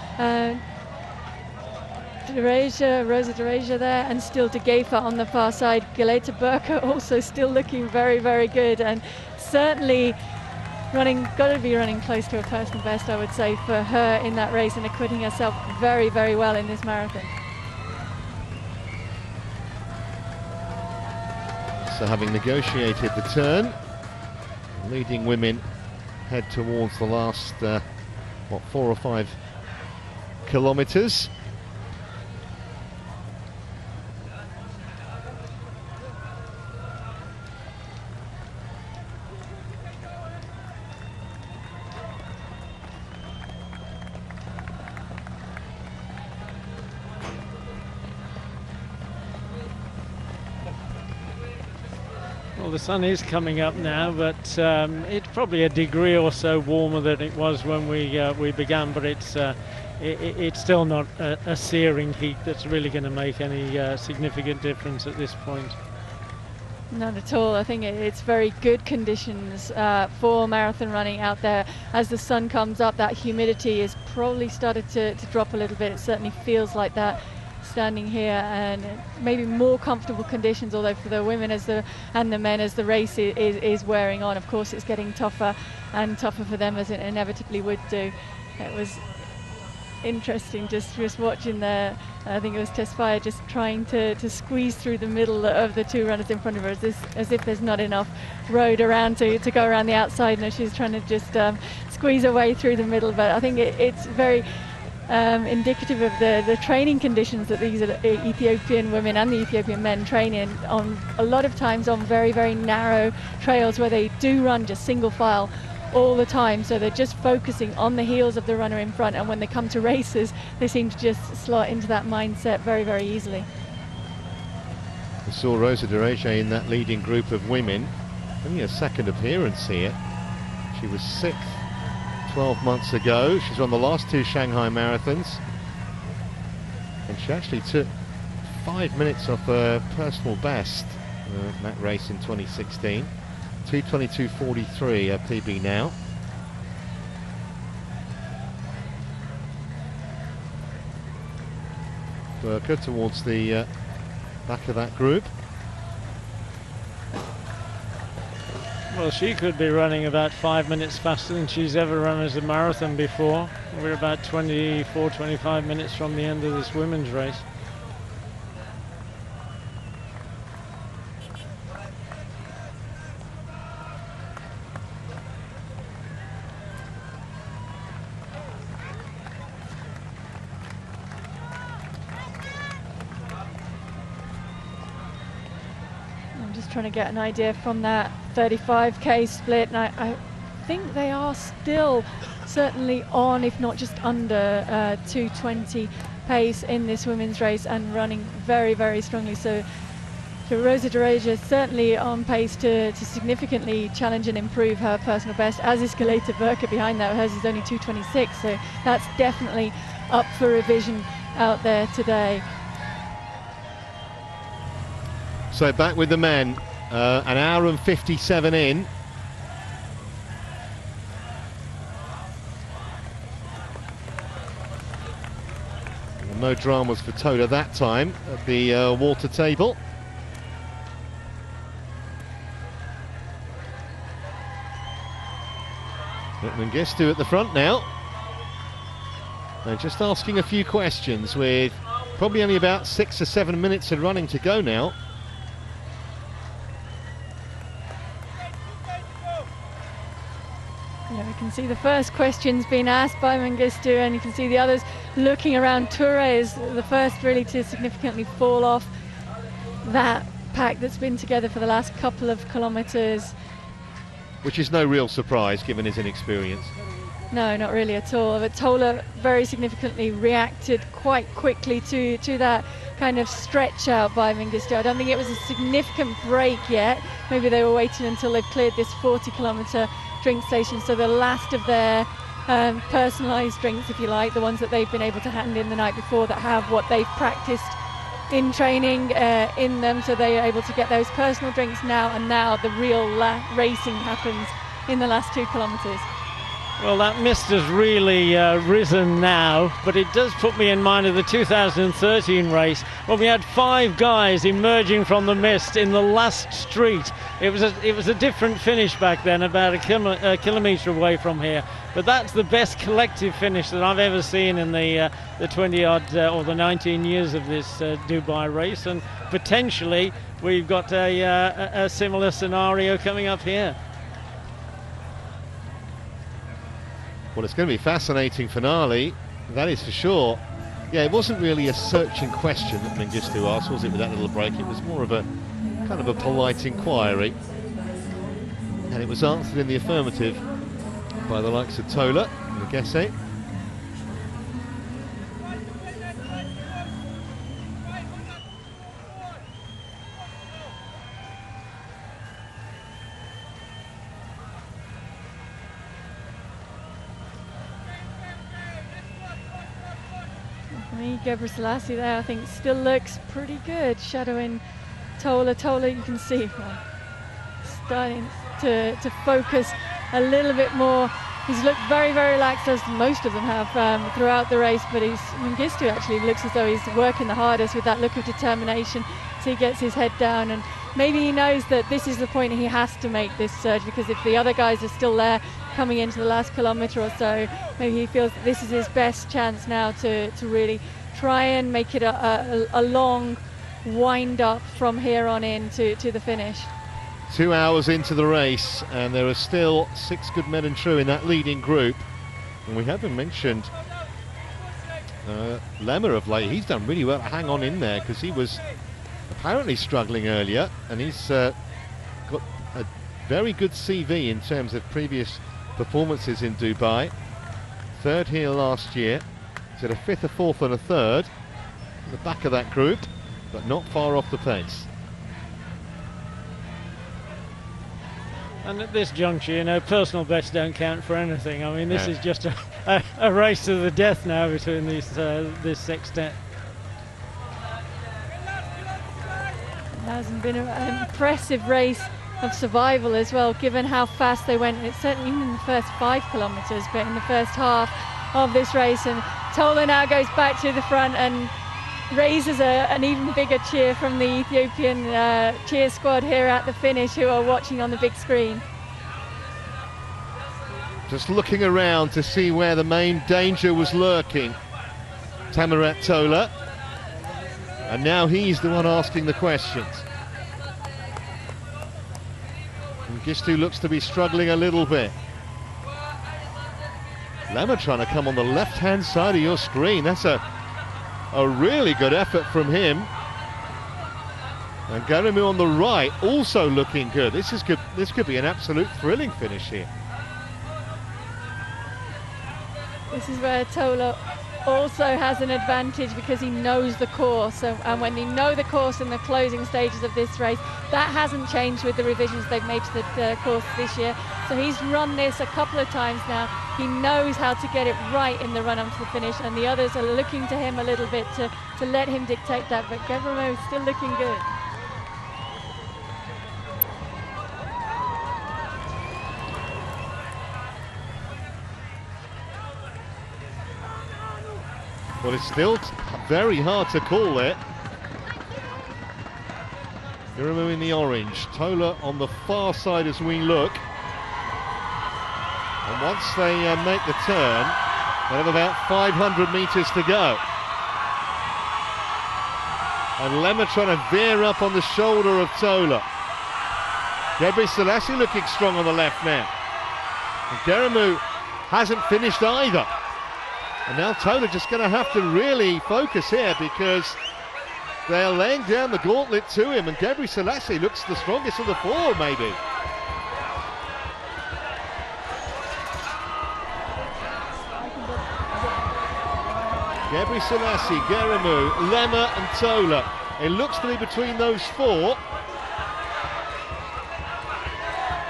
Rosa Dereja there, and still De Gefa on the far side. Galeta Burka also still looking very, very good, and certainly got to be running close to a personal best, I would say, for her in that race, and acquitting herself very, very well in this marathon. So having negotiated the turn, leading women head towards the last 4 or 5 kilometres. Well, Well, the sun is coming up now, but it's probably a degree or so warmer than it was when we began. But it's still not a searing heat that's really going to make any significant difference at this point. Not at all. I think it's very good conditions for marathon running out there. As the sun comes up, that humidity has probably started to drop a little bit. It certainly feels like that standing here, and maybe more comfortable conditions, although for the women and the men as the race is wearing on, of course it's getting tougher and tougher for them, as it inevitably would do. It was interesting just watching I think it was Tesfaye just trying to squeeze through the middle of the two runners in front of her, as if there's not enough road around to go around the outside, and she's trying to just squeeze her way through the middle. But I think it's very indicative of the training conditions that these Ethiopian women and the Ethiopian men train in, on a lot of times on very, very narrow trails where they do run just single file all the time, so they're just focusing on the heels of the runner in front, and when they come to races they seem to just slot into that mindset very, very easily. We saw Rosa Dereje in that leading group of women, only a second appearance here. She was 6th 12 months ago. She's won the last 2 Shanghai marathons, and she actually took 5 minutes off her personal best in that race in 2016. 2:22:43 her PB now. Worker towards the back of that group. Well, she could be running about 5 minutes faster than she's ever run as a marathon before. We're about 24-25 minutes from the end of this women's race. Trying to get an idea from that 35k split, and I think they are still certainly on, if not just under 2:20 pace in this women's race, and running very, very strongly. So Rosa Dereje is certainly on pace to significantly challenge and improve her personal best, as is Galeta Burka behind that. Hers is only 2:26, so that's definitely up for revision out there today. So back with the men, an hour and 57 in. Well, no dramas for Tola that time at the water table. Mengistu at the front now. And just asking a few questions with probably only about 6 or 7 minutes of running to go now. Yeah, we can see the first questions being asked by Mengistu, and you can see the others looking around. Toure is the first really to significantly fall off that pack that's been together for the last couple of kilometres. Which is no real surprise given his inexperience. No, not really at all. But Tola very significantly reacted quite quickly to that kind of stretch out by Mengistu. I don't think it was a significant break yet. Maybe they were waiting until they've cleared this 40-kilometre drink station, so the last of their personalised drinks, if you like, the ones that they've been able to hand in the night before, that have what they've practiced in training in them, so they are able to get those personal drinks now, and now the real racing happens in the last 2 kilometres. Well, that mist has really risen now, but it does put me in mind of the 2013 race when we had 5 guys emerging from the mist in the last street. It was a different finish back then, about a kilometre away from here. But that's the best collective finish that I've ever seen in the 20-odd or the 19 years of this Dubai race, and potentially we've got a similar scenario coming up here. Well, it's going to be a fascinating finale, that is for sure. Yeah, it wasn't really a searching question that Mengistu asked, was it, with that little break? It was more of a kind of a polite inquiry, and it was answered in the affirmative by the likes of Tola and Gesse. Gebre Selassie there, I think, still looks pretty good, shadowing Tola. Tola, you can see, starting to focus a little bit more. He's looked very, very relaxed, as most of them have throughout the race, but Mengistu actually looks as though he's working the hardest with that look of determination. So he gets his head down, and maybe he knows that this is the point he has to make this surge, because if the other guys are still there coming into the last kilometre or so, maybe he feels that this is his best chance now to really try and make it a long wind up from here on in to the finish. 2 hours into the race, and there are still 6 good men and true in that leading group. And we haven't mentioned Lemmer of late. He's done really well to hang on in there, because he was apparently struggling earlier, and he's got a very good CV in terms of previous performances in Dubai. 3rd here last year. He's at a 5th, a 4th and a 3rd in the back of that group, but not far off the pace. And at this juncture, you know, personal bets don't count for anything. I mean, this is just a race to the death now between these this sextet. It hasn't been an impressive race of survival as well, given how fast they went. It's certainly even in the first 5 kilometres, but in the first half of this race. And Tola now goes back to the front and raises an even bigger cheer from the Ethiopian cheer squad here at the finish, who are watching on the big screen. Just looking around to see where the main danger was lurking, Tamirat Tola, and now he's the one asking the questions. And Gistu looks to be struggling a little bit. Lemmer trying to come on the left-hand side of your screen. That's a really good effort from him. And Garamu on the right also looking good. This is good. This could be an absolute thrilling finish here. This is where Tola also has an advantage, because he knows the course, and when they know the course in the closing stages of this race, that hasn't changed with the revisions they've made to the course this year. So he's run this a couple of times now. He knows how to get it right in the run up to the finish, and the others are looking to him a little bit to let him dictate that, but Gebremo is still looking good. Well, it's still very hard to call it. Garamu in the orange, Tola on the far side as we look. And once they make the turn, they have about 500 metres to go. And Lemmer trying to veer up on the shoulder of Tola. Gebre Selassie looking strong on the left now. And Garamu hasn't finished either. And now Tola just going to have to really focus here, because they're laying down the gauntlet to him, and Gebre Selassie looks the strongest of the 4, maybe. Gebre Selassie, Garamu, Lemmer and Tola. It looks to be between those 4.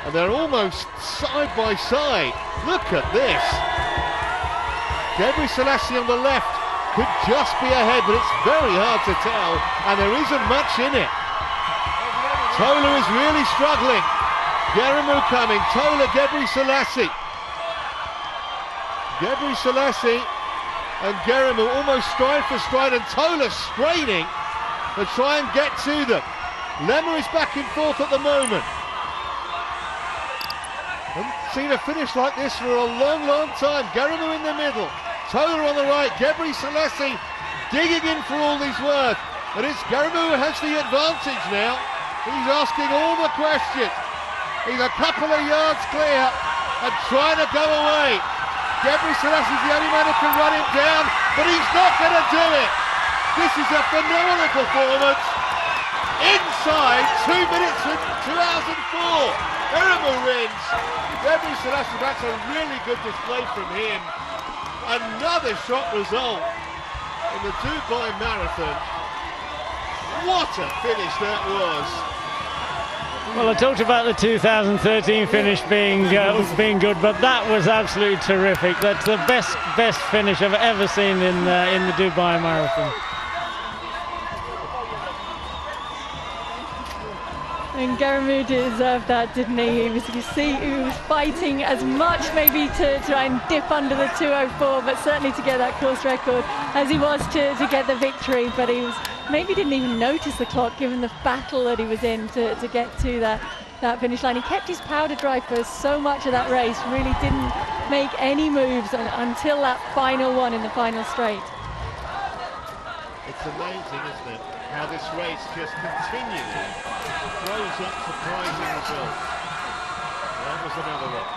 And they're almost side by side. Look at this. Gebre Selassie on the left could just be ahead, but it's very hard to tell, and there isn't much in it. Tola is really struggling. Garamu coming, Tola, Gebre Selassie. Gebre Selassie and Garamu almost stride for stride, and Tola straining to try and get to them. Lemmer is back in 4th at the moment. Haven't seen a finish like this for a long, long time. Garamu in the middle, Tola on the right, Gebre Selassie digging in for all he's worth. But it's Garamu who has the advantage now. He's asking all the questions. He's a couple of yards clear and trying to go away. Gebre Selassie's the only man who can run him down, but he's not going to do it. This is a phenomenal performance. Inside 2 minutes and 2 hours and 4. Garamu wins. Gebre Selassie, that's a really good display from him. Another shot result in the Dubai Marathon. What a finish that was. Well, I talked about the 2013 finish being good, but that was absolutely terrific. That's the best finish I've ever seen in the Dubai Marathon. And Garamu deserved that, didn't he? You see, he was fighting as much maybe to try and dip under the 204, but certainly to get that course record as he was to get the victory. But he was maybe didn't even notice the clock given the battle that he was in to get to that finish line. He kept his powder dry for so much of that race, really didn't make any moves until that final one in the final straight. It's amazing, isn't it, how this race just continually throws up surprising results. That was another one.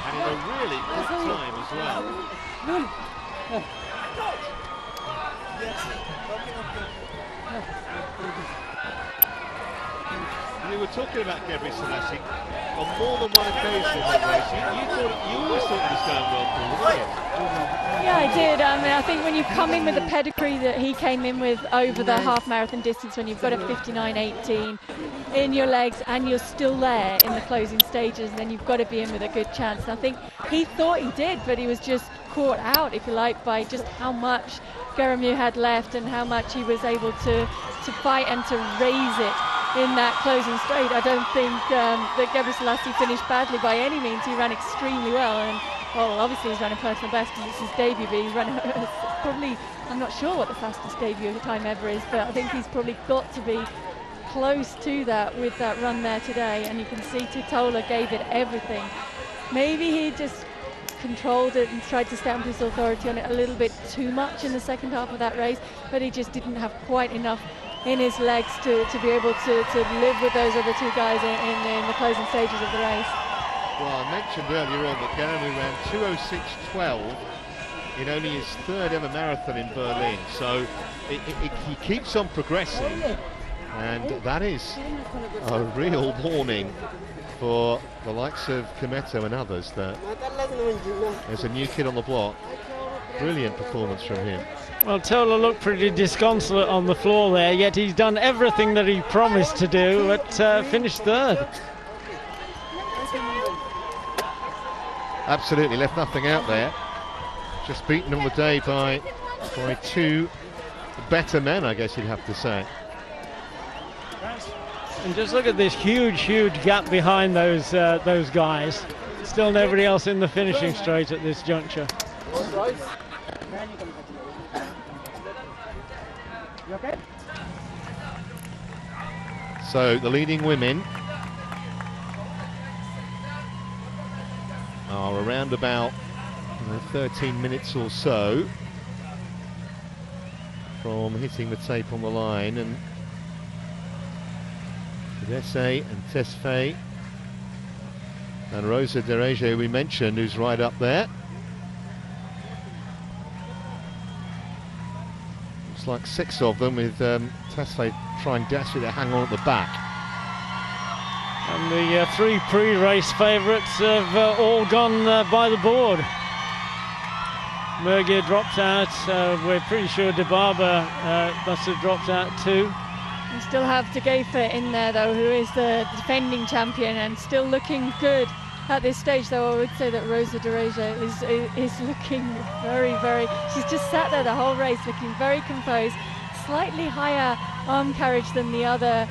And in a really good time as well. You were talking about Gebre Selassie on more than one occasion in that race. You always thought it was going well, Paul, didn't you? Yeah, I did. I mean, I think when you come in with the pedigree that he came in with over the half marathon distance, when you've got a 59.18 in your legs and you're still there in the closing stages, then you've got to be in with a good chance. And I think he thought he did, but he was just caught out, if you like, by just how much Garamu had left and how much he was able to fight and to raise it in that closing straight. I don't think that Gebre Selassie finished badly by any means. He ran extremely well, and well, obviously he's running personal best because it's his debut, but he's running probably, I'm not sure what the fastest debut time ever is, but I think he's probably got to be close to that with that run there today. And you can see Titola gave it everything. Maybe he just controlled it and tried to stamp his authority on it a little bit too much in the second half of that race, but he just didn't have quite enough in his legs to be able to live with those other two guys in the closing stages of the race. Well, I mentioned earlier on that Garamu ran 2:06.12 in only his third ever marathon in Berlin, so he keeps on progressing, and that is a real warning for the likes of Kometo and others that there's a new kid on the block. Brilliant performance from him. Well, Tola looked pretty disconsolate on the floor there, yet he's done everything that he promised to do, but finished third. Absolutely, left nothing out there. Just beaten on the day by two better men, I guess you'd have to say. And just look at this huge gap behind those guys. Still nobody else in the finishing straight at this juncture. So the leading women are around about 13 minutes or so from hitting the tape on the line, and Fidesse and Tesfaye and Rosa Dereje, we mentioned, who's right up there. Looks like 6 of them, with Tesfaye trying desperately to hang on at the back. And the 3 pre-race favourites have all gone by the board. Mergia dropped out. We're pretty sure Dibaba must have dropped out too. You still have Tegefa in there though, who is the defending champion and still looking good at this stage, though I would say that Rosa Dereja is looking very, she's just sat there the whole race looking very composed, slightly higher arm carriage than the other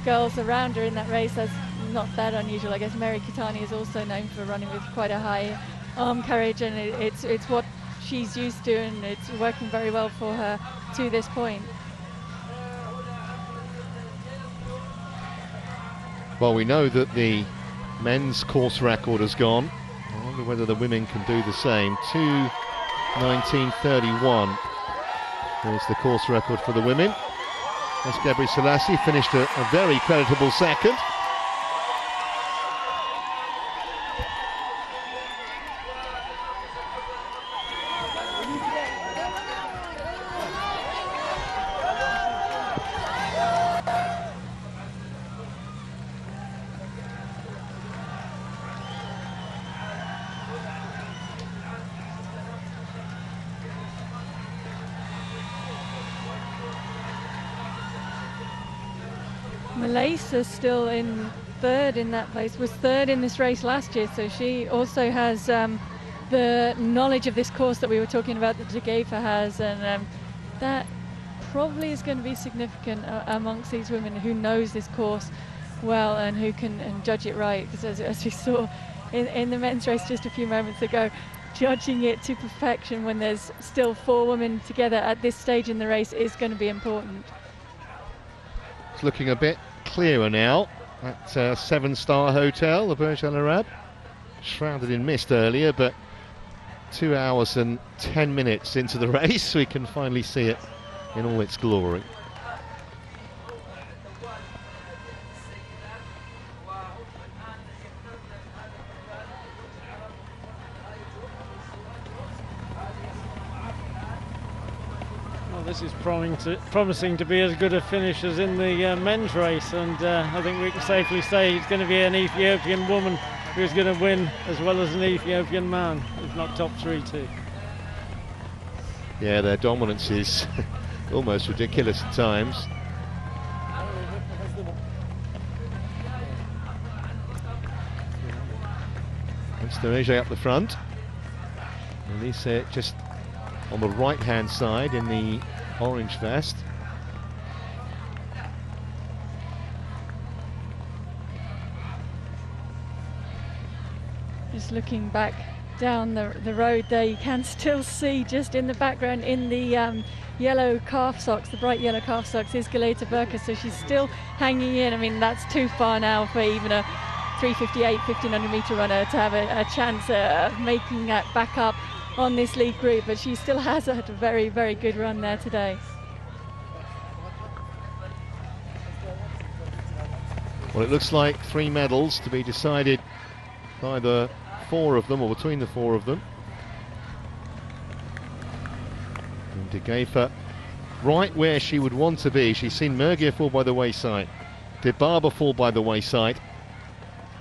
girls around her in that race. That's not that unusual. I guess Mary Kitani is also known for running with quite a high arm carriage, and it's what she's used to, and it's working very well for her to this point. Well, we know that the men's course record has gone. I wonder whether the women can do the same. 2:19.31 is the course record for the women. As Gebre Selassie finished a very creditable second. Malaysia still in third in that place, was third in this race last year, so she also has the knowledge of this course that we were talking about that Degefa has, and that probably is going to be significant amongst these women who knows this course well and who can judge it right, because as we saw in the men's race just a few moments ago, judging it to perfection when there's still 4 women together at this stage in the race is going to be important. It's looking a bit clearer now at 7-star hotel, the Burj Al Arab. Shrouded in mist earlier, but 2 hours and 10 minutes into the race we can finally see it in all its glory. This is promising to be as good a finish as in the men's race, and I think we can safely say it's going to be an Ethiopian woman who's going to win as well as an Ethiopian man, if not top 3 too. Yeah, their dominance is almost ridiculous at times. It's Dereje up the front. Elise just on the right hand side in the orange vest. Just looking back down the road there, you can still see just in the background in the yellow calf socks, the bright yellow calf socks, is Galeta Burka, so she's still hanging in. I mean, that's too far now for even a 3:58 1500 meter runner to have a chance of making that back up on this lead group, but she still has had a very, very good run there today. Well, it looks like 3 medals to be decided by the 4 of them, or between the 4 of them. And Degefa right where she would want to be. She's seen Mergia fall by the wayside, Dibaba fall by the wayside,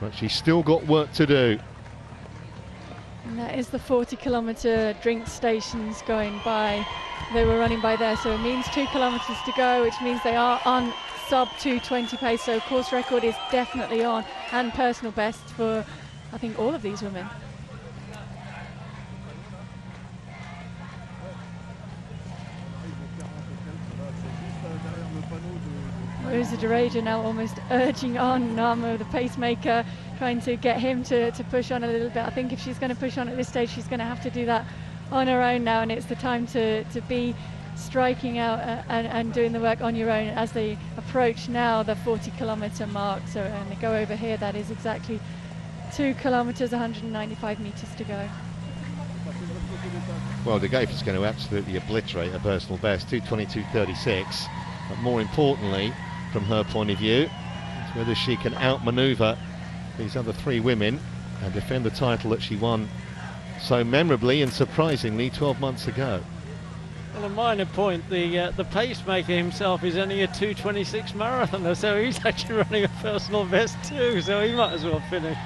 but she's still got work to do. And that is the 40-kilometer drink stations going by. They were running by there, so it means 2 kilometers to go, which means they are on sub 2:20 pace, so course record is definitely on, and personal best for I think all of these women. Rosa Dereja now almost urging on Namo, the pacemaker, trying to get him to push on a little bit. I think if she's going to push on at this stage, she's going to have to do that on her own now, and it's the time to be striking out and doing the work on your own as they approach now the 40-kilometer mark. So, and they go over here, that is exactly 2 kilometers, 195 meters to go. Well, Degefa's going to absolutely obliterate her personal best, 2:22.36. But more importantly, from her point of view, is whether she can outmaneuver these other 3 women and defend the title that she won so memorably and surprisingly 12 months ago. Well, a minor point, the pacemaker himself is only a 2:26 marathoner, so he's actually running a personal best too, so he might as well finish.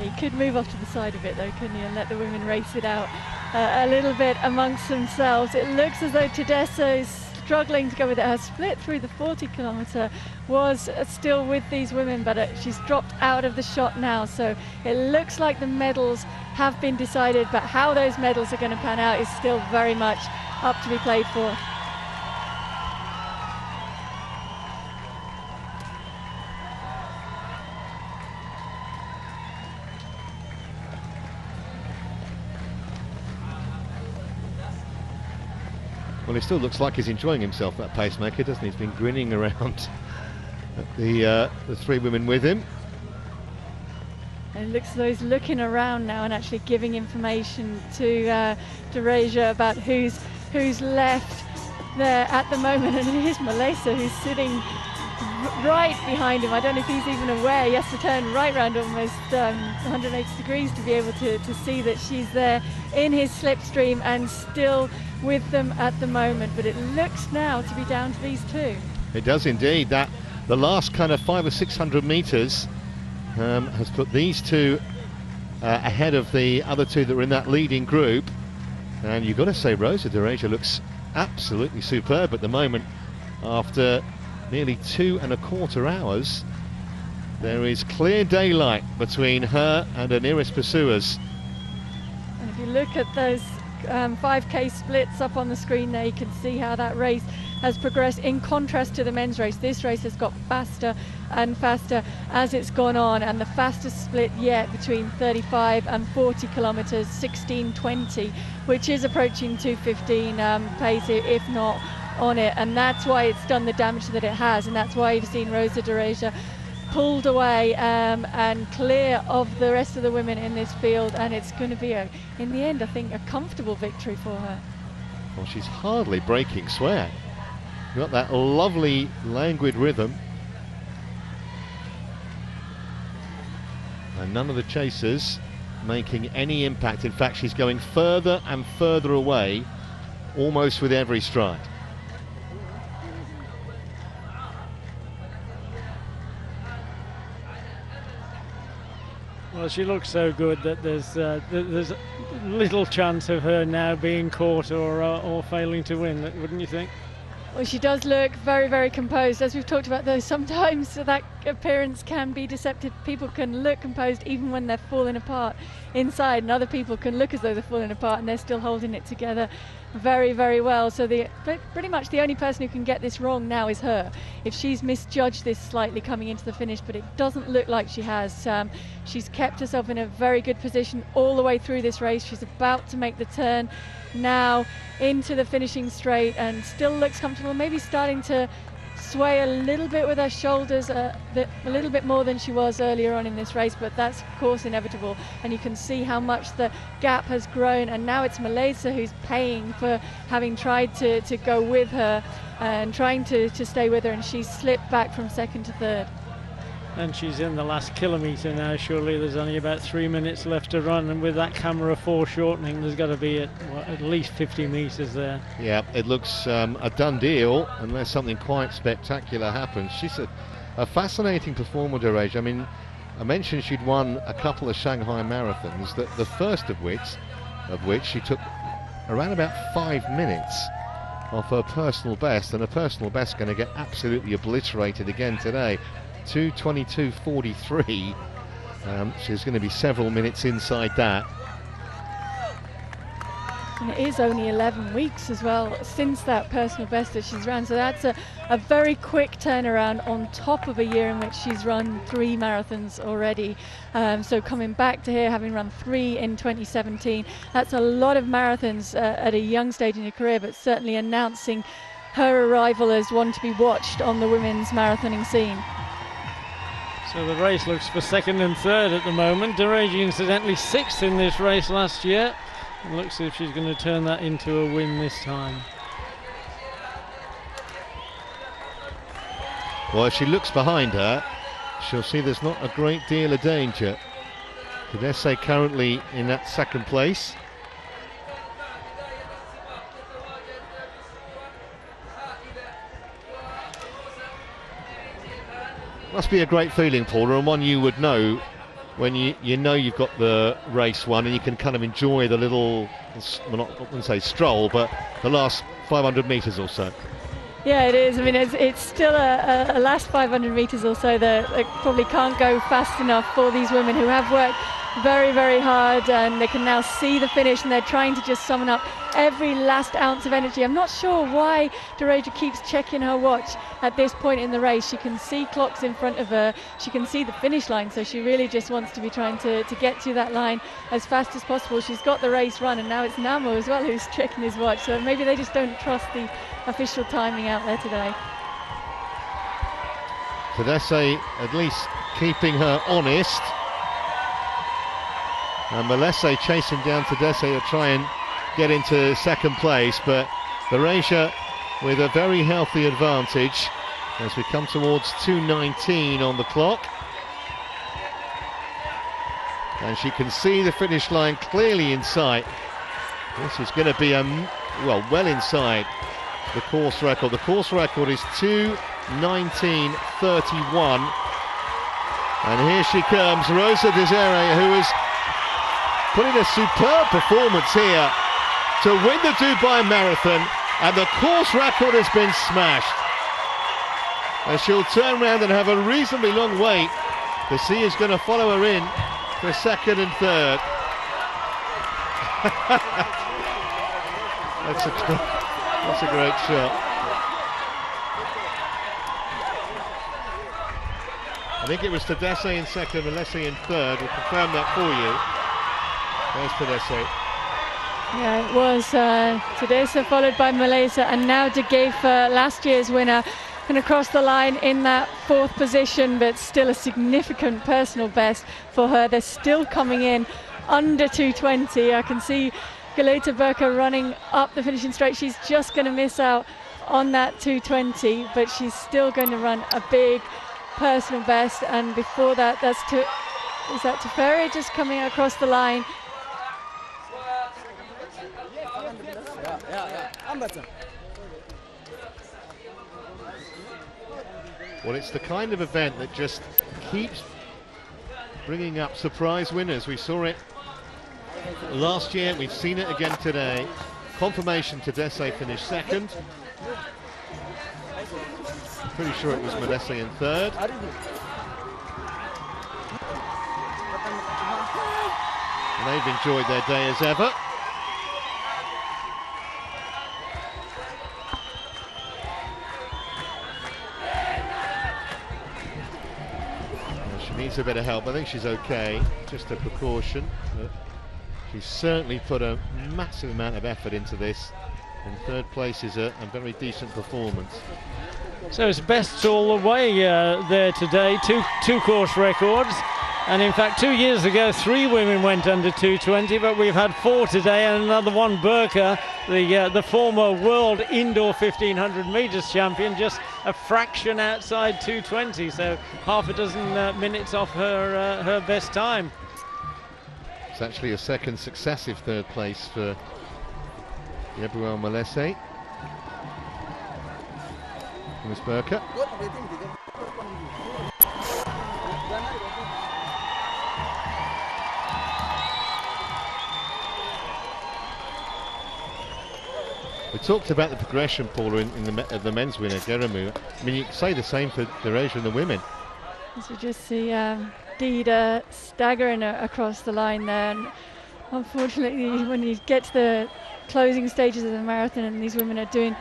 He could move off to the side of it though, couldn't he, and let the women race it out a little bit amongst themselves. It looks as though Tedesco is struggling to go with it. Her split through the 40-kilometer was still with these women, but she's dropped out of the shot now, so it looks like the medals have been decided, but how those medals are going to pan out is still very much up to be played for. Well, it still looks like he's enjoying himself, that pacemaker, doesn't he? He's been grinning around at the 3 women with him. And it looks as though he's looking around now and actually giving information to Dereja about who's left there at the moment. And it is Malaysia who's sitting right behind him. I don't know if he's even aware. He has to turn right round almost 180 degrees to be able to see that she's there in his slipstream and still with them at the moment. But it looks now to be down to these 2. It does indeed. That the last kind of 500 or 600 meters has put these 2 ahead of the other 2 that were in that leading group. And you've got to say Rosa Dereja looks absolutely superb at the moment after nearly 2¼ hours, there is clear daylight between her and her nearest pursuers. And if you look at those 5K splits up on the screen there, you can see how that race has progressed in contrast to the men's race. This race has got faster and faster as it's gone on, and the fastest split yet between 35 and 40 kilometres, 16:20, which is approaching 2:15 pace, if not on it, and that's why it's done the damage that it has, and that's why you've seen Rosa de Reja pulled away and clear of the rest of the women in this field, and it's going to be, in the end, I think, a comfortable victory for her. Well, she's hardly breaking sweat. Got that lovely languid rhythm. And none of the chasers making any impact. In fact, she's going further and further away almost with every stride. Well, she looks so good that there's little chance of her now being caught or failing to win, wouldn't you think? Well, she does look very, very composed. As we've talked about, though, sometimes that appearance can be deceptive. People can look composed even when they're falling apart inside, and other people can look as though they're falling apart and they're still holding it together very, very well. So pretty much the only person who can get this wrong now is her. If she's misjudged this slightly coming into the finish, but it doesn't look like she has. She's kept herself in a very good position all the way through this race. She's about to make the turn now into the finishing straight and still looks comfortable, maybe starting to sway a little bit with her shoulders, a little bit more than she was earlier on in this race, but that's of course inevitable, and you can see how much the gap has grown, and now it's Malaysia who's paying for having tried to go with her and trying to stay with her, and she's slipped back from second to third. And she's in the last kilometre now. Surely there's only about 3 minutes left to run, and with that camera foreshortening, there's got to be at least 50 metres there. Yeah, it looks a done deal unless something quite spectacular happens. She's a fascinating performer, de Reja. I mean, I mentioned she'd won a couple of Shanghai marathons, the first of which she took around about 5 minutes off her personal best, and her personal best going to get absolutely obliterated again today. 2:22.43. She's going to be several minutes inside that. And it is only 11 weeks as well since that personal best that she's run, so that's a very quick turnaround on top of a year in which she's run 3 marathons already. So coming back to here, having run 3 in 2017, that's a lot of marathons at a young stage in your career, but certainly announcing her arrival as one to be watched on the women's marathoning scene. So the race looks for second and third at the moment. De Reja incidentally 6th in this race last year. It looks as if she's going to turn that into a win this time. Well, if she looks behind her, she'll see there's not a great deal of danger. Cadesse currently in that second place. Must be a great feeling, Paula, and one you would know when you know you've got the race won, and you can kind of enjoy the little, well, I wouldn't say stroll, but the last 500 metres or so. Yeah, it is. I mean, it's still a last 500 metres or so that probably can't go fast enough for these women who have worked very, very hard, and they can now see the finish, and they're trying to just summon up every last ounce of energy. I'm not sure why de Reja keeps checking her watch at this point in the race. She can see clocks in front of her, she can see the finish line, so she really just wants to be trying to get to that line as fast as possible. She's got the race run, and now it's Namo as well who's checking his watch, so maybe they just don't trust the official timing out there today. Cadesse at least keeping her honest. And Malese chasing down Cadesse to try and get into second place, but de Reja with a very healthy advantage as we come towards 2:19 on the clock. And she can see the finish line clearly in sight. This is going to be well inside the course record. The course record is 2:19.31. And here she comes, Rosa Desire, who is putting a superb performance here to win the Dubai Marathon, and the course record has been smashed. And she'll turn round and have a reasonably long wait to see who's going to follow her in for second and third. That's a great shot. I think it was Tedeschi in second, Melesi in third. We'll confirm that for you. There's Tedeschi. Yeah, it was Tedeschi followed by Melesi, and now De Geefer, last year's winner, going to cross the line in that fourth position, but still a significant personal best for her. They're still coming in under 2:20. I can see Galeta Burka running up the finishing straight. She's just going to miss out on that 2:20, but she's still going to run a big personal best. And before that, is that Teferi just coming across the line? Well, it's the kind of event that just keeps bringing up surprise winners. We saw it last year, we've seen it again today. Confirmation Tedeschi finished second. Pretty sure it was Melesi in third. And they've enjoyed their day as ever. Needs a bit of help. I think she's okay, just a precaution. But she's certainly put a massive amount of effort into this, and third place is a very decent performance. So it's best all the way there today, two course records, and in fact 2 years ago 3 women went under 2:20, but we've had 4 today, and another one, Burka, the former world indoor 1500 meters champion, just a fraction outside 2:20, so half a dozen minutes off her best time. It's actually a second successive third place for Gabrielle Melesi. Miss Burka. We talked about the progression, Paula, in the men's winner, Geramu. I mean, you can say the same for Dereja and the women. As you just see Dida staggering across the line there, and unfortunately when you get to the closing stages of the marathon and these women are doing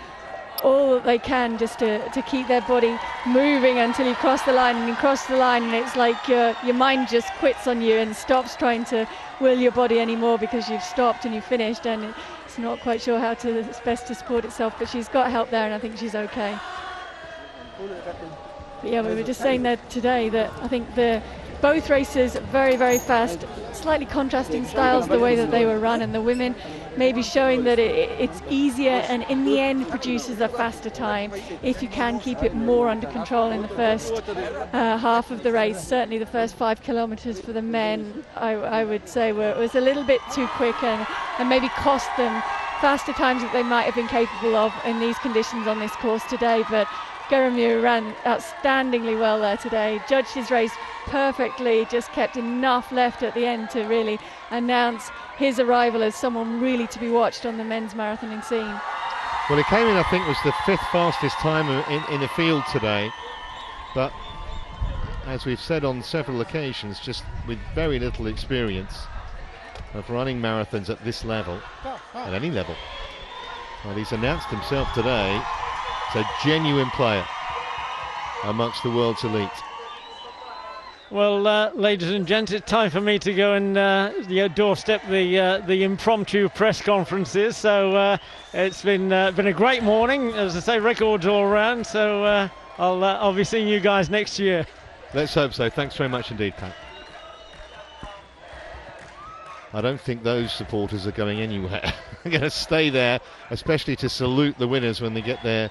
all that they can just to keep their body moving until you cross the line, and you cross the line and it's like your mind just quits on you and stops trying to will your body anymore because you've stopped and you've finished, and it's not quite sure how it's best to support itself, but she's got help there and I think she's okay. But yeah, we were just saying that today that I think both races very, very fast, slightly contrasting styles the way that they were run, and the women maybe showing that it's easier and in the end produces a faster time if you can keep it more under control in the first half of the race. Certainly the first 5 kilometers for the men, I would say was a little bit too quick and maybe cost them faster times that they might have been capable of in these conditions on this course today. But Geramu ran outstandingly well there today, judged his race perfectly, just kept enough left at the end to really announce his arrival as someone really to be watched on the men's marathoning scene. Well, he came in, I think, was the 5th fastest time in the field today, but as we've said on several occasions, just with very little experience of running marathons at this level, at any level. Well, he's announced himself today as a genuine player amongst the world's elite. Well, ladies and gents, it's time for me to go and doorstep the impromptu press conferences. So it's been a great morning, as I say, records all around. So I'll be seeing you guys next year. Let's hope so. Thanks very much indeed, Pat. I don't think those supporters are going anywhere. They're going to stay there, especially to salute the winners when they get their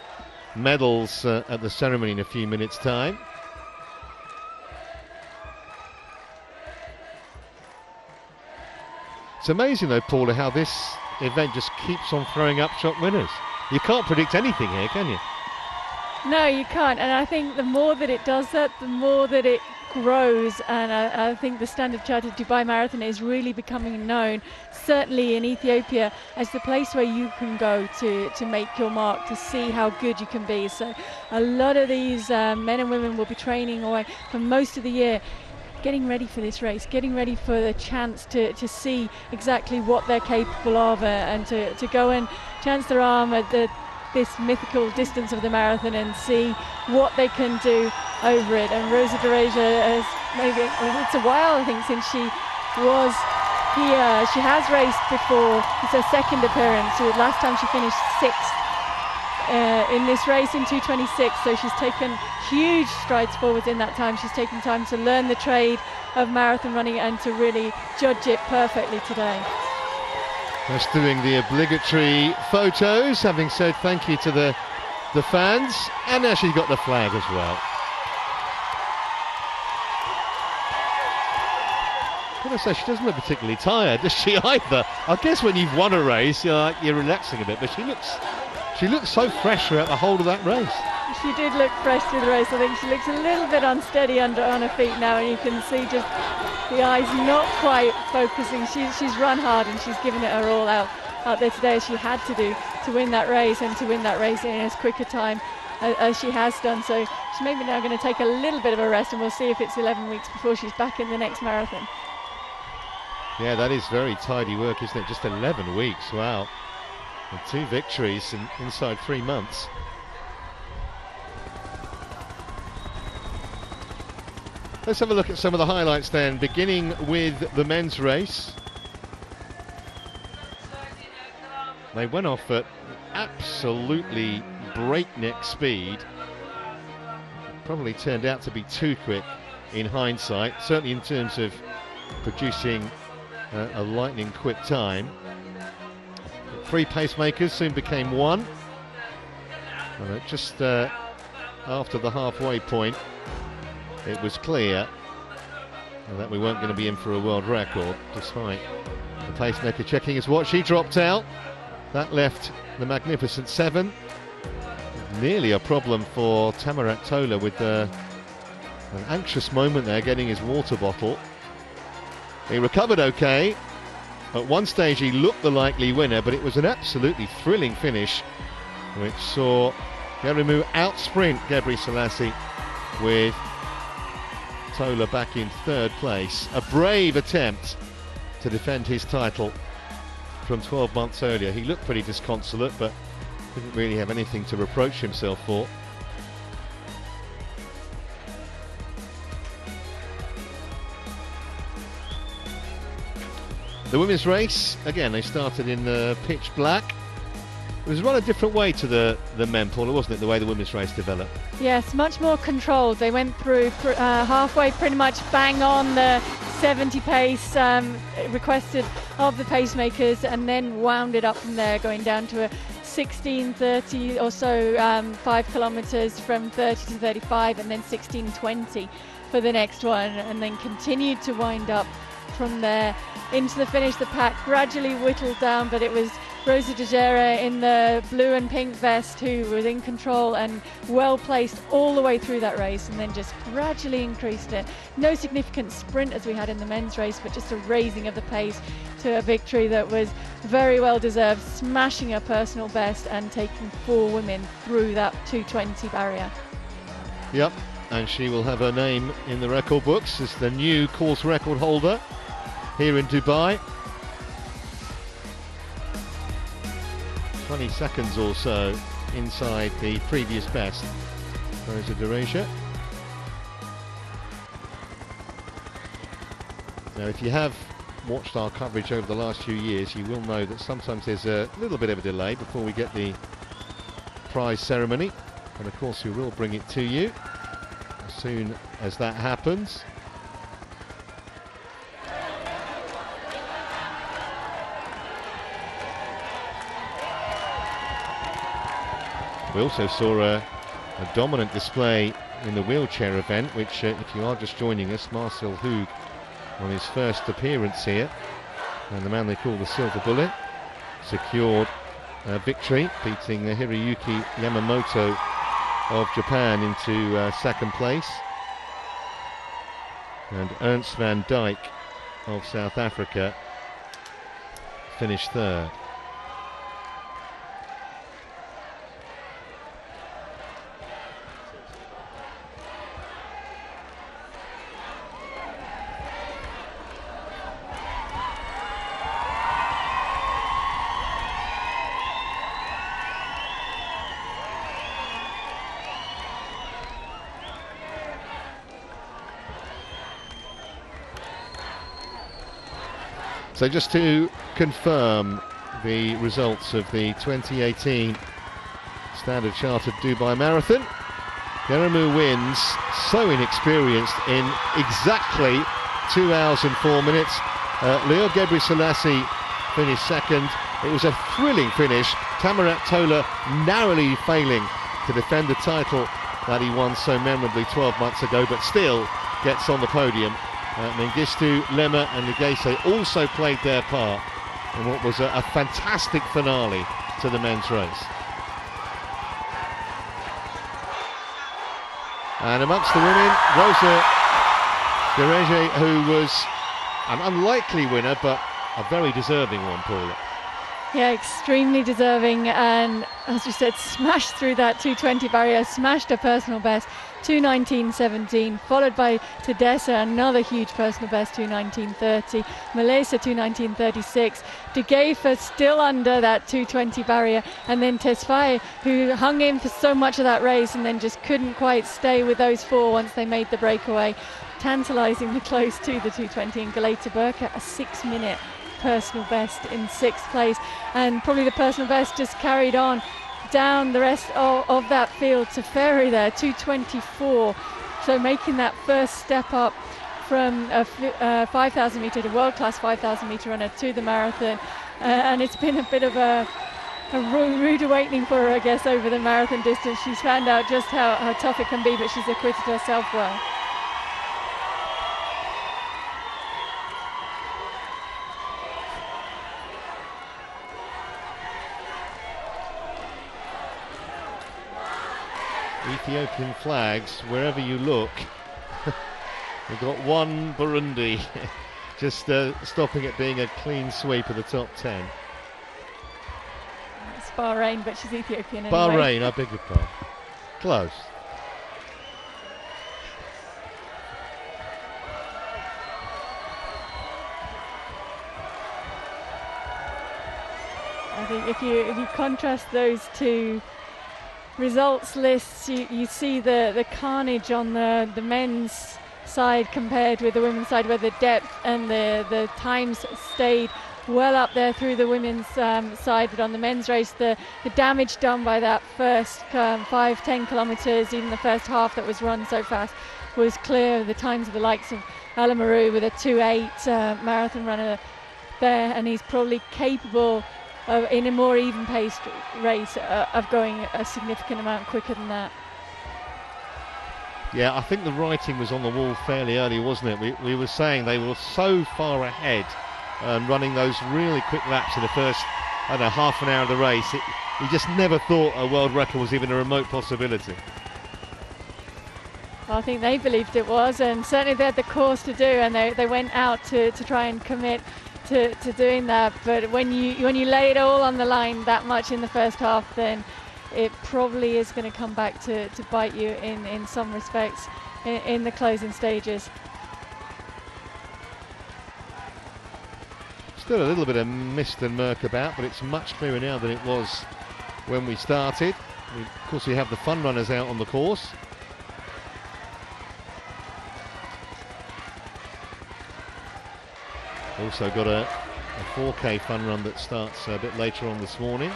medals at the ceremony in a few minutes' time. It's amazing though, Paula, how this event just keeps on throwing upshot winners. You can't predict anything here, can you? No, you can't, and I think the more that it does that, the more that it grows, and I think the Standard Chartered Dubai Marathon is really becoming known, certainly in Ethiopia, as the place where you can go to make your mark, to see how good you can be. So a lot of these men and women will be training away for most of the year, getting ready for this race, getting ready for the chance to see exactly what they're capable of, and to go and chance their arm at this mythical distance of the marathon and see what they can do over it. And Rosa Dereja has it's a while, I think, since she was here. She has raced before. It's her second appearance. Last time she finished 6th in this race in 2:26, so she's taken huge strides forward in that time. She's taken time to learn the trade of marathon running and to really judge it perfectly today. Just doing the obligatory photos, having said thank you to the fans, and now she's got the flag as well. Can I say, she doesn't look particularly tired, does she either? I guess when you've won a race, you're relaxing a bit, but she looks so fresh throughout the whole of that race. She did look fresh through the race. I think she looks a little bit unsteady on her feet now, and you can see just the eyes not quite focusing. She's run hard and she's given it her all out there today, as she had to do to win that race, and to win that race in as quick a time as she has done. So she's maybe now going to take a little bit of a rest, and we'll see if it's 11 weeks before she's back in the next marathon. Yeah, that is very tidy work, isn't it? Just 11 weeks, wow. And 2 victories inside 3 months. Let's have a look at some of the highlights then, beginning with the men's race. They went off at absolutely breakneck speed. Probably turned out to be too quick in hindsight, certainly in terms of producing a lightning quick time. 3 pacemakers soon became 1. And just after the halfway point, it was clear that we weren't going to be in for a world record, despite the pacemaker checking his watch. He dropped out. That left the magnificent 7. Nearly a problem for Rafa Patello, with an anxious moment there, getting his water bottle. He recovered okay. At one stage he looked the likely winner, but it was an absolutely thrilling finish, which saw Gerimu out-sprint Gebri Selassie, with Tola back in 3rd place. A brave attempt to defend his title from 12 months earlier. He looked pretty disconsolate, but didn't really have anything to reproach himself for. The women's race, again, they started in pitch black. It was run a different way to the men, Paula, wasn't it, the way the women's race developed? Yes, much more controlled. They went through halfway pretty much bang on the 70 pace requested of the pacemakers, and then wound it up from there, going down to a 16:30 or so, 5 kilometres from 30 to 35, and then 16:20 for the next one, and then continued to wind up from there into the finish. The pack gradually whittled down, but it was Rosa Dereja in the blue and pink vest who was in control and well placed all the way through that race, and then just gradually increased it. No significant sprint as we had in the men's race, but just a raising of the pace to a victory that was very well deserved, smashing her personal best and taking 4 women through that 2:20 barrier. Yep, and she will have her name in the record books as the new course record holder here in Dubai. 20 seconds or so inside the previous best. Rosa Dereja. Now, if you have watched our coverage over the last few years, you will know that sometimes there's a little bit of a delay before we get the prize ceremony, and of course we will bring it to you as soon as that happens. We also saw a dominant display in the wheelchair event, which, if you are just joining us, Marcel Hoog on his first appearance here, and the man they call the Silver Bullet, secured a victory, beating Hiroyuki Yamamoto of Japan into 2nd place. And Ernst van Dijk of South Africa finished third. So just to confirm the results of the 2018 Standard Chartered Dubai Marathon, Geremu wins, so inexperienced, in exactly 2 hours and 4 minutes. Leo Gebrselassie finished second. It was a thrilling finish. Tamarat Tola narrowly failing to defend the title that he won so memorably 12 months ago, but still gets on the podium. Mengistu, Lemmer and Lugese also played their part in what was a fantastic finale to the men's race. And amongst the women, Rosa Gereje, who was an unlikely winner, but a very deserving one, Paula. Yeah, extremely deserving, and as you said, smashed through that 220 barrier, smashed a personal best, 2:19.17, followed by Tedessa, another huge personal best, 2:19.30, Malesa 2:19.36, De Geefer still under that 220 barrier, and then Tesfaye, who hung in for so much of that race and then just couldn't quite stay with those four once they made the breakaway, tantalisingly close to the 220, and Galeta Burka, a 6-minute personal best in 6th place, and probably the personal best just carried on down the rest of that field to Ferry there, 2:24, so making that first step up from a 5,000 metre to world-class 5,000 metre runner to the marathon, and it's been a bit of a rude awakening for her, I guess, over the marathon distance. She's found out just how tough it can be, but she's acquitted herself well. Ethiopian flags wherever you look. We've got one Burundi, just stopping it being a clean sweep of the top 10. It's Bahrain, but she's Ethiopian anyway. Bahrain, I beg your pardon. Close. I think if you contrast those two results lists, you see the carnage on the men's side compared with the women's side, where the depth and the times stayed well up there through the women's side, but on the men's race, the damage done by that first 5-10 kilometres, even the first half that was run so fast, was clear. The times of the likes of Alamaru with a 2:8 marathon runner there, and he's probably capable in a more even-paced race of going a significant amount quicker than that. Yeah, I think the writing was on the wall fairly early, wasn't it? We were saying they were so far ahead and running those really quick laps in the first, I don't know, half an hour of the race. We just never thought a world record was even a remote possibility. Well, I think they believed it was, and certainly they had the course to do, and they went out to try and commit to doing that. But when you lay it all on the line that much in the first half, then it probably is going to come back to bite you in some respects in the closing stages. Still a little bit of mist and murk about, but it's much clearer now than it was when we started. Of course, we have the fun runners out on the course. Also got a 4K fun run that starts a bit later on this morning.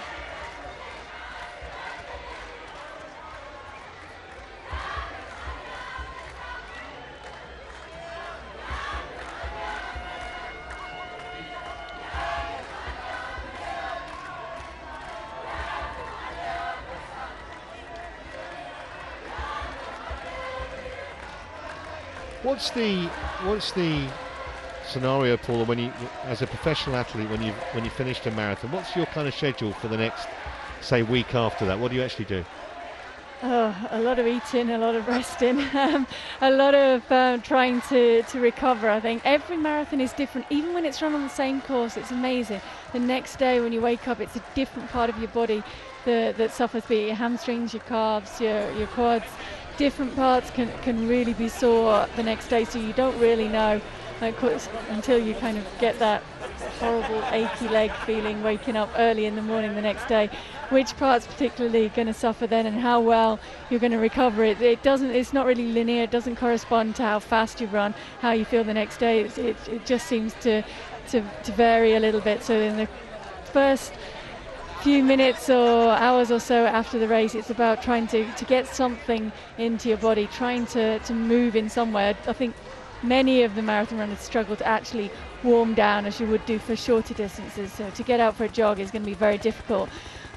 What's the scenario, Paula, when you, as a professional athlete, when you finished a marathon, what's your kind of schedule for the next, say, week after that? What do you actually do? Oh, a lot of eating, a lot of resting, a lot of trying to recover. I think every marathon is different. Even when it's run on the same course, it's amazing. The next day when you wake up, it's a different part of your body that suffers, be it your hamstrings, your calves, your quads. Different parts can really be sore the next day, so you don't really know until you kind of get that horrible achy leg feeling waking up early in the morning the next day, which part's particularly going to suffer then and how well you're going to recover it. It's not really linear. It doesn't correspond to how fast you run, how you feel the next day. It just seems to vary a little bit. So in the first few minutes or hours or so after the race, it's about trying to get something into your body, trying to move in somewhere. I think many of the marathon runners struggle to actually warm down as you would do for shorter distances. So to get out for a jog is going to be very difficult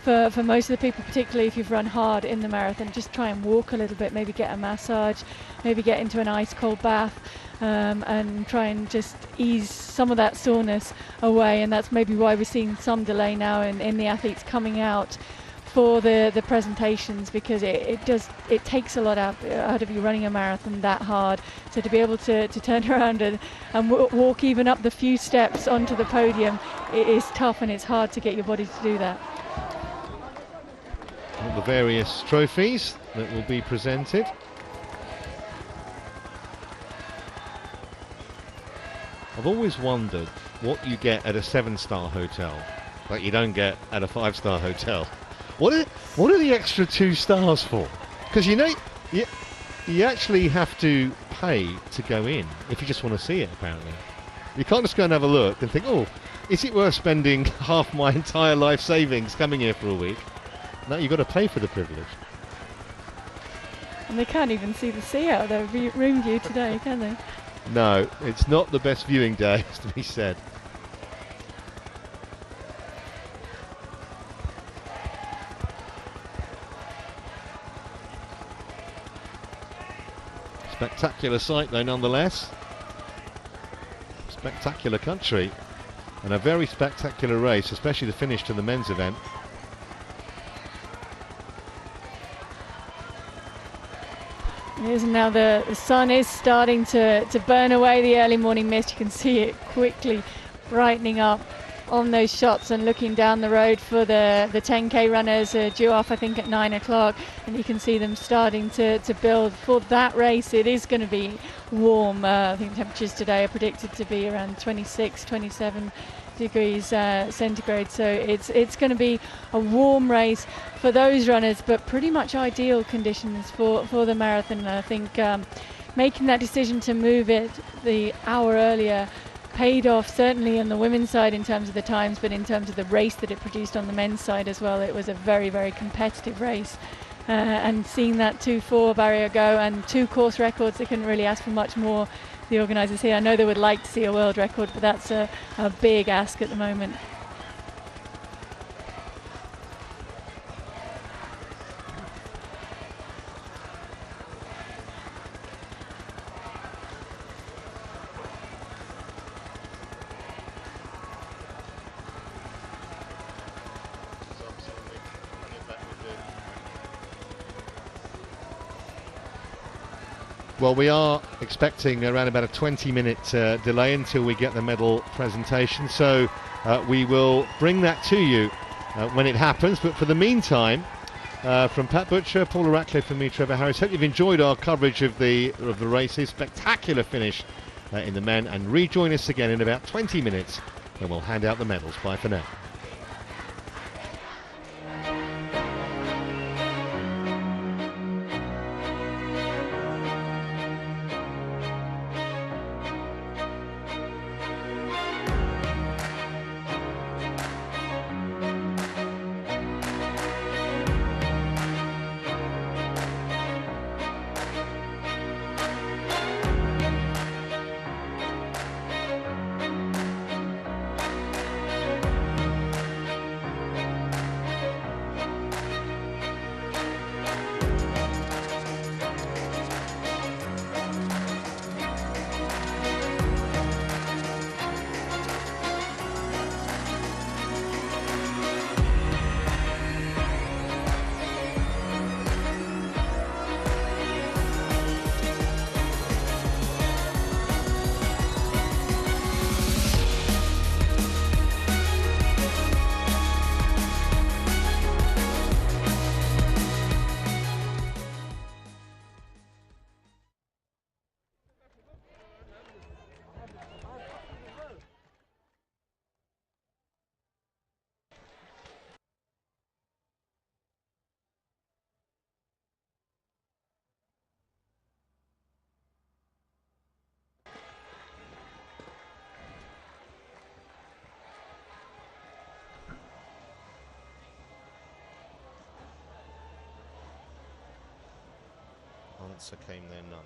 for most of the people, particularly if you've run hard in the marathon. Just try and walk a little bit, maybe get a massage, maybe get into an ice cold bath, and try and just ease some of that soreness away. And that's maybe why we're seeing some delay now in the athletes coming out for the presentations, because it takes a lot out of you running a marathon that hard. So to be able to turn around and walk even up the few steps onto the podium, it is tough, and it's hard to get your body to do that. All the various trophies that will be presented. I've always wondered what you get at a 7-star hotel that you don't get at a 5-star hotel. What are the extra 2 stars for? Because you actually have to pay to go in if you just want to see it, apparently. You can't just go and have a look and think, oh, is it worth spending half my entire life savings coming here for a week? No, you've got to pay for the privilege. And they can't even see the sea out of their room view today, can they? No, it's not the best viewing day, has to be said. Spectacular sight though, nonetheless. Spectacular country and a very spectacular race, especially the finish to the men's event. Now the sun is starting to burn away the early morning mist. You can see it quickly brightening up on those shots, and looking down the road for the 10k runners due off I think at 9 o'clock, and you can see them starting to build for that race. It is going to be warm. I think temperatures today are predicted to be around 26, 27 degrees centigrade, so it's going to be a warm race for those runners, but pretty much ideal conditions for the marathon. I think making that decision to move it the hour earlier paid off, certainly on the women's side in terms of the times, but in terms of the race that it produced on the men's side as well. It was a very, very competitive race, and seeing that 2:4 barrier go and 2 course records, they couldn't really ask for much more, the organisers here. I know they would like to see a world record, but that's a big ask at the moment. Well, we are expecting around about a 20-minute delay until we get the medal presentation, so we will bring that to you when it happens. But for the meantime, from Pat Butcher, Paula Ratcliffe and me, Trevor Harris, hope you've enjoyed our coverage of the races. Spectacular finish in the men, and rejoin us again in about 20 minutes when we'll hand out the medals. Bye for now. answer came there none.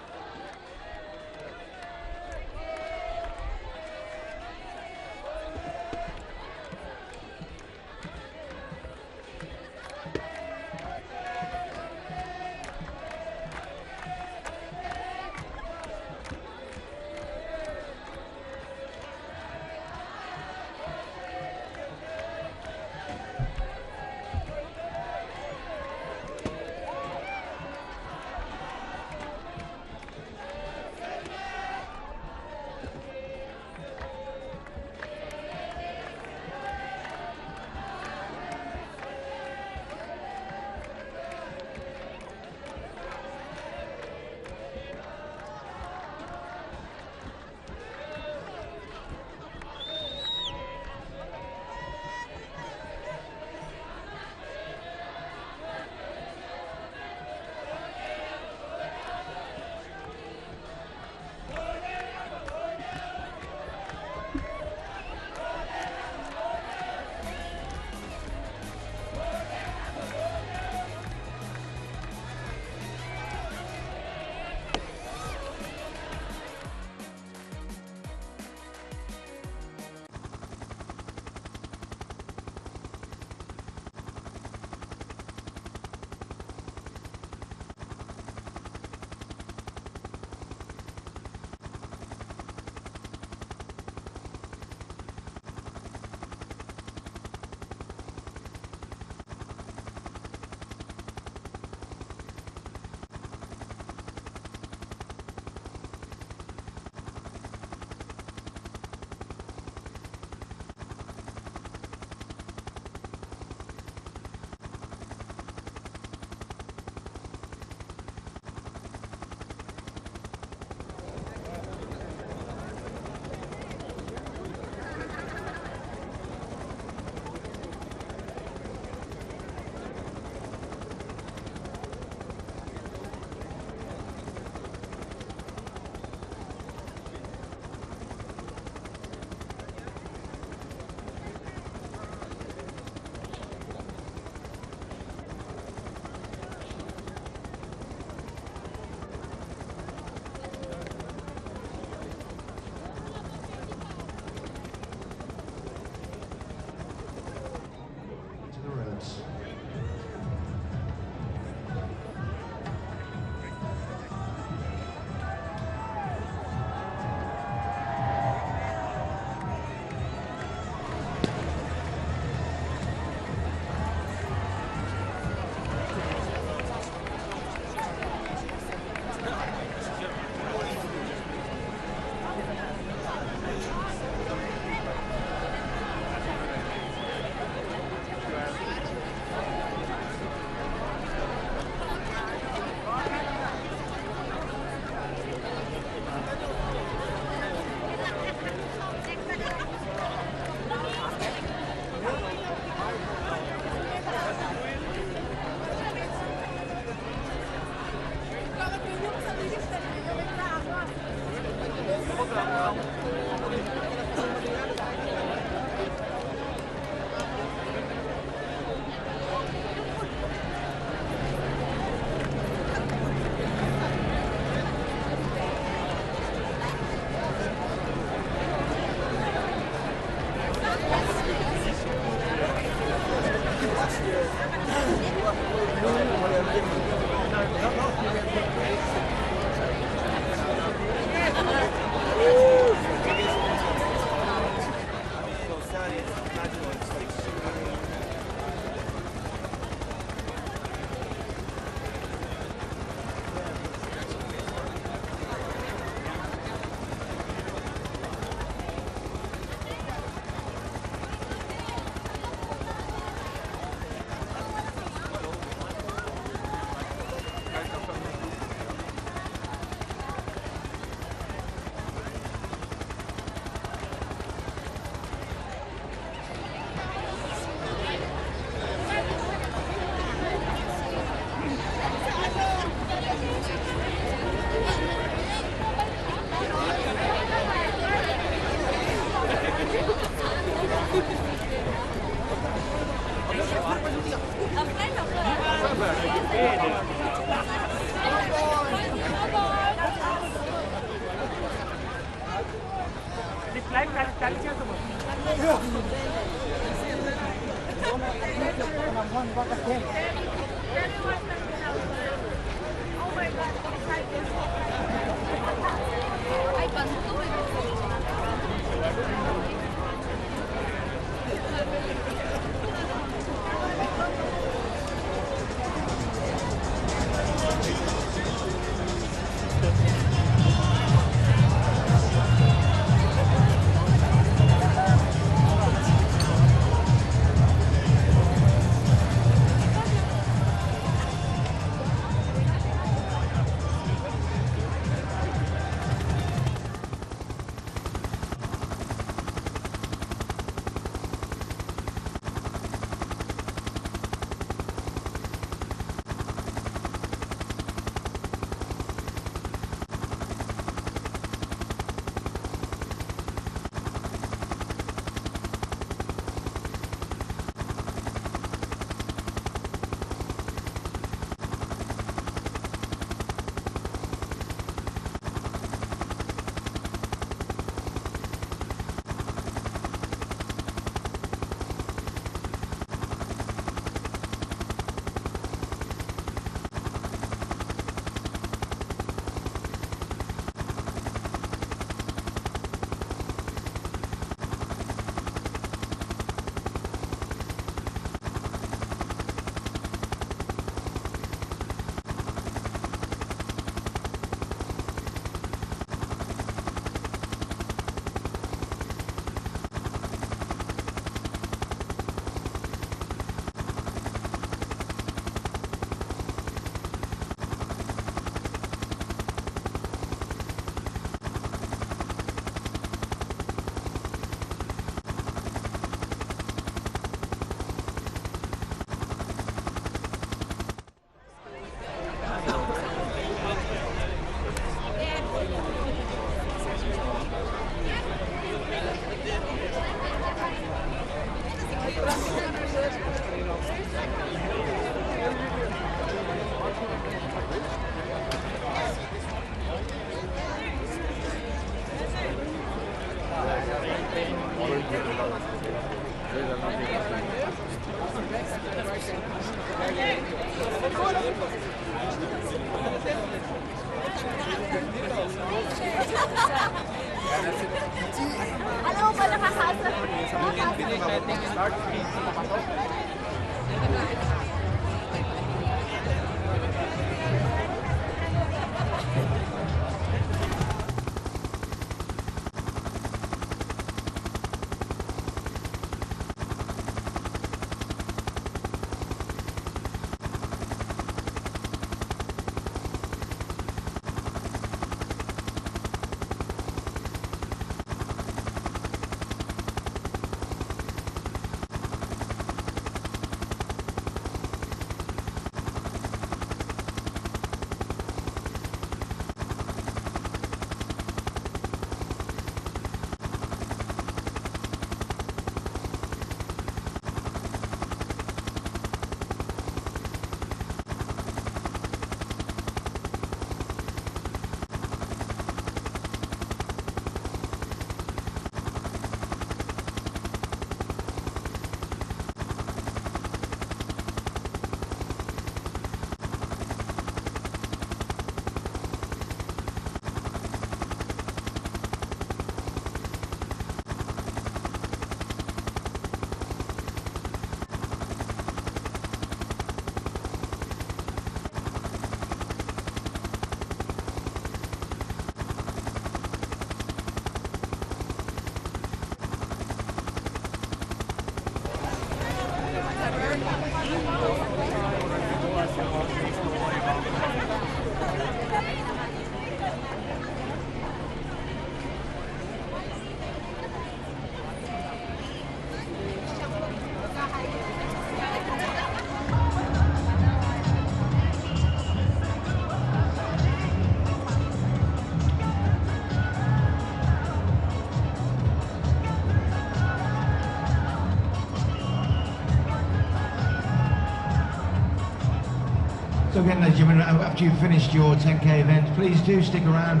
ladies and gentlemen, after you've finished your 10K event, please do stick around.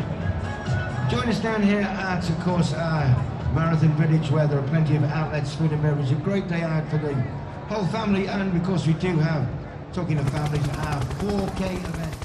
Join us down here at, of course, Marathon Village, where there are plenty of outlets, food and beverage. A great day out for the whole family, and of course we do have, talking of families, our 4K event.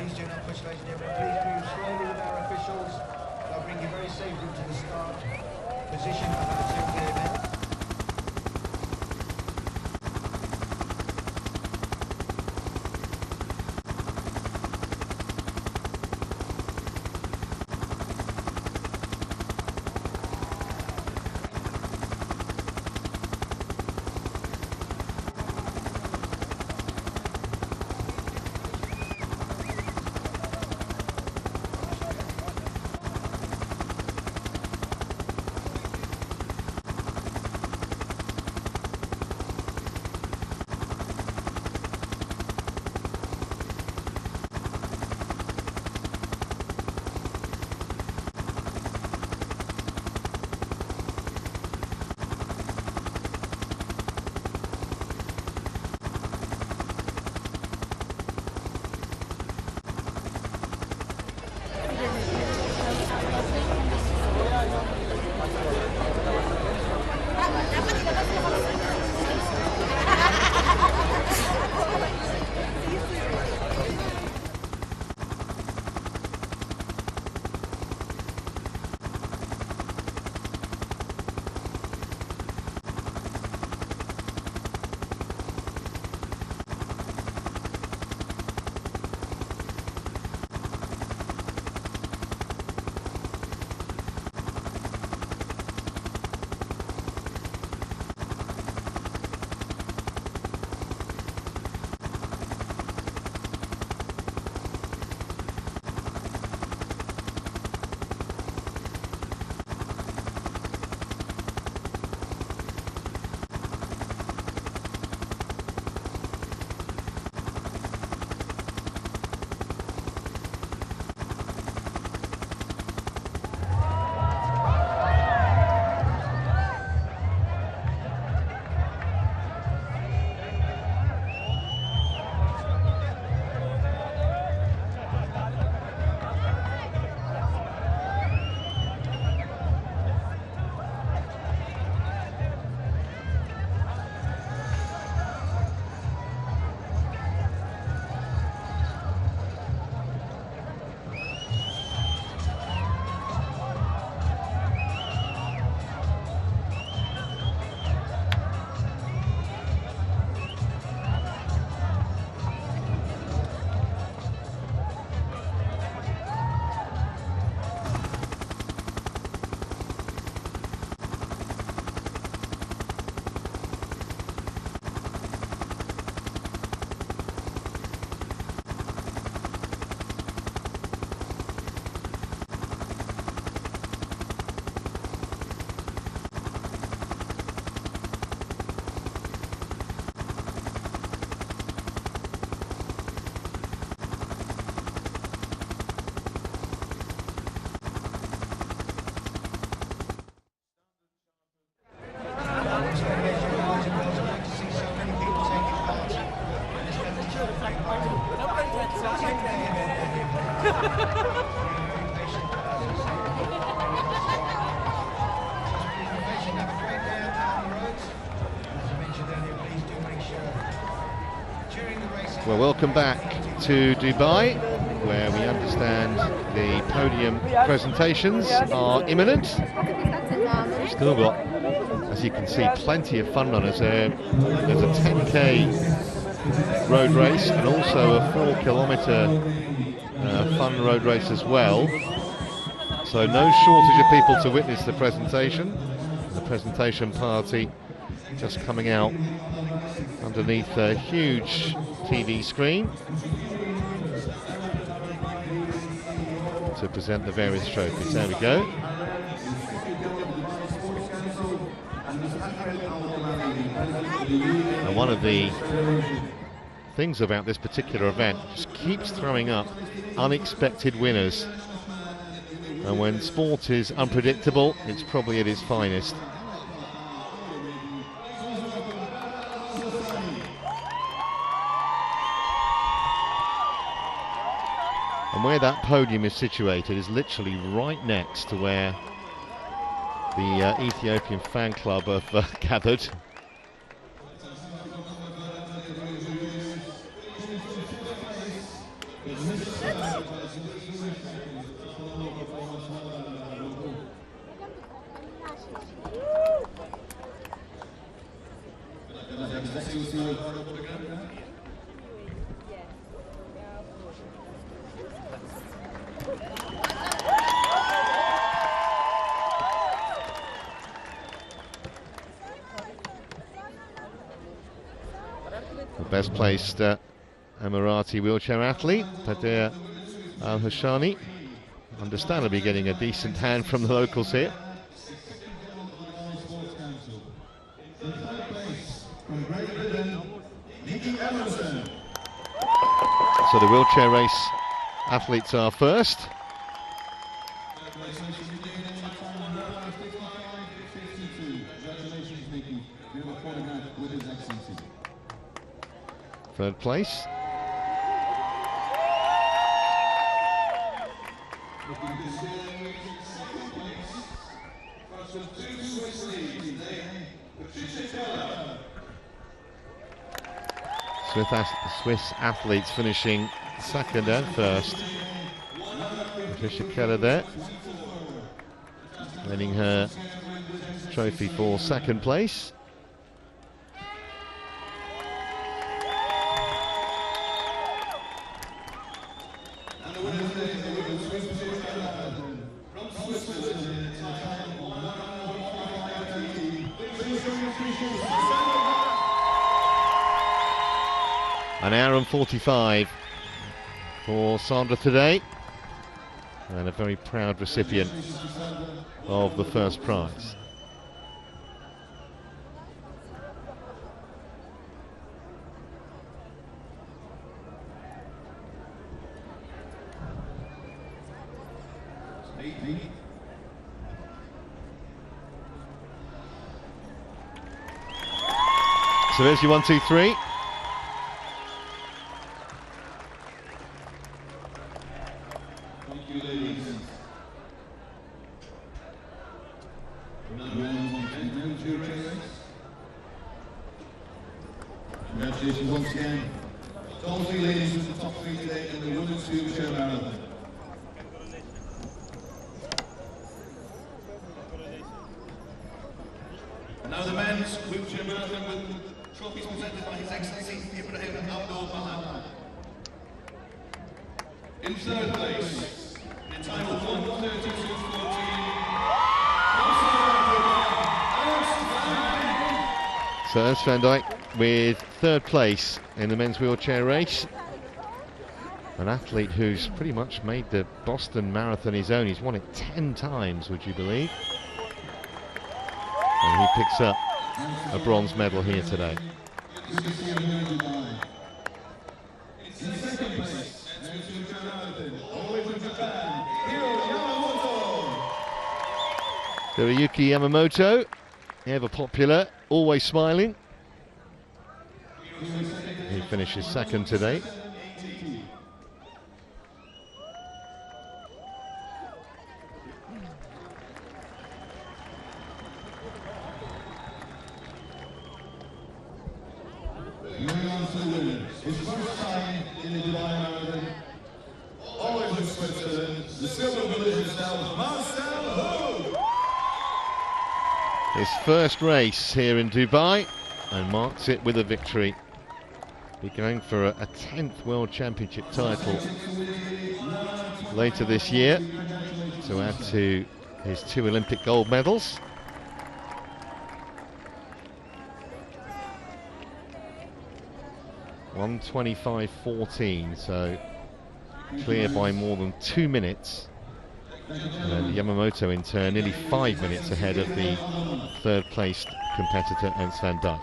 Please do not push, ladies and gentlemen. Please move slowly with our officials. They'll bring you very safely to the start position of our 10K event. Well, welcome back to Dubai, where we understand the podium presentations are imminent. Still got, as you can see, plenty of fun runners there. There's a 10k road race and also a 4 kilometre fun road race as well. So no shortage of people to witness the presentation. The presentation party just coming out underneath a huge TV screen to present the various trophies. There we go. And one of the things about this particular event just keeps throwing up unexpected winners. And when sport is unpredictable, it's probably at its finest. And where that podium is situated is literally right next to where the Ethiopian fan club have gathered. The best placed Emirati wheelchair athlete, Padir Al-Hashani, understandably getting a decent hand from the locals here. So the wheelchair race athletes are first. Third place. Swiss athletes finishing second and first. Patricia Keller there, winning her trophy for second place. An hour and 45 for Sandra today, and a very proud recipient of the first prize. So there's your 1, 2, 3. Congratulations once again to all 3 ladies with the top 3 today in the women's wheelchair marathon. And now the men's wheelchair marathon with trophies presented by His Excellency Ibrahim Abdul Bahad. In third place, in time of 1:32:14. So Ernst van Dijk with third place in the men's wheelchair race. An athlete who's pretty much made the Boston Marathon his own. He's won it 10 times, would you believe? And he picks up a bronze medal here today. Hiroyuki Yamamoto, ever popular, always smiling. He finishes second today. His first race here in Dubai, and marks it with a victory. Be going for a 10th World Championship title later this year to add to his 2 Olympic gold medals. (1:25.14), so clear by more than 2 minutes. And Yamamoto in turn nearly 5 minutes ahead of the third placed competitor, Ernst van Dijk.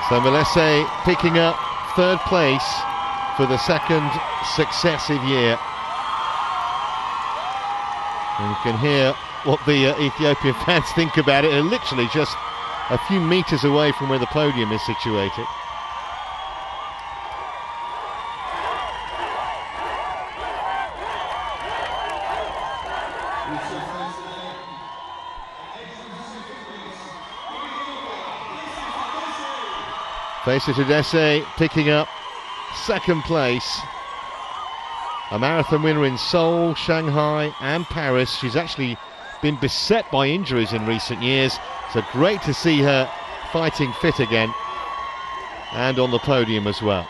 So Melesse picking up third place for the second successive year. And you can hear what the Ethiopian fans think about it. They're literally just a few meters away from where the podium is situated. Faisal Tadesse picking up second place. A marathon winner in Seoul, Shanghai and Paris. She's actually been beset by injuries in recent years, so great to see her fighting fit again and on the podium as well.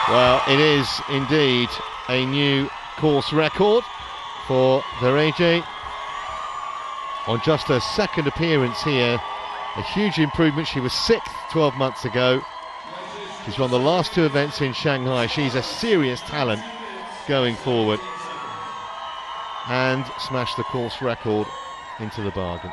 Well, it is indeed a new course record for Dereje on just her second appearance here. A huge improvement. She was 6th 12 months ago. She's won the last 2 events in Shanghai. She's a serious talent going forward, and smashed the course record into the bargain.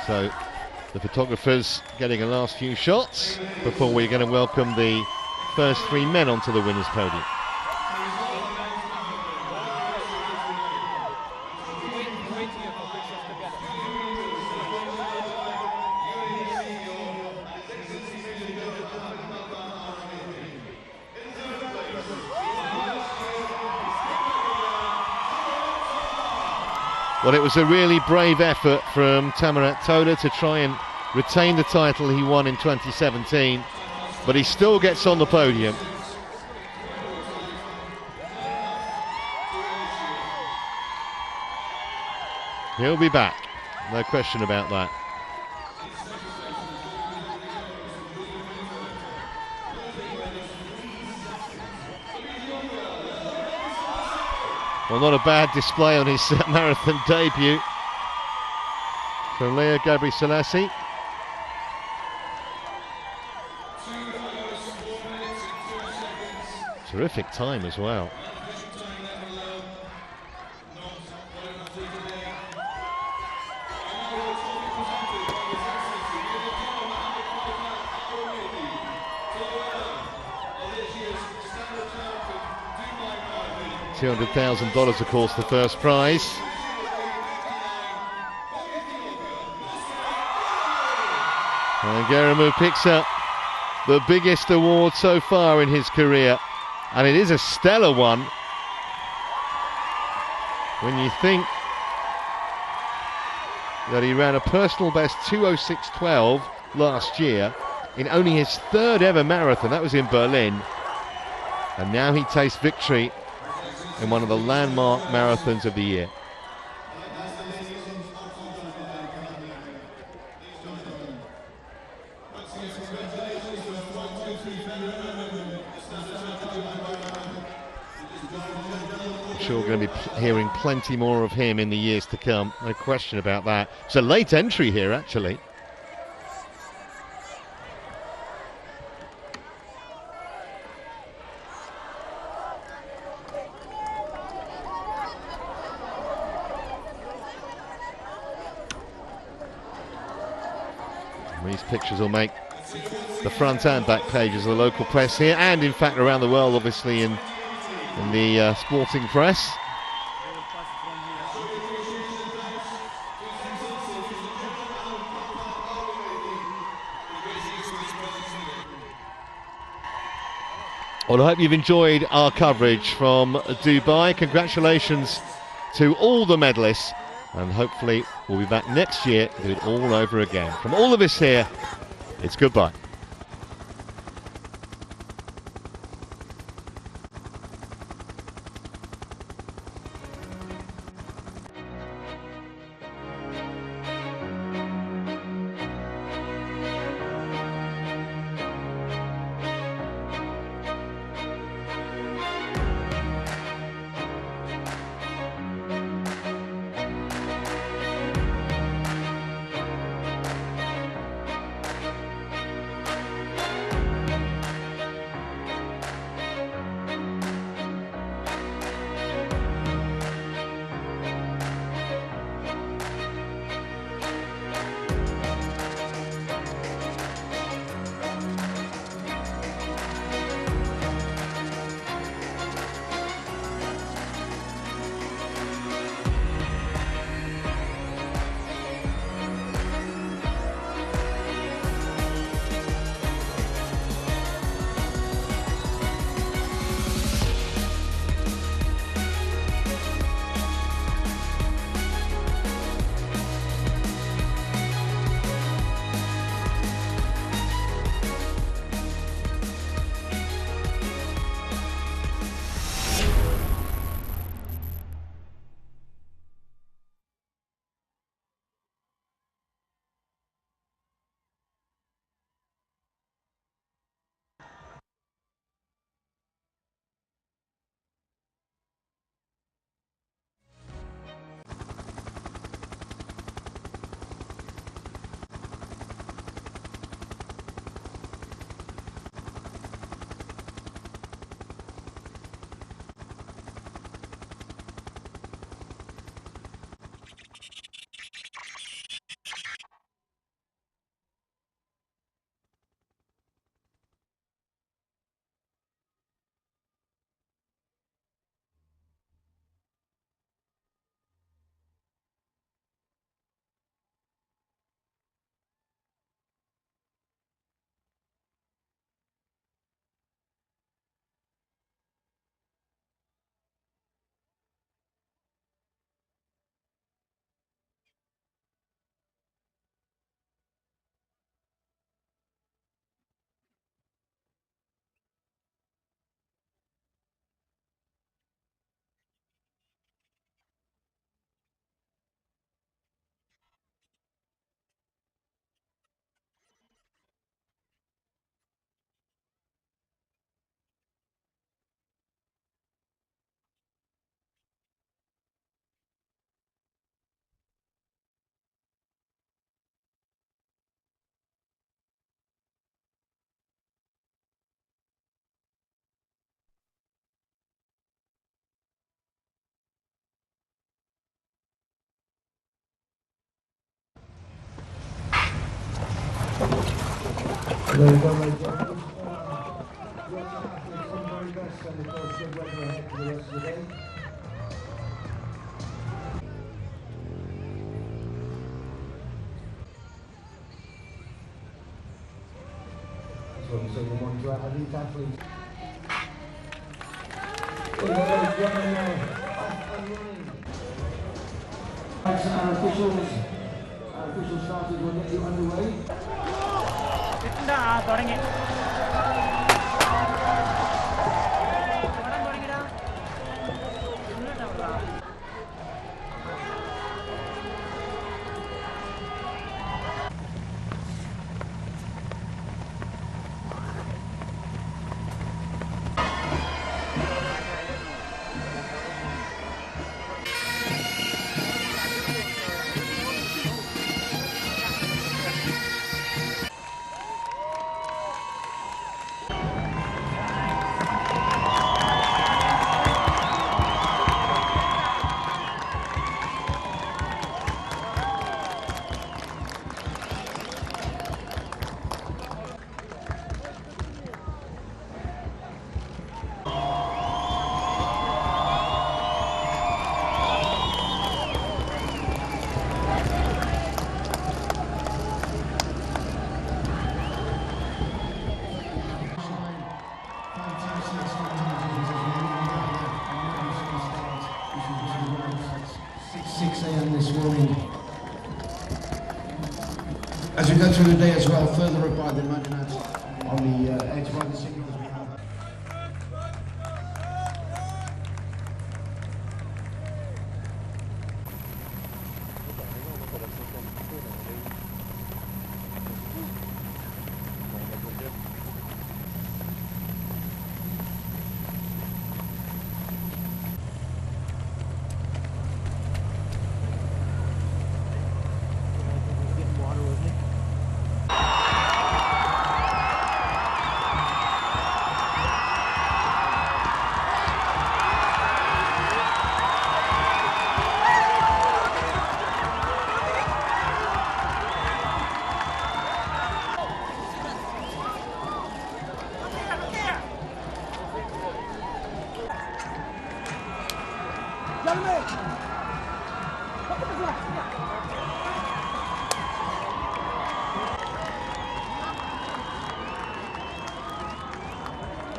So the photographers getting a last few shots before we're going to welcome the first 3 men onto the winners' podium. Well, it was a really brave effort from Tamarat Tola to try and retain the title he won in 2017, but he still gets on the podium. He'll be back, no question about that. Well, not a bad display on his marathon debut from Leo Gabri Selassie. Terrific time as well. $200,000, of course, the first prize. And Geramu picks up the biggest award so far in his career, and it is a stellar one when you think that he ran a personal best 2:06.12 last year in only his third ever marathon. That was in Berlin. And now he tastes victory in one of the landmark marathons of the year. I'm sure we're going to be hearing plenty more of him in the years to come, no question about that. It's a late entry here, actually. These pictures will make the front and back pages of the local press here, and in fact around the world, obviously in the sporting press. Well, I hope you've enjoyed our coverage from Dubai. Congratulations to all the medalists, and hopefully we'll be back next year to do it all over again. From all of us here, it's goodbye. There you go, ladies and gentlemen. Your athletes done very best, and of course good weather ahead for the rest of the day. That's what we say we want to our elite athletes. There you go, ladies and gentlemen, off and running. Our officials started will get you underway. This morning. As we go through the day as well, further up by the Madinat on the edge by the signals we have.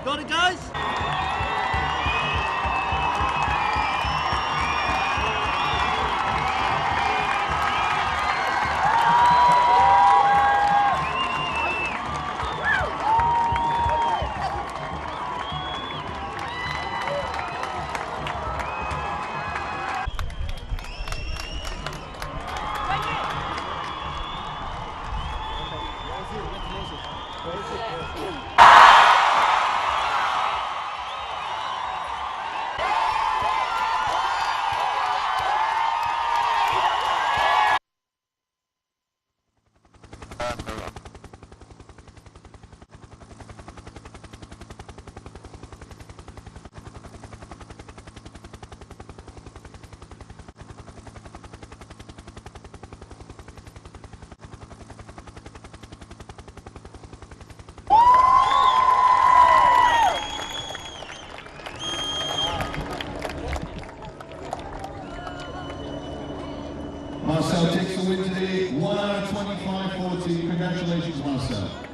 Got it, guys? Marcel takes the win today, 1 hour 25.40. Congratulations, Marcel.